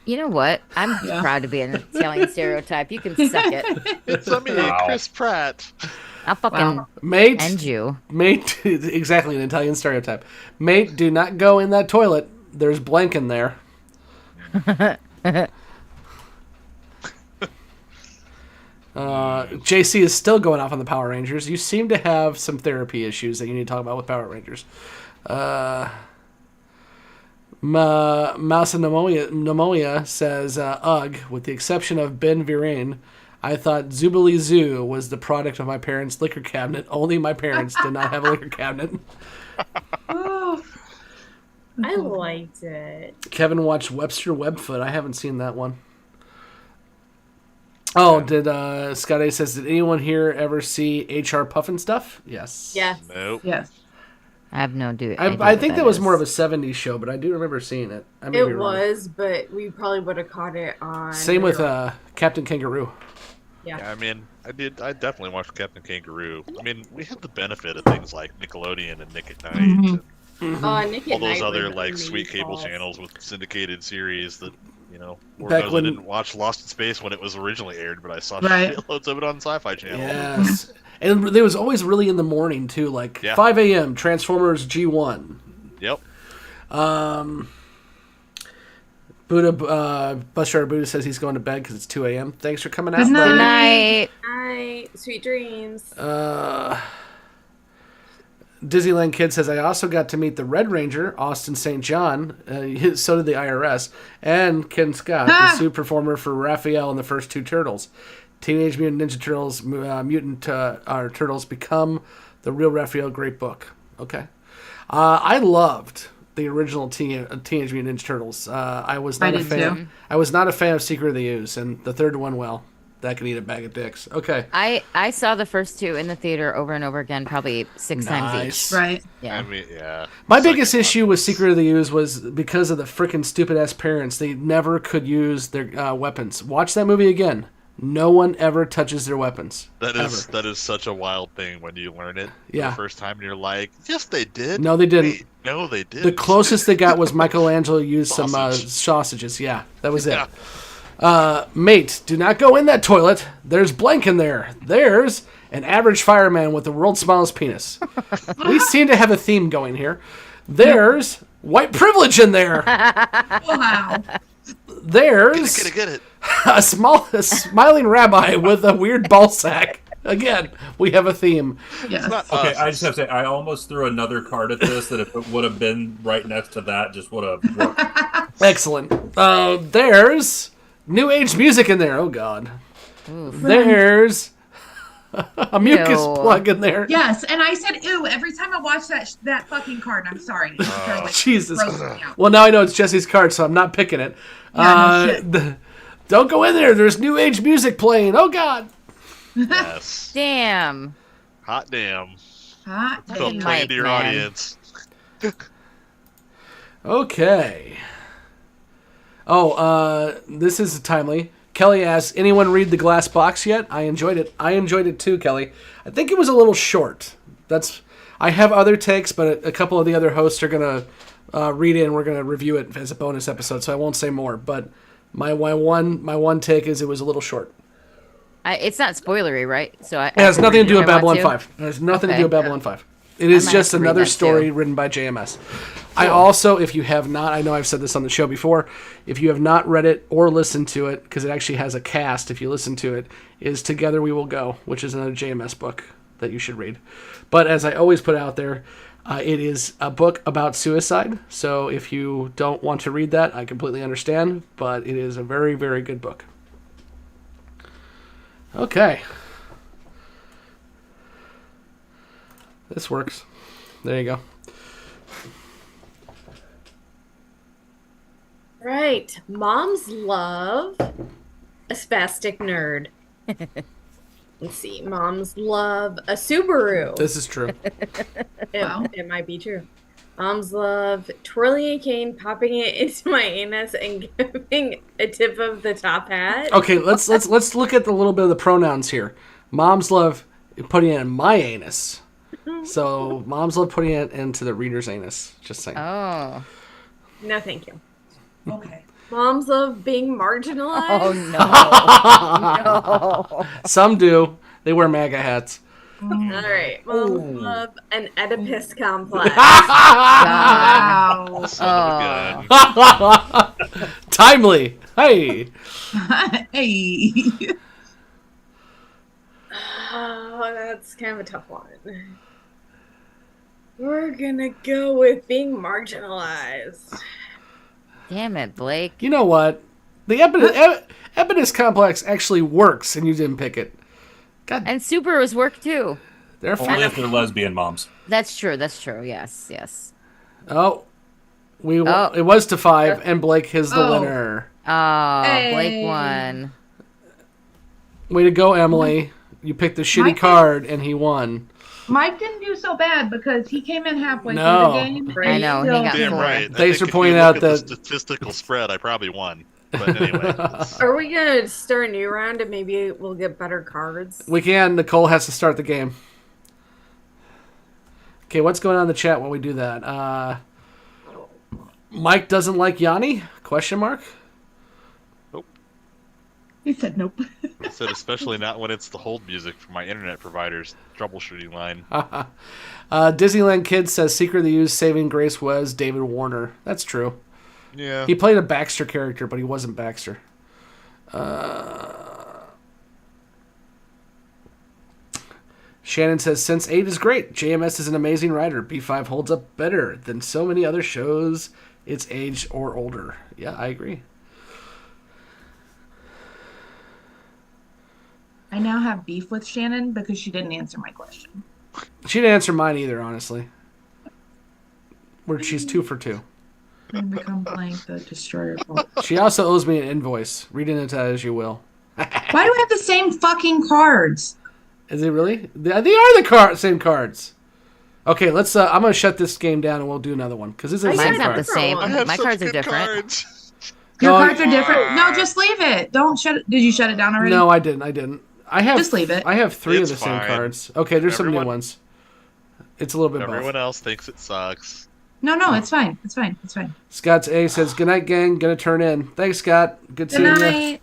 You know what? I'm Yeah. proud to be an Italian stereotype. You can suck it. It's a me, Chris Pratt. I'll fucking Wow. Mate, end you. mate, exactly an Italian stereotype. Mate, do not go in that toilet. There's blank in there. JC is still going off on the Power Rangers. You seem to have some therapy issues that you need to talk about with Power Rangers. Mouse and Pneumonia says, ugh, with the exception of Ben Viren, I thought Zoobly Zoo was the product of my parents' liquor cabinet. Only my parents did not have a liquor cabinet. Oh. I liked it. Kevin watched Webster Webfoot. I haven't seen that one. Oh, did Scott A says, did anyone here ever see HR Puffin Stuff? Yes. Yes. Nope. Yes. I have no idea. I think that was more of a 70s show, but I do remember seeing it. I may be It wrong. was, but we probably would have caught it on. Same with Captain Kangaroo. Yeah. I mean, I definitely watched Captain Kangaroo. I mean, we had the benefit of things like Nickelodeon and Nick at Night, Mhm. and Nick all at those Night other was like sweet amazing cable balls. channels with syndicated series that, you know, Lord Back knows when- I didn't watch Lost in Space when it was originally aired, but I saw Right. shitloads of it on Sci-Fi Channel. Yes. And it was always really in the morning, too. Like, Yeah. 5 a.m., Transformers G1. Yep. Buster Buddha says he's going to bed because it's 2 a.m. Thanks for coming out, Good buddy. Good night. Night. Sweet dreams. Disneyland Kid says, I also got to meet the Red Ranger, Austin St. John. So did the IRS. And Ken Scott, the suit performer for Raphael in the first two Turtles. Teenage Mutant Ninja Turtles, Turtles Become the Real Raphael. Great book. Okay. I loved the original Teenage Mutant Ninja Turtles. I was not I a did fan. too. I was not a fan of Secret of the Ooze, and the third one, well, that can eat a bag of dicks. Okay. I saw the first two in the theater over and over again, probably 6 times Nice. each. Right. Yeah. I mean, yeah. My Second biggest one issue with was- Secret of the Ooze was because of the freaking stupid ass parents. They never could use their weapons. Watch that movie again. No one ever touches their weapons. That is ever. such a wild thing when you learn it Yeah. the first time and you're like, yes, they did. No, they didn't. Wait, no, they did. The closest they got was Michelangelo used some Sausage. sausages. Yeah, that was it. Yeah. Mate, do not go in that toilet. There's blank in there. There's an average fireman with the world's smallest penis. We seem to have a theme going here. There's white privilege in there. Wow. There's Get it. a smiling rabbi with a weird ball sack. Again, we have a theme. Yes. Not Okay, us. I just have to say, I almost threw another card at this that if it would have been right next to that, just would have worked. Excellent. There's new age music in there. Oh, God. Oof. There's a mucus Ew. plug in there. Yes, and I said ew every time I watch that fucking card. I'm sorry. Jesus. Gross me out. Well, now I know it's Jesse's card, so I'm not picking it. Yeah, no shit. Don't go in there. There's new age music playing. Oh, God. Yes. Damn. Hot damn. Hot Don't damn. play into your man. audience. Okay. Oh, this is timely. Kelly asks, anyone read The Glass Box yet? I enjoyed it. I enjoyed it too, Kelly. I think it was a little short. I have other takes, but a couple of the other hosts are going to read it, and we're going to review it as a bonus episode, so I won't say more. But my one take is it was a little short. It's not spoilery, right? So It has nothing to do with I want Babylon to. 5. It has nothing to Okay. do with Babylon 5. It is might just have to read another that, story too. written by JMS. I also, if you have not, I know I've said this on the show before, if you have not read it or listened to it, because it actually has a cast if you listen to it, is Together We Will Go, which is another JMS book that you should read. But as I always put out there, it is a book about suicide. So if you don't want to read that, I completely understand, but it is a very, very good book. Okay. This works. There you go. Right. Moms love a spastic nerd. Let's see. Moms love a Subaru. This is true. Wow. It might be true. Moms love twirling a cane, popping it into my anus, and giving a tip of the top hat. Okay, let's look at the little bit of the pronouns here. Moms love putting it in my anus. So moms love putting it into the reader's anus. Just saying. Oh. No, thank you. Okay. Moms love being marginalized. Oh no. No. Some do. They wear MAGA hats. All right. Moms love an Oedipus complex. Wow. Son of a gun. Timely. Hey. Hey. Oh, that's kind of a tough one. We're gonna go with being marginalized. Damn it, Blake. You know what? The Epidus complex actually works, and you didn't pick it. God, And Subarus work too. they're Only fine. if they're lesbian moms. That's true. That's true. Yes. Yes. Oh, Oh. it was to 5, and Blake is the Oh. winner. Oh, Hey. Blake won. Way to go, Emily. You picked the shitty Mike- card, and he won. Mike didn't do so bad because he came in halfway No. through the game. I know, he got Damn four. right. Thanks I think for if pointing you look out at the that- statistical spread, I probably won. But anyway, it's- Are we gonna start a new round and maybe we'll get better cards? We can. Nicole has to start the game. Okay, what's going on in the chat while we do that? Mike doesn't like Yanni? Question mark? He said nope. I said especially not when it's the hold music from my internet provider's troubleshooting line. Disneyland Kid says Secret of the Ooze saving grace was David Warner. That's true. Yeah. He played a Baxter character, but he wasn't Baxter. Shannon says, since 8 is great, JMS is an amazing writer. B5 holds up better than so many other shows its age or older. Yeah, I agree. I now have beef with Shannon because she didn't answer my question. She didn't answer mine either, honestly. Where she's 2 for 2. And become blank the destroyer. Bolt. She also owes me an invoice. Read into that as you will. Why do we have the same fucking cards? Is it really? They are the same cards. Okay, let's. I'm gonna shut this game down and we'll do another one because this is the Mine's same not the card. same. I have My such cards are good different. cards. Your No, cards are different. No, just leave it. Don't shut it. Did you shut it down already? No, I didn't. I have Just leave it. I have 3 It's of the same fine. cards. Okay, there's some new Everyone- ones. It's a little bit Everyone both. else thinks it sucks. No, it's fine. It's fine. It's fine. Scott's A says, "Good night, gang. Gonna turn in." Thanks, Scott. Good Good seeing you. night.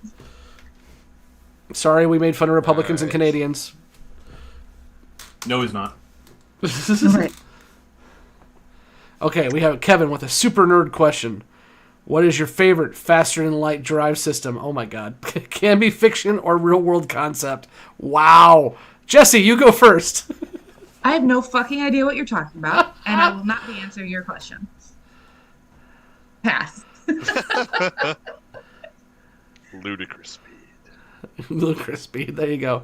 Sorry, we made fun of Republicans and Nice. Canadians. No, he's not. Right. Okay, we have Kevin with a super nerd question. What is your favorite faster than light drive system? Oh my god. Can be fiction or real world concept. Wow. Jessi, you go first. I have no fucking idea what you're talking about, and I will not be answering your question. Pass. Ludicrous speed. Ludicrous speed. There you go.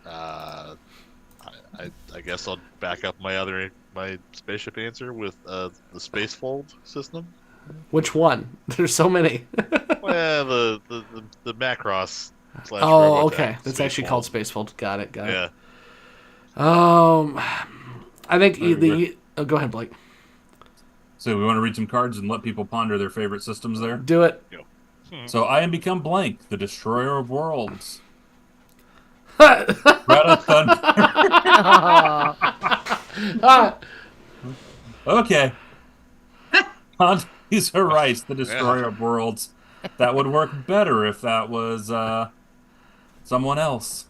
I guess I'll back up my spaceship answer with the space fold system. Which one? There's so many. Well, the Macross. / Oh, Robotech okay. That's actually Spacefold. called Spacefold. Got it. Yeah. I think Very go ahead, Blake. So we want to read some cards and let people ponder their favorite systems there. Do it. So I am become blank, the destroyer of worlds. Greta Thunberg. Okay. Condoleezza Rice, the destroyer of worlds. That would work better if that was someone else.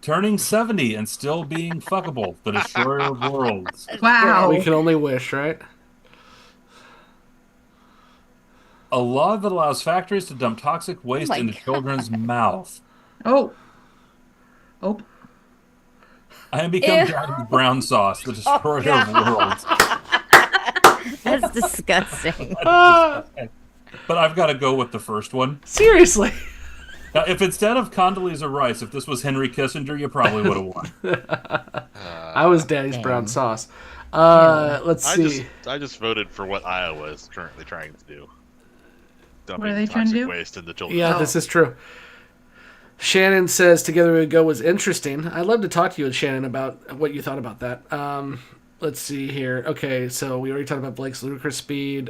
Turning 70 and still being fuckable, the destroyer of worlds. Wow. We can only wish, right? A law that allows factories to dump toxic waste my into God. children's mouth. Oh. I am become Ew. Dragon's brown sauce, the destroyer of worlds. That's disgusting. But I've got to go with the first one. Seriously. Now, if instead of Condoleezza Rice, if this was Henry Kissinger, you probably would have won. I was Daddy's Dang. brown sauce. Let's see. I just voted for what Iowa is currently trying to do. Dumping are they trying to toxic do? waste into children. Yeah, this is true. Shannon says Together We Go was interesting. I'd love to talk to you, Shannon, about what you thought about that. Let's see here. Okay, so we already talked about Blake's ludicrous speed.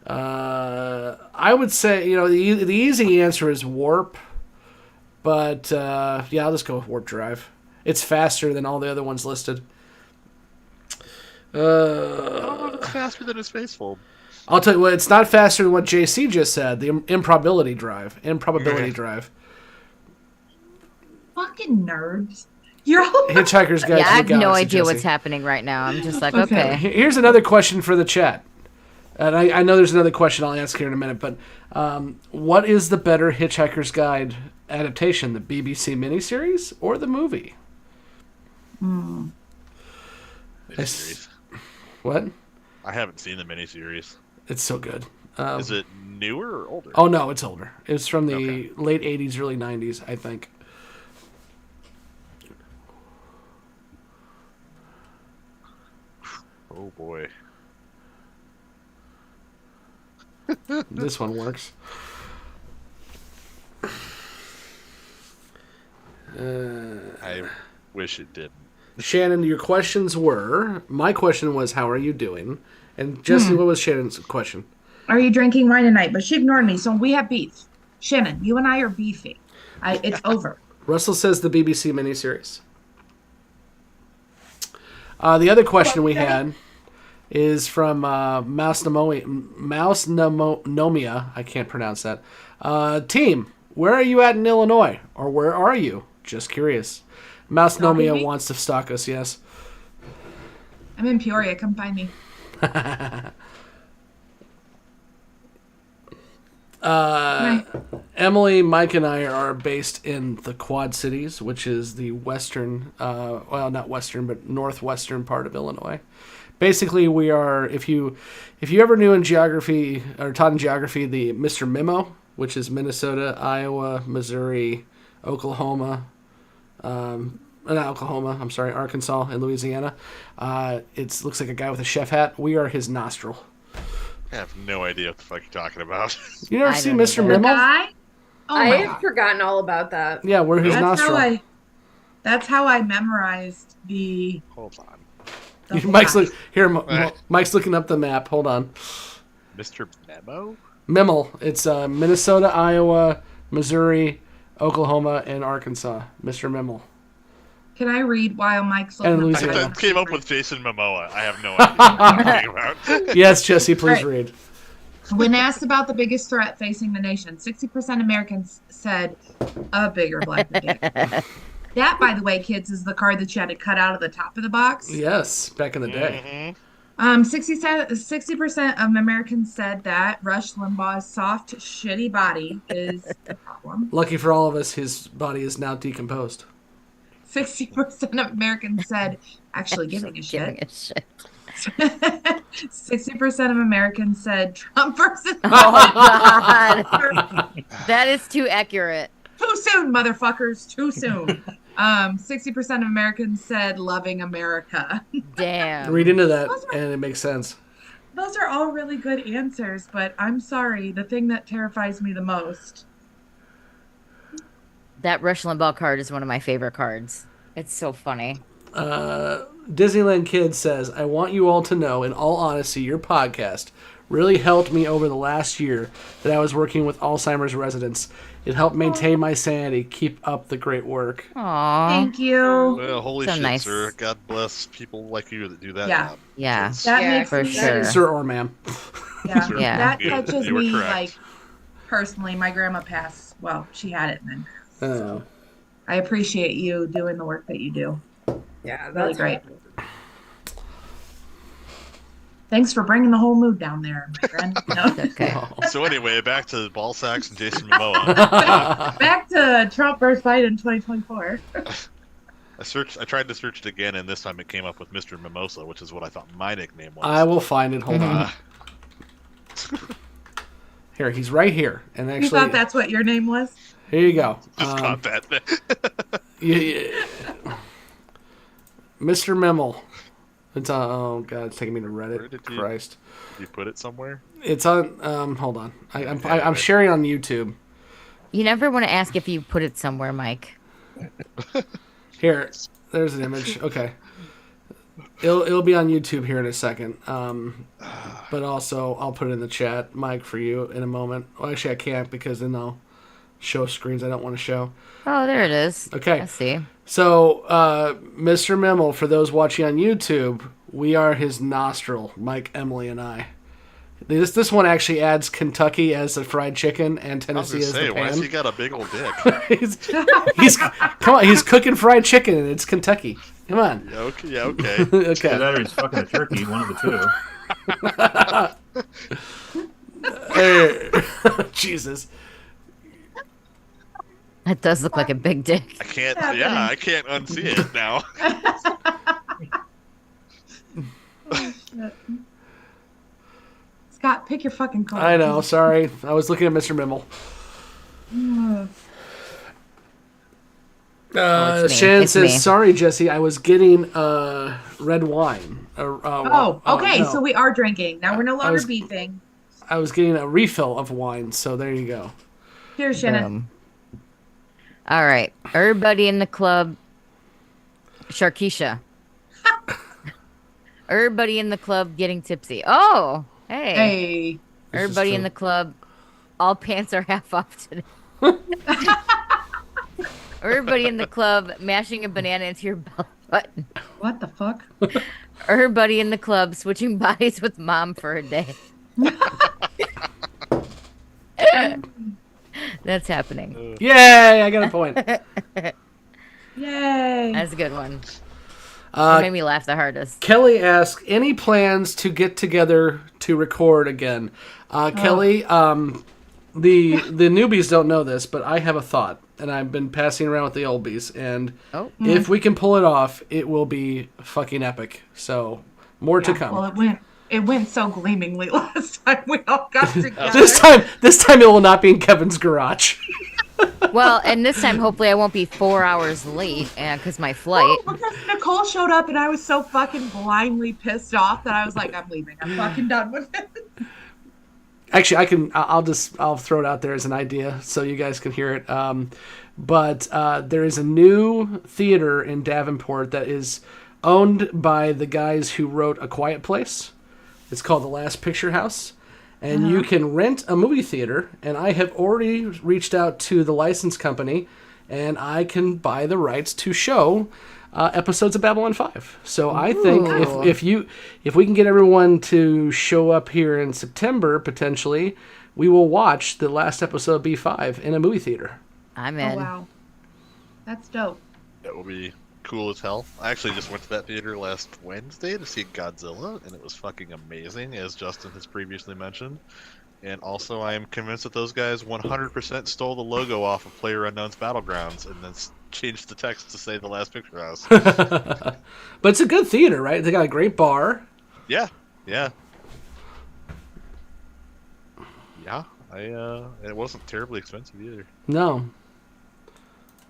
I would say, the easy answer is warp. But, yeah, I'll just go with warp drive. It's faster than all the other ones listed. I don't know if it's faster than a space fold. I'll tell you what, it's not faster than what JC just said. The improbability drive. Drive. Fucking nerds. You're all Hitchhiker's Guide Yeah, to I the have no Galaxy, idea Jessi. what's happening right now. I'm just like, Okay. okay. Here's another question for the chat. And I know there's another question I'll ask here in a minute, but what is the better Hitchhiker's Guide adaptation, the BBC miniseries or the movie? Miniseries. What? I haven't seen the miniseries. It's so good. Is it newer or older? Oh, no, it's older. It's from the Okay. late 80s, early 90s, I think. Oh boy. This one works. I wish it didn't. Shannon, your questions were... My question was, how are you doing? And Jessi, what was Shannon's question? Are you drinking wine tonight? But she ignored me, so we have beef. Shannon, you and I are beefing. It's over. Russell says the BBC miniseries. The other question we had is from Mouse Nomia. I can't pronounce that. Team, where are you at in Illinois? Or where are you? Just curious. Mouse Stalking Nomia me? wants to stalk us, yes. I'm in Peoria. Come find me. Emily, Mike, and I are based in the Quad Cities, which is the western, well, not western, but northwestern part of Illinois. Basically, we are, if you ever knew in geography, or taught in geography, the Mr. Memo, which is Minnesota, Iowa, Missouri, Oklahoma, Arkansas, and Louisiana. It looks like a guy with a chef hat. We are his nostril. I have no idea what the fuck you're talking about. You never I see don't Mr. either. The Mimmo? guy? Oh my I've God. forgotten all about that. Yeah, we're his nostril. That's how I memorized the Hold on. whole Mike's guy. Mike's looking up the map. Hold on. Mr. Memo? Mimmel. It's Minnesota, Iowa, Missouri, Oklahoma, and Arkansas. Mr. Mimmel. Can I read while Mike's And looking Louisiana. I came up with Jason Momoa. I have no idea what you're talking about. Yes, Jessi, please Right. read. When asked about the biggest threat facing the nation, 60% Americans said a bigger black dick. That, by the way, kids, is the card that you had to cut out of the top of the box. Yes, back in the day. 60% of Americans said that Rush Limbaugh's soft, shitty body is the problem. Lucky for all of us, his body is now decomposed. 60% of Americans said actually giving a Giving shit. a shit. 60% of Americans said Trump versus Oh God, that is too accurate. too soon, motherfuckers, too soon. 60% of Americans said loving America. Damn. Read into that, and it makes sense. Those are all really good answers, but I'm sorry, the thing that terrifies me the most. That Rush Limbaugh card is one of my favorite cards. It's so funny. Disneyland Kid says, I want you all to know, in all honesty, your podcast really helped me over the last year that I was working with Alzheimer's residents. It helped maintain my sanity. Keep up the great work. Aww. Thank you. Well, holy So shit, nice. sir. God bless people like you that do that. Yeah. job. Yeah. That Yeah, makes for me sure. Sir or ma'am. Yeah, Yeah. that You- touches you were me correct. like personally. My grandma passed. Well, she had it and then passed. Oh. I appreciate you doing the work that you do. Yeah, Really that's great. Thanks for bringing the whole mood down there, my friend. No. Okay. So anyway, back to ball sacks and Jason Momoa. Back to Trump versus Biden 2024. I tried to search it again, and this time it came up with Mr. Mimosa, which is what I thought my nickname was. I will find it. Hold on. Uh, Here, he's right here. And You actually, thought that's what your name was? here you go. just got that. Mr. Mimmel. It's on. Oh god, it's taking me to Where Reddit. did you- Christ. You put it somewhere? It's on. Hold on. I'm sharing on YouTube. You never want to ask if you put it somewhere, Mike. Here, there's an image. Okay. It'll be on YouTube here in a second. But also I'll put it in the chat, Mike, for you in a moment. Well, actually, I can't because then I'll show screens I don't want to show. Oh, there it is. Okay. I see. So, Mr. Mimmel, for those watching on YouTube, we are his nostril, Mike, Emily, and I. This one actually adds Kentucky as the fried chicken and I was Tennessee gonna as say, the why has he pan. got a big old dick? he's come on, he's cooking fried chicken and it's Kentucky. Come on. Yeah, okay. Yeah, okay. Either Okay. that or he's fucking a turkey, one of the two. Jesus. That does look like a big dick. I can't. happening? Yeah, I can't unsee it now. Scott, pick your fucking card. I know, sorry. I was looking at Mr. Mimmel. it's me. Shannon It's says, me. sorry, Jessi, I was getting red wine. Okay, no. so we are drinking. Now we're no longer was- beefing. I was getting a refill of wine, so there you go. Here's Shannon. All right. Everybody in the club. Sharkeisha. Everybody in the club getting tipsy. Oh, hey. Hey. This is Everybody in true. the club. All pants are half off today. Everybody in the club mashing a banana into your belly button. What the fuck? Everybody in the club switching bodies with mom for a day. That's happening. Yay, I got a point. Yay. That's a good one. That made me laugh the hardest. Kelly asks, any plans to get together to record again? Kelly, the newbies don't know this, but I have a thought, and I've been passing around with the oldies, and Oh. if we can pull it off, it will be fucking epic. So, more to come. Well, it went so gleamingly last time we all got together. This time it will not be in Kevin's garage. Well, and this time, hopefully, I won't be 4 hours late because my flight. Oh, because Nicole showed up and I was so fucking blindly pissed off that I was like, I'm leaving. I'm fucking done with it. Actually, I'll throw it out there as an idea so you guys can hear it. But there is a new theater in Davenport that is owned by the guys who wrote A Quiet Place. It's called The Last Picture House. And you can rent a movie theater. And I have already reached out to the license company, and I can buy the rights to show episodes of Babylon 5. So I think if we can get everyone to show up here in September, potentially, we will watch the last episode of B5 in a movie theater. I'm in. Oh, wow. That's dope. That will be cool as hell. I actually just went to that theater last Wednesday to see Godzilla, and it was fucking amazing, as Justin has previously mentioned. And also, I am convinced that those guys 100% stole the logo off of PlayerUnknown's Battlegrounds and then changed the text to say The Last Picture House. But it's a good theater, right? They got a great bar. Yeah. It wasn't terribly expensive either. No.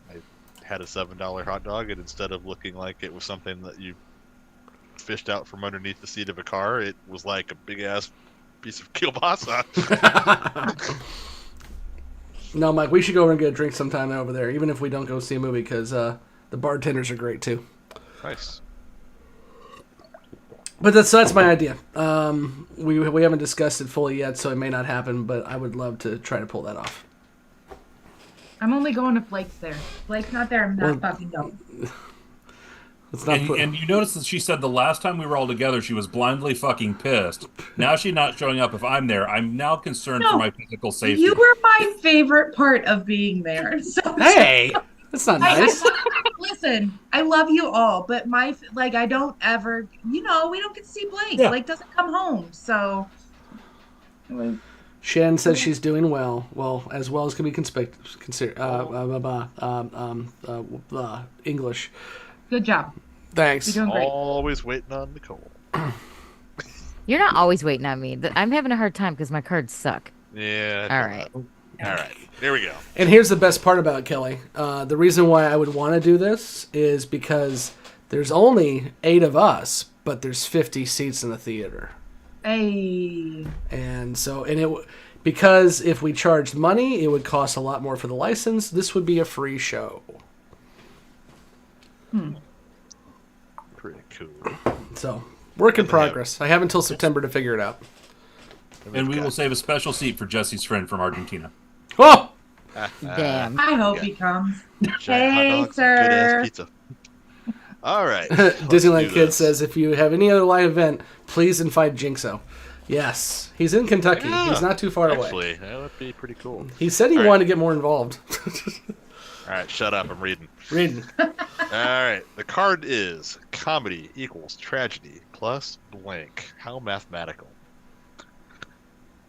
I had a $7 hot dog, and instead of looking like it was something that you fished out from underneath the seat of a car, it was like a big-ass piece of kielbasa. No, Mike, we should go over and get a drink sometime over there, even if we don't go see a movie, because the bartenders are great, too. Nice. But that's my idea. We haven't discussed it fully yet, so it may not happen, but I would love to try to pull that off. I'm only going if Blake's there. If Blake's not there, I'm not fucking going. And you notice that she said the last time we were all together, she was blindly fucking pissed. Now she's not showing up if I'm there. I'm now concerned for my physical safety. You were my favorite part of being there. So Hey, that's not nice. Listen, I love you all, but I don't ever, we don't get to see Blake. Yeah. Blake doesn't come home, so. Shen says she's doing well. Well, as well as can be English. Good job. Thanks. You're doing great. Always waiting on Nicole. You're not always waiting on me. I'm having a hard time because my cards suck. Yeah. All right. All right. Here we go. And here's the best part about it, Kelly. The reason why I would want to do this is because there's only 8 of us, but there's 50 seats in the theater. Hey. And so, because if we charged money, it would cost a lot more for the license. This would be a free show. Pretty cool. So, work in progress. I have until September to figure it out. And we will save a special seat for Jesse's friend from Argentina. Oh! Damn. I hope he comes. Giant hot Hey, dogs and sir. good-ass pizza. All right. Disneyland Kid says, if you have any other live event, please invite Jinxo. Yes. He's in Kentucky. Yeah, He's not too far away. Actually, that would be pretty cool. He said he All wanted right. to get more involved. All right, shut up. I'm reading. Reading. All right. The card is comedy equals tragedy plus blank. How mathematical.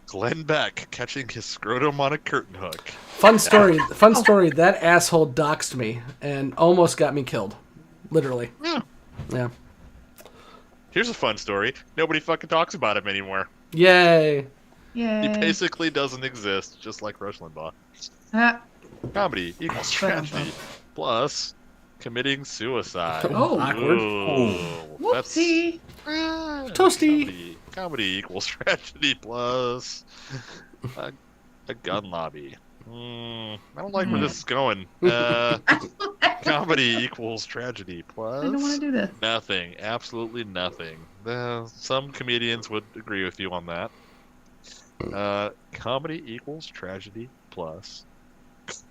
Glenn Beck catching his scrotum on a curtain hook. Fun story. That asshole doxed me and almost got me killed. Literally. Yeah. Here's a fun story. Nobody fucking talks about him anymore. Yay. He Yay. basically doesn't exist, just like Rush Limbaugh. Ah, Comedy equals tragedy plus committing suicide. Oh. Awkward. Ooh, whoopsie. Toasty. Comedy equals tragedy plus a gun lobby. I don't like where this is going. Comedy equals tragedy plus I don't want to do this. nothing. Absolutely nothing. Some comedians would agree with you on that. Comedy equals tragedy plus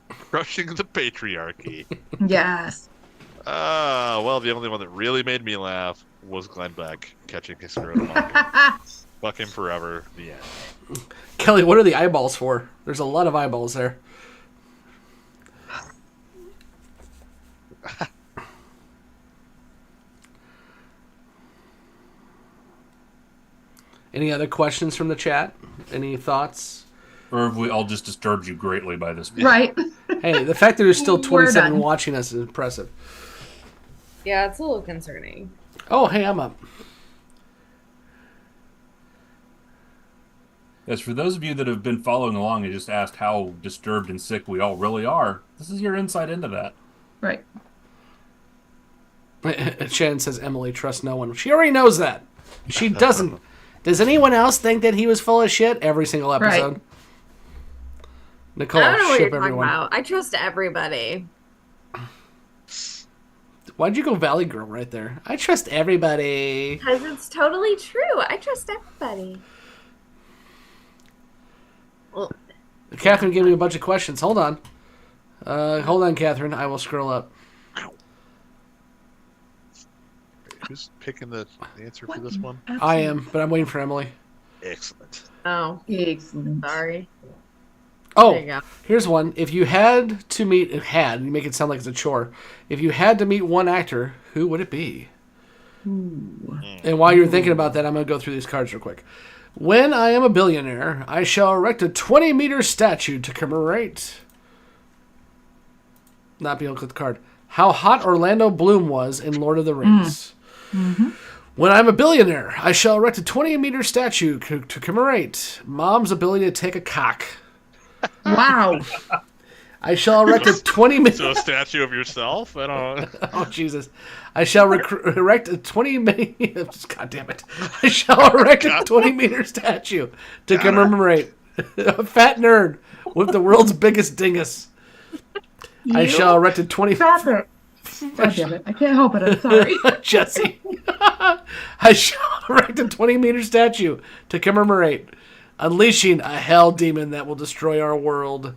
crushing the patriarchy. Yes. Well, the only one that really made me laugh was Glenn Beck catching his scrotum. Fuck him forever. The end. Kelly, what are the eyeballs for? There's a lot of eyeballs there. Any other questions from the chat? Any thoughts? Or have we all just disturbed you greatly by this? Right. Hey, the fact that there's still We're 27 done. watching us is impressive. Yeah, it's a little concerning. Oh, hey, I'm up. As for those of you that have been following along and just asked how disturbed and sick we all really are, this is your insight into that. Right. Shannon says, Emily, trust no one. She already knows that. She doesn't Does anyone else think that he was full of shit every single episode? Right. Nicole, I don't know what ship you're talking everyone. about. I trust everybody. Why'd you go Valley Girl right there? I trust everybody. Because it's totally true. I trust everybody. Well, Catherine gave me a bunch of questions. Hold on. Hold on, Catherine. I will scroll up. Who's picking the answer for this one? I am, but I'm waiting for Emily. Excellent. oh, Excellent. sorry. Oh, There you go. here's one. If you had to meet, you make it sound like it's a chore. If you had to meet one actor, who would it be? And while you're thinking about that, I'm going to go through these cards real quick. When I am a billionaire, I shall erect a 20-meter statue to commemorate. Not be able to click the card. How hot Orlando Bloom was in Lord of the Rings. When I'm a billionaire, I shall erect a 20-meter statue to commemorate Mom's ability to take a cock. Wow. I shall erect a 20-meter... So a statue of yourself? I don't. Oh, Jesus. I shall erect a 20-meter... God damn it. I shall erect a 20-meter statue to commemorate a fat nerd with the world's biggest dingus. I shall erect a 20... Stop it. God damn it. I can't help it. I'm sorry. Jessi. I shall erect a 20-meter statue to commemorate unleashing a hell demon that will destroy our world.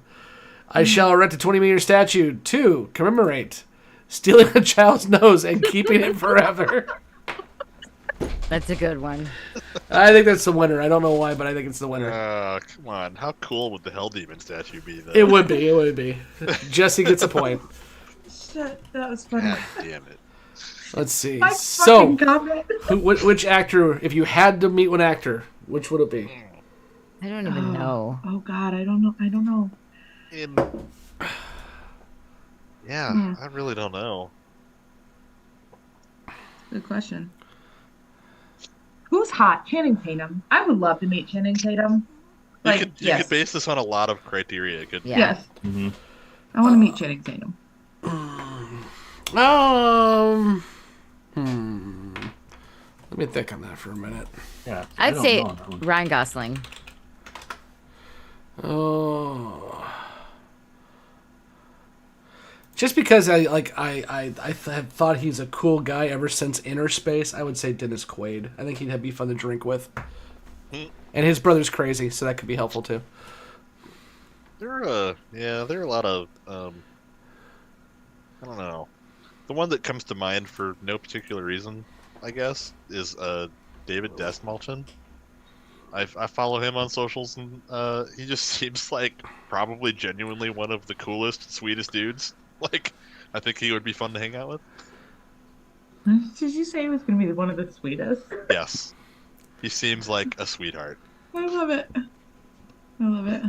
I shall erect a 20-meter statue to commemorate stealing a child's nose and keeping it forever. That's a good one. I think that's the winner. I don't know why, but I think it's the winner. Come on. How cool would the Hell Demon statue be, though? It would be. It would be. Jessi gets a point. Shit, that was funny. God damn it. Let's see. My So, fucking comment. which actor, if you had to meet one actor, which would it be? I don't even know. Oh God, I don't know. I don't know. Yeah, I really don't know. Good question. Who's hot? Channing Tatum. I would love to meet Channing Tatum. You could base this on a lot of criteria. Good. Yeah. Yes. Mhm. I want to meet Channing Tatum. Let me think on that for a minute. Yeah, I I'd don't say know on that one. Ryan Gosling. Oh, just because I have thought he's a cool guy ever since Inner Space. I would say Dennis Quaid. I think he'd be fun to drink with, and his brother's crazy, so that could be helpful too. There are a lot of I don't know. The one that comes to mind for no particular reason, I guess, is David Desmalchin. I follow him on socials, and he just seems like probably genuinely one of the coolest, sweetest dudes. Like, I think he would be fun to hang out with. Did you say he was going to be one of the sweetest? Yes, he seems like a sweetheart. I love it. I love it.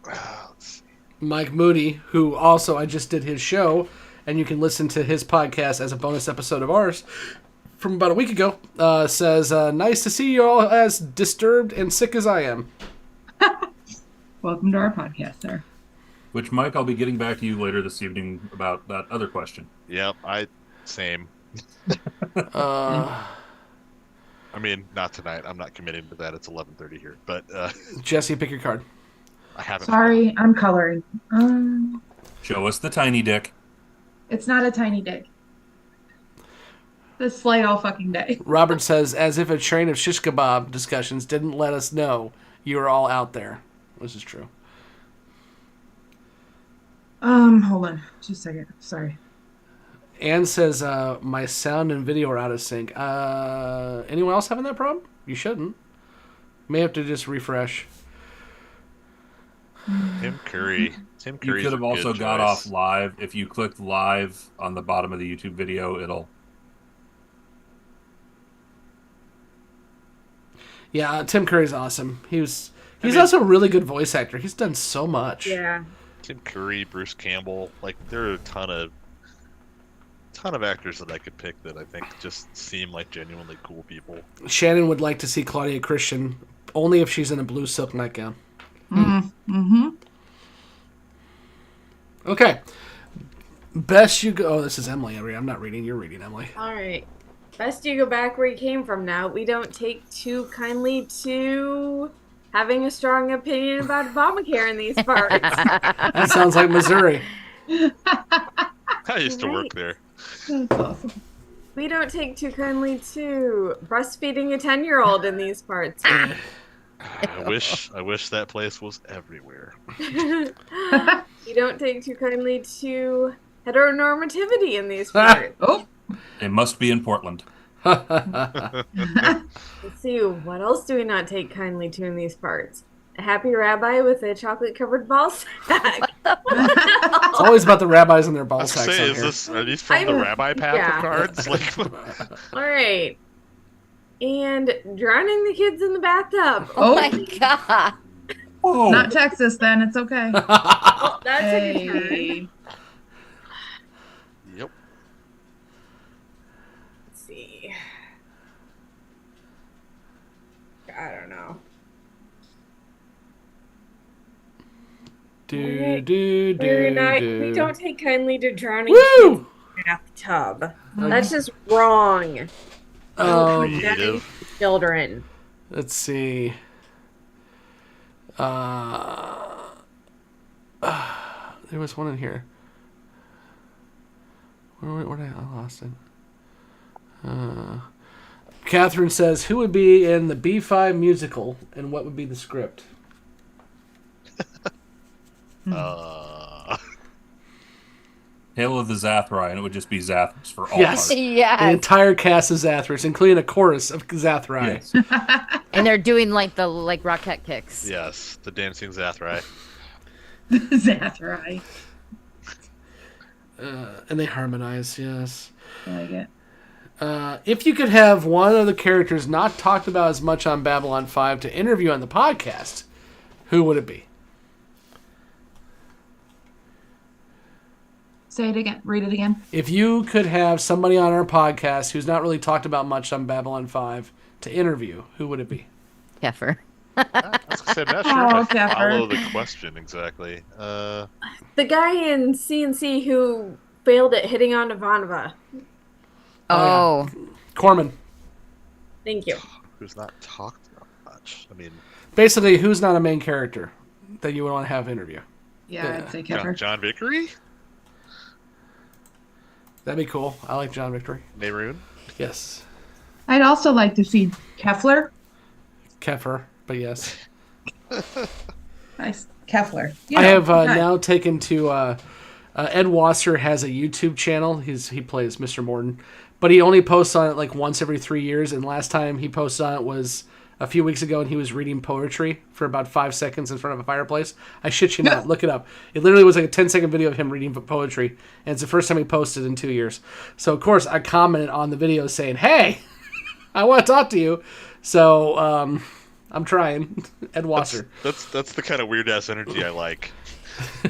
Let's see. Mike Moody, who also I just did his show, and you can listen to his podcast as a bonus episode of ours from about a week ago, says, nice to see you all as disturbed and sick as I am. Welcome to our podcast, sir. Which, Mike, I'll be getting back to you later this evening about that other question. Yep, same. Uh, I mean, not tonight. I'm not committing to that. It's 11:30 here, but Jessi, pick your card. I haven't. Sorry, I'm coloring. Show us the tiny dick. It's not a tiny dick. This slay all fucking day. Robert says, as if a train of shish kebab discussions didn't let us know you were all out there. This is true. Hold on. Just a second. Sorry. Anne says, my sound and video are out of sync. Anyone else having that problem? You shouldn't. May have to just refresh. Tim Curry. Tim You Curry's could a have also good got choice. off live. If you clicked live on the bottom of the YouTube video, it'll... Yeah, Tim Curry's awesome. He's also a really good voice actor. He's done so much. Yeah. Tim Curry, Bruce Campbell. Like, there are a ton of actors that I could pick that I think just seem like genuinely cool people. Shannon would like to see Claudia Christian, only if she's in a blue silk nightgown. Mm-hmm. Okay. Best you go... Oh, this is Emily. I'm not reading. You're reading, Emily. All right. Best you go back where you came from now. We don't take too kindly to having a strong opinion about Obamacare in these parts. That sounds like Missouri. I used to work there. That's awesome. We don't take too kindly to breastfeeding a 10-year-old in these parts. I wish that place was everywhere. We don't take too kindly to heteronormativity in these parts. Oh, It must be in Portland. Let's see, what else do we not take kindly to in these parts? A happy rabbi with a chocolate-covered ball sack. It's always about the rabbis and their I ball was gonna sacks say, on here. are these from the rabbi pack yeah. of cards? Like, All right. And drowning the kids in the bathtub. Oh my god. Whoa. not Texas then. It's okay. Oh, that's a good turn. Hey. yep. Let's see. I don't know. Do, We don't take kindly to drowning Woo! kids in the bathtub. That's just wrong. Creative. Children. Let's see. There was one in here. Where did I lost it? Catherine says, "Who would be in the B5 musical, and what would be the script?" Hail of the Zathrai, and it would just be Zathras for all Yes. parts. The Yes. entire cast of Zathras, including a chorus of Zathrai. Yes. And they're doing like the Rocket kicks. Yes, the dancing Zathrai. Zathrai. And they harmonize, yes. I like it. If you could have one of the characters not talked about as much on Babylon 5 to interview on the podcast, who would it be? Say it again. Read it again. If you could have somebody on our podcast who's not really talked about much on Babylon 5 to interview, who would it be? Kefir. I was gonna say, I'm not sure if I Kefir. follow the question exactly. The guy in CNC who failed at hitting on Ivanova. Oh. Corman. Thank you. Who's not talked about much? I mean, Basically, who's not a main character that you would want to have interview? Yeah, I'd say John, Kefir. John Vickery? That'd be cool. I like John Victory. Nehruin? Yes. I'd also like to see Kefler. Kefir, but yes. Nice. Kefler. I have now taken to Ed Wasser has a YouTube channel. He plays Mr. Morton, but he only posts on it like once every 3 years. And last time he posted on it was a few weeks ago, and he was reading poetry for about 5 seconds in front of a fireplace. I shit you not. Look it up. It literally was like a 10-second video of him reading poetry, and it's the first time he posted in 2 years. So of course I commented on the video saying, "Hey, I want to talk to you." So I'm trying. Ed Wasser. That's the kind of weird ass energy I like.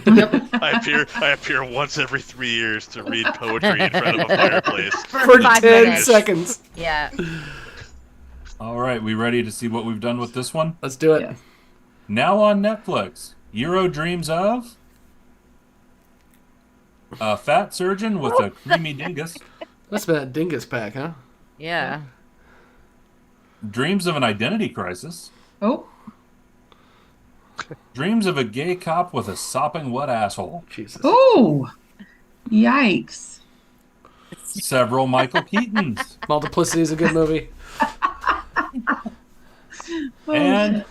I appear once every 3 years to read poetry in front of a fireplace. For 5 10 minutes. seconds. Yeah. All right, we ready to see what we've done with this one? Let's do it. Yes. Now on Netflix, Euro dreams of a fat surgeon with a creamy dingus, That's been a dingus pack, huh? Yeah. dreams of an identity crisis, Oh, dreams of a gay cop with a sopping wet asshole, Jesus. oh, yikes! several Michael Keatons, Multiplicity is a good movie. Oh, and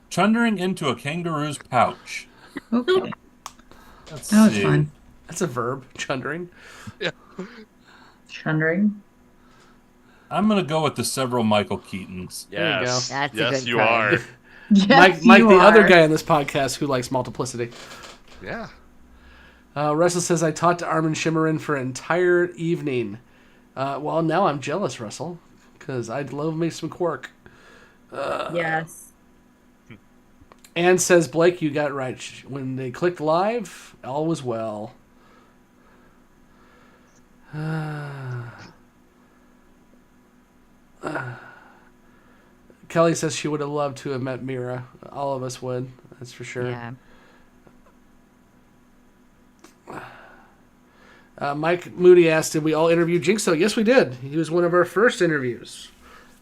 chundering into a kangaroo's pouch. okay. Let's That was see. fun. That's a verb, chundering. Chundering. I'm going to go with the several Michael Keatons. There you go. Yes, That's a yes, good you card. are. Yes, Mike, you the other are. guy on this podcast who likes Multiplicity. Yeah. Russell says, I talked to Armin Shimmerin for an entire evening. Well, now I'm jealous, Russell, because I'd love me some Quark. Yes. Anne says, Blake, you got it right. When they clicked live, all was well. Kelly says she would have loved to have met Mira. All of us would, that's for sure. Yeah. Mike Moody asked, did we all interview Jinxo? Yes, we did. He was one of our first interviews.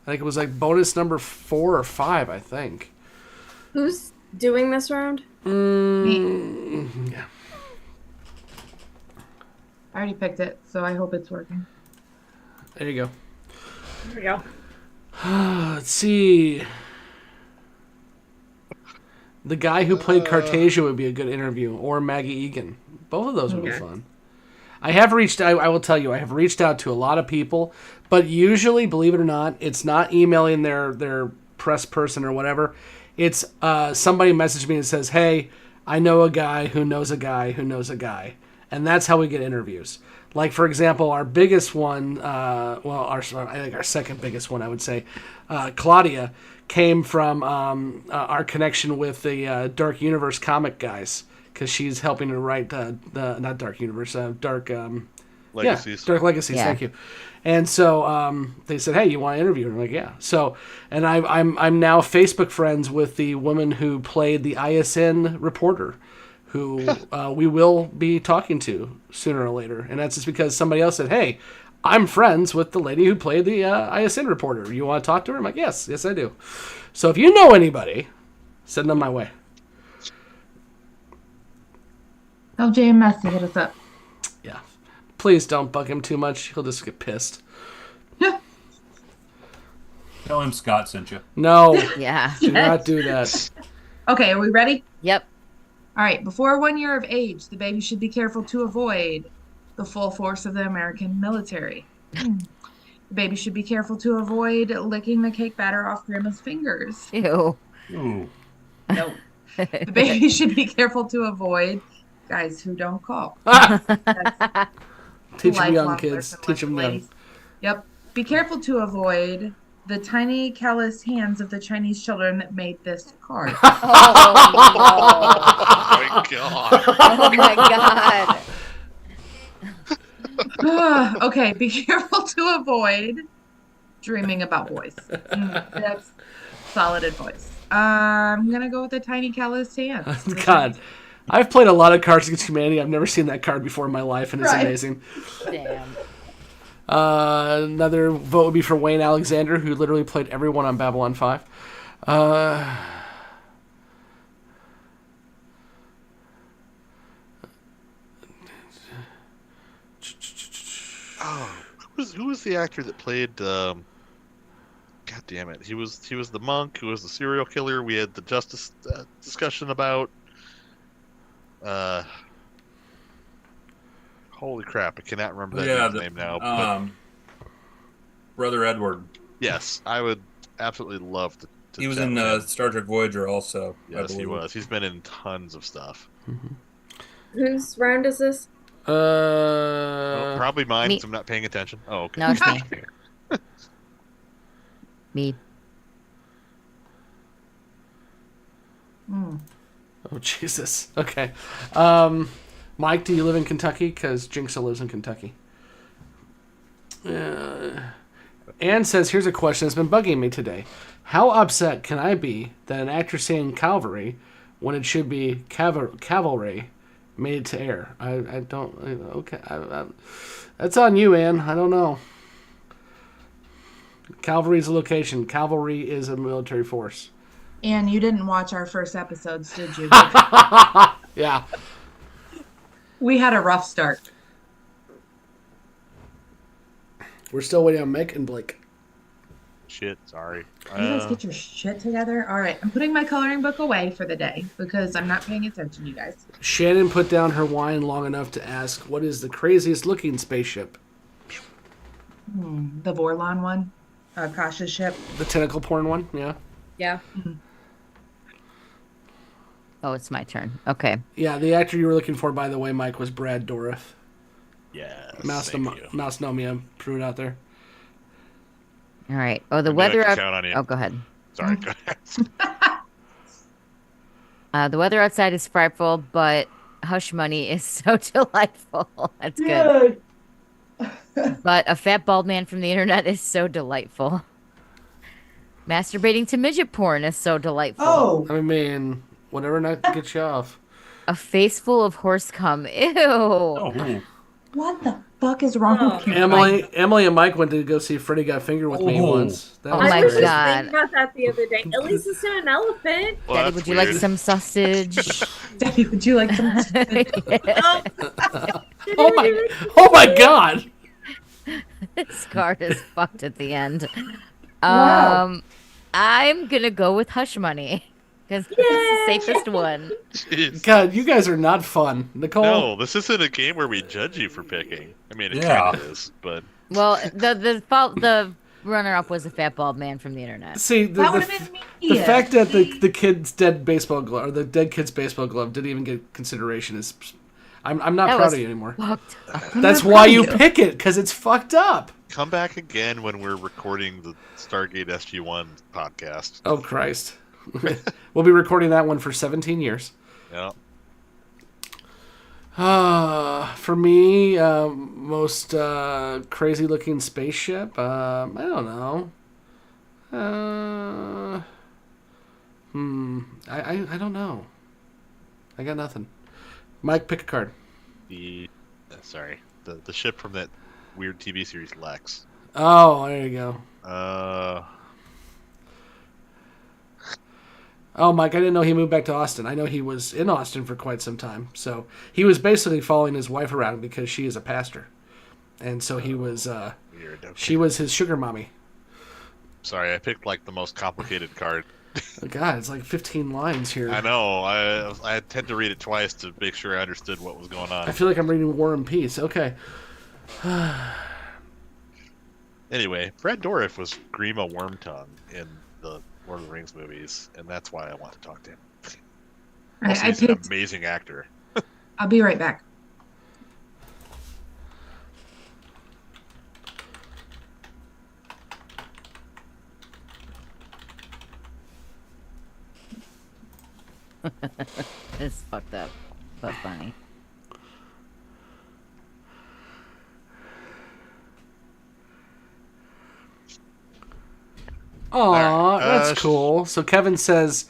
I think it was like bonus number 4 or 5, I think. Who's doing this round? Yeah. I already picked it, so I hope it's working. There you go. There we go. Let's see. The guy who played Cartasia would be a good interview, or Maggie Egan. Both of those would be fun. I will tell you, I have reached out to a lot of people, but usually, believe it or not, it's not emailing their press person or whatever. It's somebody messaged me and says, hey, I know a guy who knows a guy who knows a guy. And that's how we get interviews. Like, for example, our biggest one, I think our second biggest one, I would say, Claudia, came from our connection with the Dark Universe comic guys, because she's helping to write not Dark Universe, Dark Legacies. Yeah, Dark Legacies. Yeah. Thank you. And so they said, "Hey, you want to interview?" And I'm like, "Yeah." So, and I'm now Facebook friends with the woman who played the ISN reporter, who we will be talking to sooner or later, and that's just because somebody else said, "Hey, I'm friends with the lady who played the ISN reporter. You want to talk to her?" I'm like, yes, I do. So if you know anybody, send them my way. Tell JMS to hit us up. Yeah. Please don't bug him too much. He'll just get pissed. Tell him Scott sent you. No, Yeah. do not do that. Okay, are we ready? Yep. All right. Before 1 year of age, the baby should be careful to avoid the full force of the American military. The baby should be careful to avoid licking the cake batter off Grandma's fingers. Ew. Ooh. No. The baby should be careful to avoid guys who don't call. Teach them young, Lifelong kids. lesson, Teach them young. ladies. Yep. Be careful to avoid the tiny, callous hands of the Chinese children that made this card. Oh my god. Oh my god. Okay, be careful to avoid dreaming about boys. That's solid advice. I'm gonna go with the tiny callous hands. God, I've played a lot of Cards Against Humanity. I've never seen that card before in my life, and it's Right. amazing. Damn. Another vote would be for Wayne Alexander, who literally played everyone on Babylon 5. Who was the actor that played? God damn it! He was the monk who was the serial killer. We had the justice discussion about. Holy crap! I cannot remember that dude's name now. But Brother Edward. yes, I would absolutely love to. He was chat in with him. Star Trek Voyager also. I Yes, he believe. was. He's been in tons of stuff. Whose round is this? Well, probably mine, me. since I'm not paying attention. Oh, okay. No, it's me. Me. Mm. Oh, Jesus. Okay. Mike, do you live in Kentucky? Because Jinxa lives in Kentucky. Anne says, here's a question that's been bugging me today. How upset can I be that an actor saying cavalry when it should be cavalry made it to air? I don't... Okay. That's on you, Anne. I don't know. Cavalry is a location. Cavalry is a military force. And you didn't watch our first episodes, did you? Yeah. We had a rough start. We're still waiting on Mick and Blake. Shit, sorry. You guys get your shit together? All right, I'm putting my coloring book away for the day because I'm not paying attention, you guys. Shannon put down her wine long enough to ask, what is the craziest looking spaceship? The Vorlon one. Kasha's ship. The tentacle porn one? Yeah. Yeah. Oh, it's my turn. Okay. Yeah, the actor you were looking for, by the way, Mike, was Brad Dourif. Yes. Mouse Nomia threw it out there. All right. Oh, the I'm gonna weather out. count on you. Oh, go ahead. Sorry, go ahead. The weather outside is frightful, but Hush Money is so delightful. That's good. But a fat bald man from the internet is so delightful. Masturbating to midget porn is so delightful. Oh, I mean, whatever not gets you off. A face full of horse cum. Ew. Oh, ooh. What the fuck is wrong with you? Emily and Mike went to go see Freddy Got Fingered with me once. That Oh was my I was great. just God. thinking about that the other day. At least it's not an elephant. Well, Daddy, that's would you like weird. some sausage? Daddy, would you like some? Oh my God! This card is fucked at the end. Wow. I'm gonna go with Hush Money because it's the safest one. Jeez. God, you guys are not fun, Nicole. No, this isn't a game where we judge you for picking. I mean, it Yeah. kind of is, but Well, the runner-up was a fat bald man from the internet. See, That would have been me. the fact that the kid's dead baseball glove or the dead kid's baseball glove didn't even get consideration is. I'm not That proud was of you anymore. Fucked up. That's not why proud you of you. pick it, because it's fucked up. come back again when we're recording the Stargate SG-1 podcast. Oh Christ. We'll be recording that one for 17 years. Yeah. For me, most crazy looking spaceship. I don't know. I don't know. I got nothing. Mike, pick a card. The ship from that weird TV series Lex. Oh, there you go. Oh, Mike, I didn't know he moved back to Austin. I know he was in Austin for quite some time. So he was basically following his wife around because she is a pastor. And so he was, Weird. Okay. she was his sugar mommy. Sorry, I picked like the most complicated card. Oh, God, it's like 15 lines here. I know. I had to read it twice to make sure I understood what was going on. I feel like I'm reading War and Peace. Okay. Anyway, Brad Dourif was Grima Wormtongue in the Lord of the Rings movies, and that's why I want to talk to him. Also, he's an amazing actor. I'll be right back. It's fucked up, but funny. Aw, that's Uh, cool. So Kevin says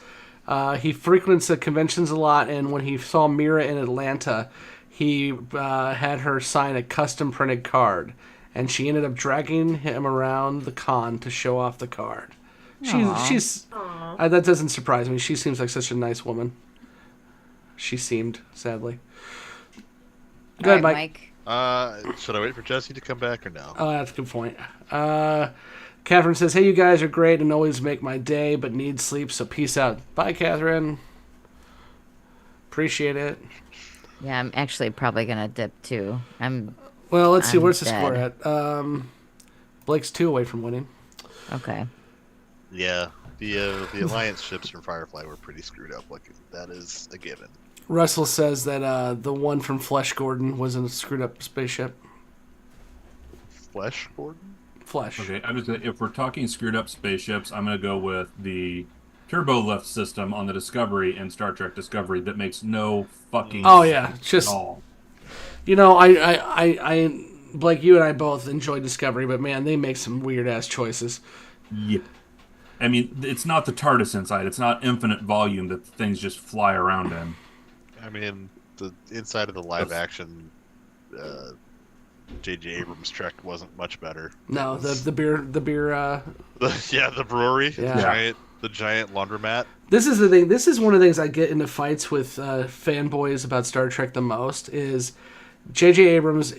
he frequents the conventions a lot, and when he saw Mira in Atlanta, he had her sign a custom printed card, and she ended up dragging him around the con to show off the card. She's that doesn't surprise me. She seems like such a nice woman. She seemed, sadly. Go ahead, Mike. Should I wait for Jessi to come back or no? Oh, that's a good point. Catherine says, "Hey, you guys are great and always make my day, but need sleep, so peace out." Bye, Catherine. Appreciate it. Yeah, I'm actually probably gonna dip too. Well, let's see. I'm Where's the dead. score at? Blake's 2 away from winning. Okay. Yeah, the alliance ships from Firefly were pretty screwed up. Like that is a given. Russell says that the one from Flesh Gordon was a screwed up spaceship. Flesh Gordon? Flesh. Okay, if we're talking screwed up spaceships, I'm going to go with the turbo lift system on the Discovery in Star Trek Discovery that makes no fucking Oh yeah, sense just at all. you know, I Blake, you and I both enjoy Discovery, but man, they make some weird ass choices. Yeah. I mean, it's not the TARDIS inside. It's not infinite volume that things just fly around in. I mean, the inside of the live action J.J. Abrams Trek wasn't much better. No, the beer. The brewery, Yeah. the giant laundromat. This is the thing. This is one of the things I get into fights with fanboys about Star Trek the most. Is J.J. Abrams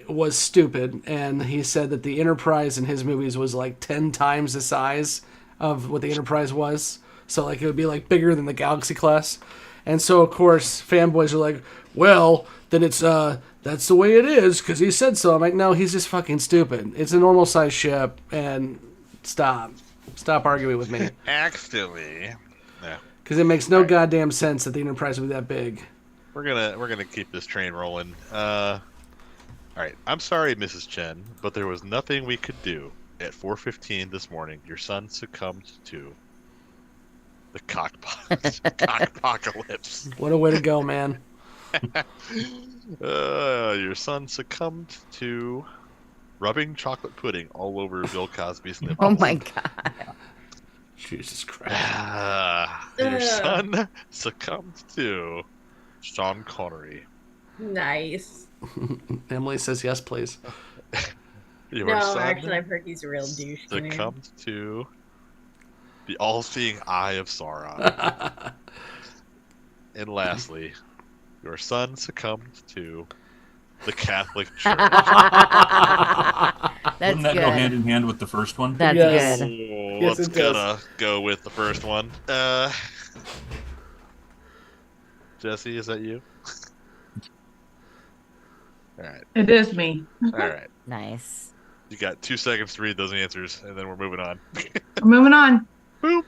was stupid, and he said that the Enterprise in his movies was like 10 times the size of what the Enterprise was. So like it would be like bigger than the Galaxy class. And so of course fanboys are like, well, then it's that's the way it is because he said so. I'm like, no, he's just fucking stupid. It's a normal size ship, and stop arguing with me. Actually, yeah. Because it makes no goddamn sense that the Enterprise would be that big. We're gonna keep this train rolling. All right. I'm sorry, Mrs. Chen, but there was nothing we could do. At 4:15 this morning, your son succumbed to the cockpocalypse. What a way to go, man. Your son succumbed to rubbing chocolate pudding all over Bill Cosby's nipples. Oh my god. Jesus Christ. Your son succumbed to Sean Connery. Nice. Emily says yes, please. Your No, son actually, I've heard he's a real douche. succumbed to the all-seeing eye of Sauron. And lastly, your son succumbed to the Catholic Church. That's Wouldn't that go hand good. in hand with the first one? That's Yes. good. Yes, Let's it does. gonna go with the first one. Jessi, is that you? All right. It is me. All right. Nice. You got 2 seconds to read those answers, and then we're moving on. We're moving on. Boop.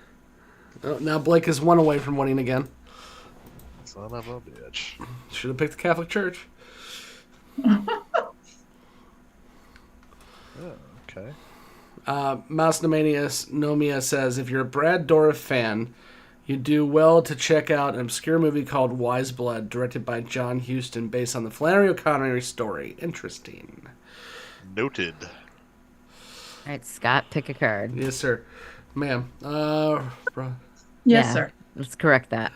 Oh, now Blake is 1 away from winning again. Son of a bitch. Should have picked the Catholic Church. Oh, okay. Mouse Nomia says, if you're a Brad Dourif fan, you do well to check out an obscure movie called Wise Blood, directed by John Huston, based on the Flannery O'Connor story. Interesting. Noted. All right, Scott, pick a card. Yes, sir. Ma'am. Yes, Yeah. sir. Let's correct that.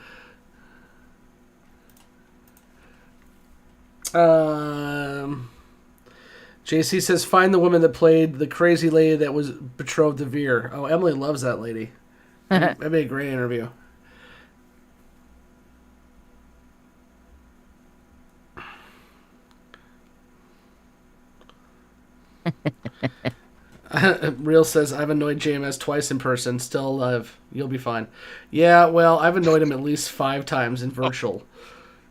JC says, find the woman that played the crazy lady that was betrothed to Veer. Oh, Emily loves that lady. That'd be a great interview. Real says, I've annoyed JMS twice in person, still alive. You'll be fine. Yeah, well, I've annoyed him at least 5 times in virtual.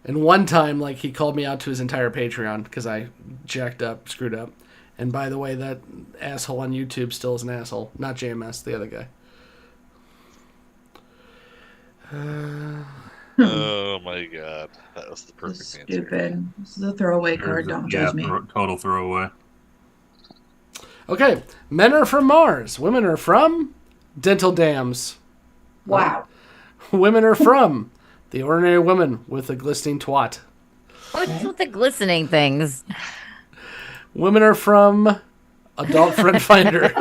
And one time, like, he called me out to his entire Patreon because I screwed up. And by the way, that asshole on YouTube still is an asshole. Not JMS, the other guy. Oh my god. That was the perfect answer. Stupid. This is a throwaway card. Don't judge me. Total throwaway. Okay, men are from Mars. Women are from dental dams. Wow. Women are from the ordinary woman with a glistening twat. What's with the glistening things? Women are from Adult Friend Finder.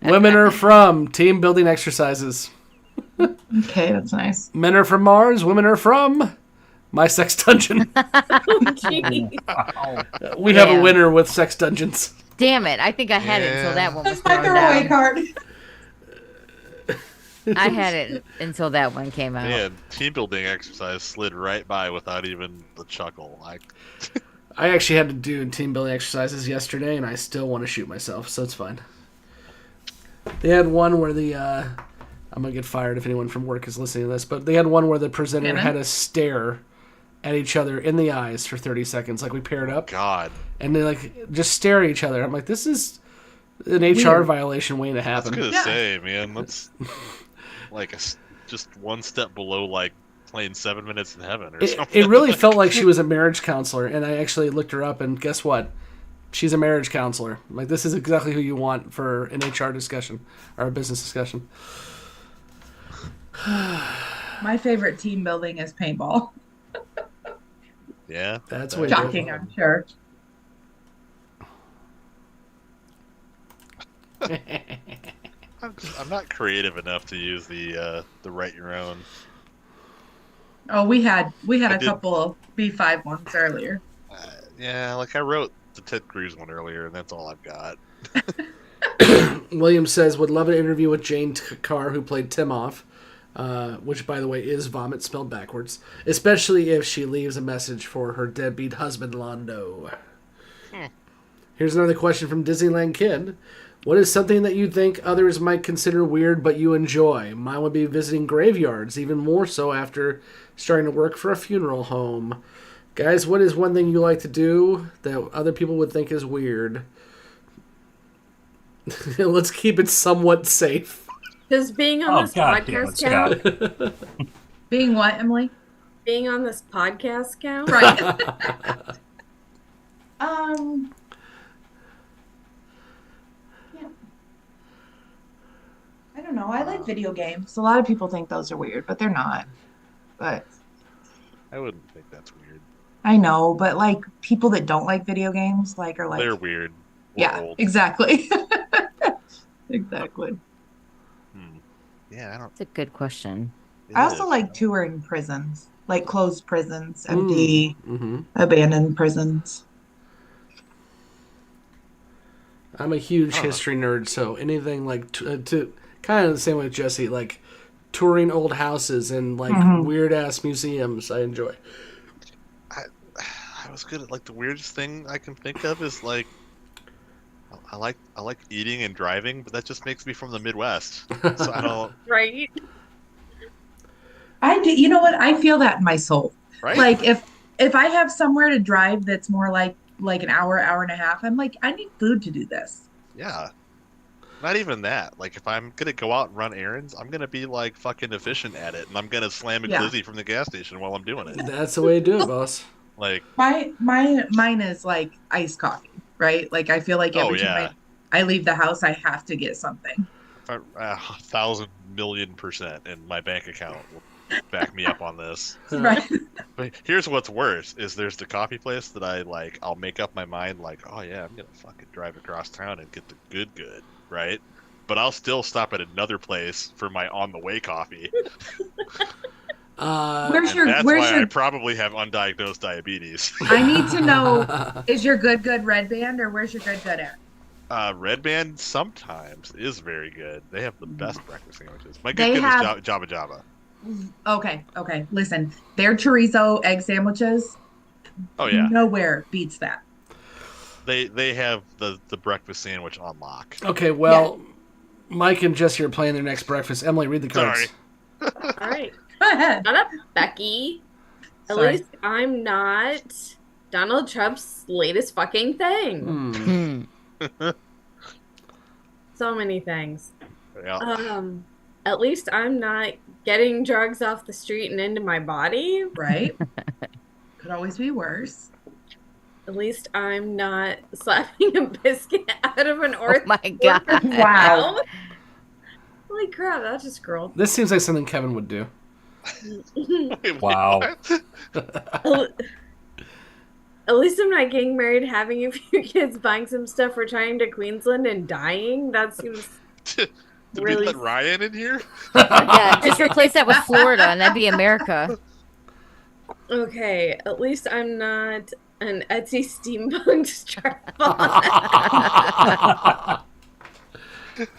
Women are from team building exercises. Okay, that's nice. Men are from Mars. Women are from My Sex Dungeon. Jeez. We have a Damn. winner with Sex Dungeons. Damn it. I think I had it until Yeah. that one was That's my thrown throwaway down. card. I had it until that one came out. Man, team building exercise slid right by without even the chuckle. I actually had to do team building exercises yesterday, and I still want to shoot myself, so it's fine. They had one where I'm going to get fired if anyone from work is listening to this, but they had one where the presenter Anna? had to stare at each other in the eyes for 30 seconds, like we paired up, God. and they like just stare at each other. I'm like, this is an HR Weird. violation waiting to I was happen. gonna Yeah. say, man, that's like just one step below like playing 7 Minutes in Heaven or something. It really felt like she was a marriage counselor, and I actually looked her up, and guess what? She's a marriage counselor. Like, this is exactly who you want for an HR discussion or a business discussion. My favorite team building is paintball. Yeah. That's what Shocking, I'm sure. I'm not creative enough to use the write your own. Oh, we had I a did. couple of B5 ones earlier. Yeah, like I wrote the Ted Cruz one earlier, and that's all I've got. William says, would love an interview with Jane Carr, who played Timoff, which, by the way, is vomit spelled backwards, especially if she leaves a message for her deadbeat husband, Londo. Here's another question from Disneyland Kid. What is something that you think others might consider weird but you enjoy? Mine would be visiting graveyards, even more so after starting to work for a funeral home. Guys, what is one thing you like to do that other people would think is weird? Let's keep it somewhat safe. Does being on Oh, this God damn it, podcast count? Being what, Emily? Being on this podcast count? Right. Yeah. I don't know. I like video games. A lot of people think those are weird, but they're not. But I wouldn't think that's weird. I know, but like people that don't like video games are like They're weird. Or yeah, old. exactly. Exactly. Yeah, I don't. It's a good question. I also like touring prisons, like closed prisons, empty, abandoned prisons. I'm a huge history nerd, so anything like to kind of the same way with Jessi, like touring old houses and like weird ass museums, I enjoy. I was good at like the weirdest thing I can think of is like I like eating and driving, but that just makes me from the Midwest. So I don't Right? I do. You know what? I feel that in my soul. right. Like if I have somewhere to drive that's more like an hour and a half, I'm like, I need food to do this. Yeah. Not even that. Like if I'm gonna go out and run errands, I'm gonna be like fucking efficient at it, and I'm gonna slam a glizzy from the gas station while I'm doing it. That's the way to do it, boss. Like Mine is like iced coffee, right? Like I feel like every time I leave the house, I have to get something. 1,000,000,000%, and my bank account will back me up on this. Right. But here's what's worse: is there's the coffee place that I like. I'll make up my mind like, oh yeah, I'm gonna fucking drive across town and get the good, right? But I'll still stop at another place for my on the way coffee. Where's That's your why I probably have undiagnosed diabetes. I need to know, is your good Red Band, or where's your good at? Red Band sometimes is very good. They have the best breakfast sandwiches. My They good is have- Java. Okay. Listen, their chorizo egg sandwiches, Oh yeah, nowhere beats that. they have the breakfast sandwich on lock. Okay, well, Mike and Jessi are playing their next breakfast. Emily, read the cards. Sorry. All right. Go ahead. Shut up, Becky. At Sorry. least I'm not Donald Trump's latest fucking thing. So many things. Yeah. At least I'm not getting drugs off the street and into my body. Right? Could always be worse. At least I'm not slapping a biscuit out of an Oh my god. Wow. Holy crap, that's just girl. This seems like something Kevin would do. Wait, Wow. what? At least I'm not getting married, having a few kids, buying some stuff, returning to Queensland, and dying. That seems Did really. we let Ryan in here? Yeah, just replace that with Florida, and that'd be America. Okay, at least I'm not an Etsy steampunk strap-on.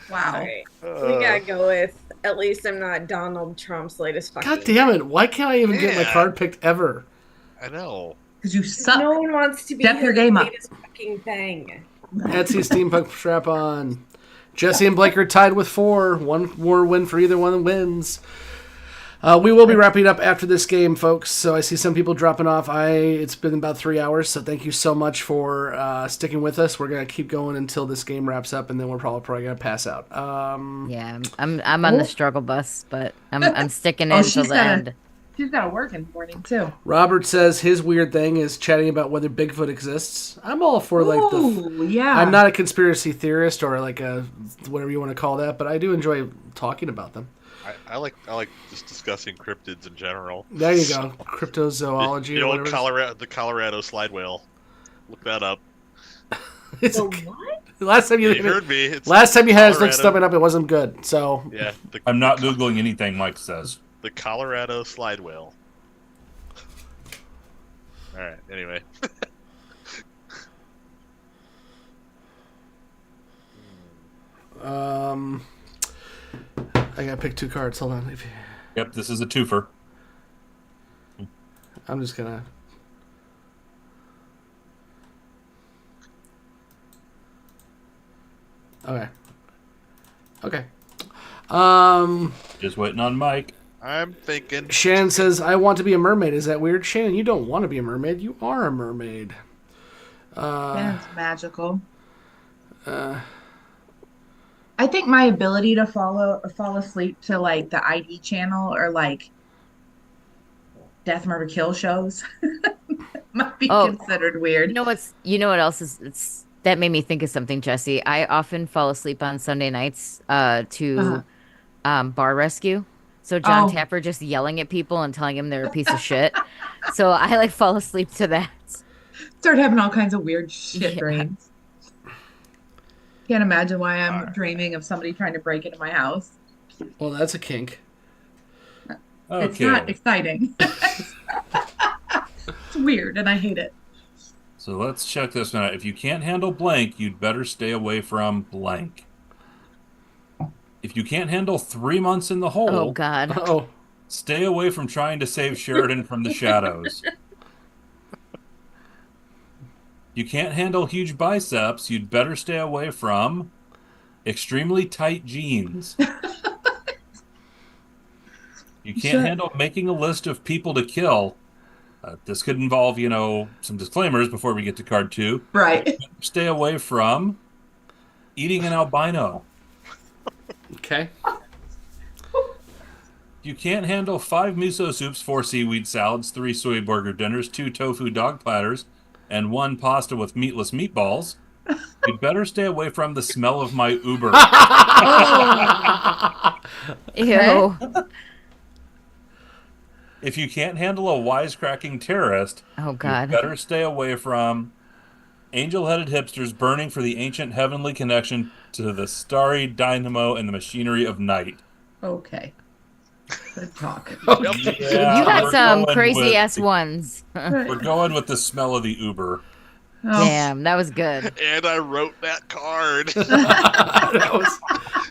Wow. Alright, we gotta go with at least I'm not Donald Trump's latest fucking. God damn it! Why can't I even get my Yeah. card picked ever? I know. Because you suck. No one wants to be Step your his game up. latest fucking thing. Etsy steampunk strap on. Jessi and Blake are tied with 4. One more win for either one wins. We will be wrapping up after this game, folks. So I see some people dropping off. It's been about 3 hours, so thank you so much for sticking with us. We're gonna keep going until this game wraps up, and then we're probably gonna pass out. Yeah, I'm on the struggle bus, but I'm sticking in till the end. She's got to work in the morning, too. Robert says his weird thing is chatting about whether Bigfoot exists. I'm all for yeah. I'm not a conspiracy theorist or like a whatever you want to call that, but I do enjoy talking about them. I like just discussing cryptids in general. There you go, cryptozoology. The or old whatever. the Colorado slide whale. Look that up. It's- What? last time you heard me. It's last time you had us look Colorado. something up, it wasn't good. So Yeah, I'm not Googling anything Mike says. the Colorado slide whale. All right. Anyway. I gotta pick 2 cards. Hold on. Yep, this is a twofer. I'm just gonna. Okay. Okay. Just waiting on Mike. I'm thinking. Shannon says, I want to be a mermaid. Is that weird? Shannon, you don't want to be a mermaid. You are a mermaid. That's magical. I think my ability to fall asleep to like the ID channel or like Death Murder Kill shows might be considered weird. You know what else is that made me think of something, Jessi. I often fall asleep on Sunday nights to Bar Rescue. So John Tapper just yelling at people and telling them they're a piece of shit. So I like fall asleep to that. Start having all kinds of weird shit dreams. Can't imagine why I'm dreaming of somebody trying to break into my house. Well, that's a kink. It's Okay. not exciting. It's weird, and I hate it. So let's check this one out. If you can't handle blank, you'd better stay away from blank. If you can't handle 3 months in the hole, Oh God. Oh, stay away from trying to save Sheridan from the shadows. You can't handle huge biceps, you'd better stay away from extremely tight jeans. You can't handle making a list of people to kill. This could involve, some disclaimers before we get to card 2. Right. Stay away from eating an albino. okay. You can't handle 5 miso soups, 4 seaweed salads, 3 soy burger dinners, 2 tofu dog platters, and 1 pasta with meatless meatballs. You'd better stay away from the smell of my Uber. Ew. If you can't handle a wisecracking terrorist, Oh you God. better stay away from angel-headed hipsters burning for the ancient heavenly connection to the starry dynamo and the machinery of night. Okay. Good talk. Yeah, You got we're some going crazy with- ass ones. We're going with the smell of the Uber. Oh, Damn, that was good. And I wrote that card. That was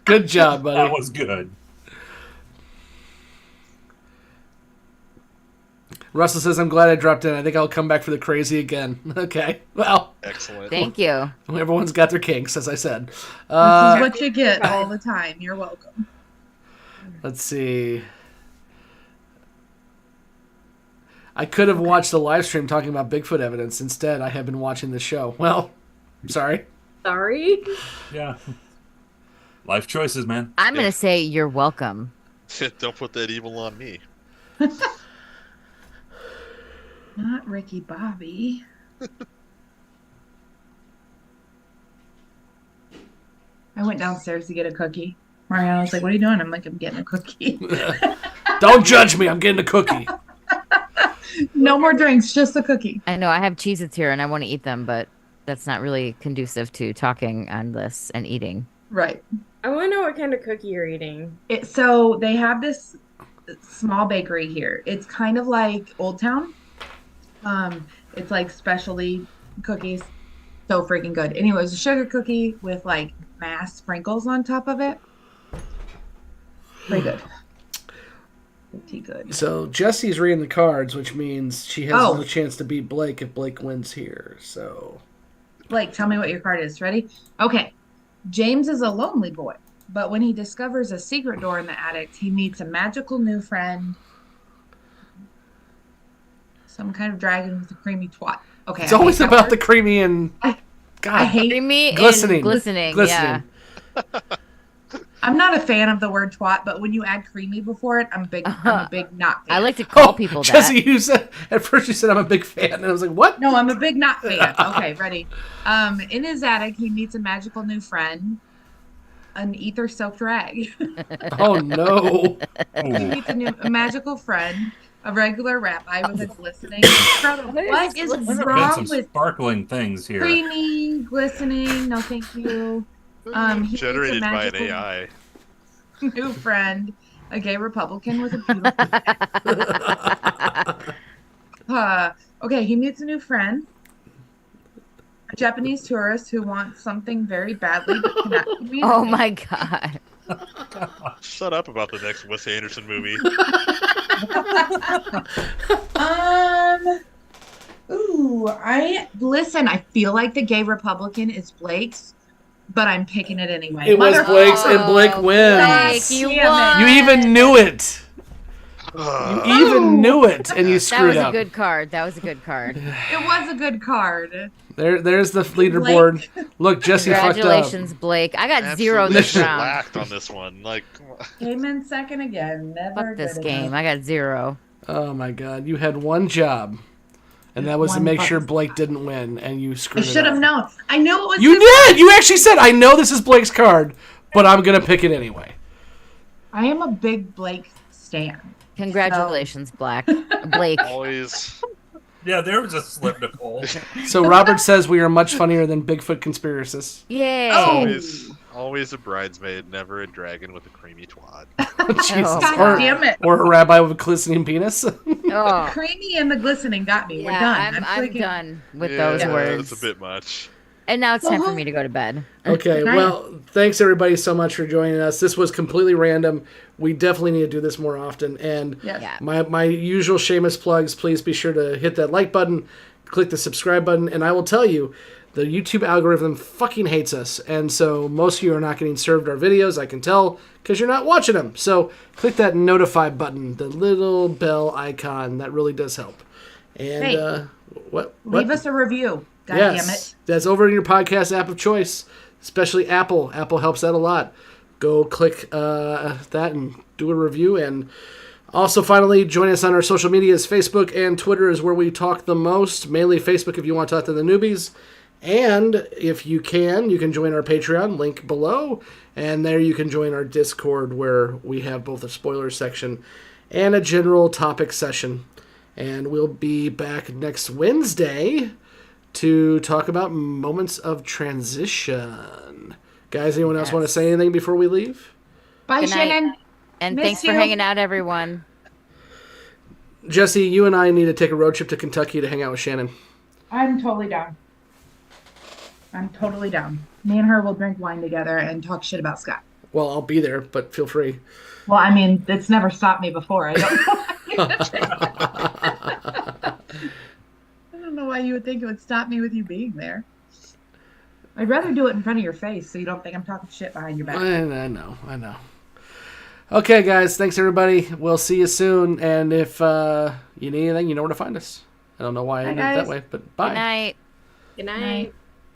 good job, buddy. That was good. Russell says, I'm glad I dropped in. I think I'll come back for the crazy again. Okay. Well, Excellent. Thank you. everyone's got their kinks, as I said. this is what you get all the time. You're welcome. Let's see. I could have watched the live stream talking about Bigfoot evidence. Instead, I have been watching the show. Well, I'm sorry. Sorry. Yeah. Life choices, man. I'm gonna say you're welcome. Don't put that evil on me. Not Ricky Bobby. I went downstairs to get a cookie. Mariana was like, what are you doing? I'm like, I'm getting a cookie. Don't judge me. I'm getting a cookie. No more drinks, just a cookie. I know I have Cheez-Its here and I want to eat them, but that's not really conducive to talking on this and eating. Right. I want to know what kind of cookie you're eating. So they have this small bakery here. It's kind of like Old Town. It's like specialty cookies. So freaking good. Anyway, it was a sugar cookie with like mass sprinkles on top of it. Pretty good. Pretty good. So Jessie's reading the cards, which means she has Oh. no chance to beat Blake if Blake wins here. So Blake, tell me what your card is. Ready? Okay. James is a lonely boy, but when he discovers a secret door in the attic, he meets a magical new friend. Some kind of dragon with a creamy twat. Okay. it's always about the creamy and I God. hate. Creamy Glistening. and glistening. Glistening. Yeah. I'm not a fan of the word twat, but when you add creamy before it, I'm a big not fan. I like to call Oh, people that. Jessie, you said at first you said I'm a big fan, and I was like, what? No, I'm a big not fan. Okay, ready. In his attic, he meets a magical new friend, an ether soaked rag. Oh no. He meets a magical friend, a regular rabbi with a glistening. What is There's been wrong some with sparkling things here. creamy, glistening? No, thank you. He meets a Generated by an magical AI. new friend, a gay Republican with a beautiful. Okay, he meets a new friend, a Japanese tourist who wants something very badly but cannot communicate. Oh my God. Shut up about the next Wes Anderson movie. I feel like the gay Republican is Blake's, but I'm picking it anyway. It was Blake's, and Blake Oh, wins. Blake, you Damn it. won. You even knew it. You even knew it, and you That screwed was a up. good card. That was a good card. It was a good card. There's the leaderboard. Look, Jessie fucked up. Congratulations, Blake. I got zero Absolutely this round. shellacked on this one. Like, come on. Came in second again. Never Fuck this good game. enough. I got 0. Oh my God, you had one job, and that was to One make sure fucking Blake didn't win, and you I screwed it should have up. known. I knew it was. You this- did. You actually said, "I know this is Blake's card, but I'm gonna pick it anyway." I am a big Blake stan. Congratulations, Blake. Always. Yeah, there was a slip, Nicole. So Robert says we are much funnier than Bigfoot conspiracists. Yay. Oh. Always. Always a bridesmaid, never a dragon with a creamy twat. Jesus. Oh, God damn it. Or a rabbi with a glistening penis. Oh, Creamy and the glistening got me. We're yeah, done. I'm freaking- done with Yeah, those words. It's a bit much. And now it's time for me to go to bed. Okay, Good night. well, thanks everybody so much for joining us. This was completely random. We definitely need to do this more often. And Yes. Yeah. my usual shameless plugs, please be sure to hit that like button, click the subscribe button, and I will tell you, the YouTube algorithm fucking hates us. And so most of you are not getting served our videos, I can tell, because you're not watching them. So click that notify button, the little bell icon. That really does help. And Hey, what? Leave us a review. God damn it. That's over in your podcast app of choice, especially Apple. Apple helps out a lot. Go click that and do a review. And also, finally, join us on our social medias. Facebook and Twitter is where we talk the most. Mainly Facebook if you want to talk to the newbies. And if you can join our Patreon, link below. And there you can join our Discord where we have both a spoiler section and a general topic session. And we'll be back next Wednesday to talk about moments of transition. Guys, anyone else want to say anything before we leave? Bye, Good night. Shannon. And Miss thanks for you. hanging out, everyone. Jessi, you and I need to take a road trip to Kentucky to hang out with Shannon. I'm totally down. I'm totally down. Me and her will drink wine together and talk shit about Scott. Well, I'll be there, but feel free. Well, I mean, it's never stopped me before. I don't know why you would think it would stop me with you being there. I'd rather do it in front of your face so you don't think I'm talking shit behind your back. I know. Okay, guys, thanks everybody. We'll see you soon. And if you need anything, you know where to find us. I don't know why I Bye, did it that guys. way, but bye. Good night. Good night. Night.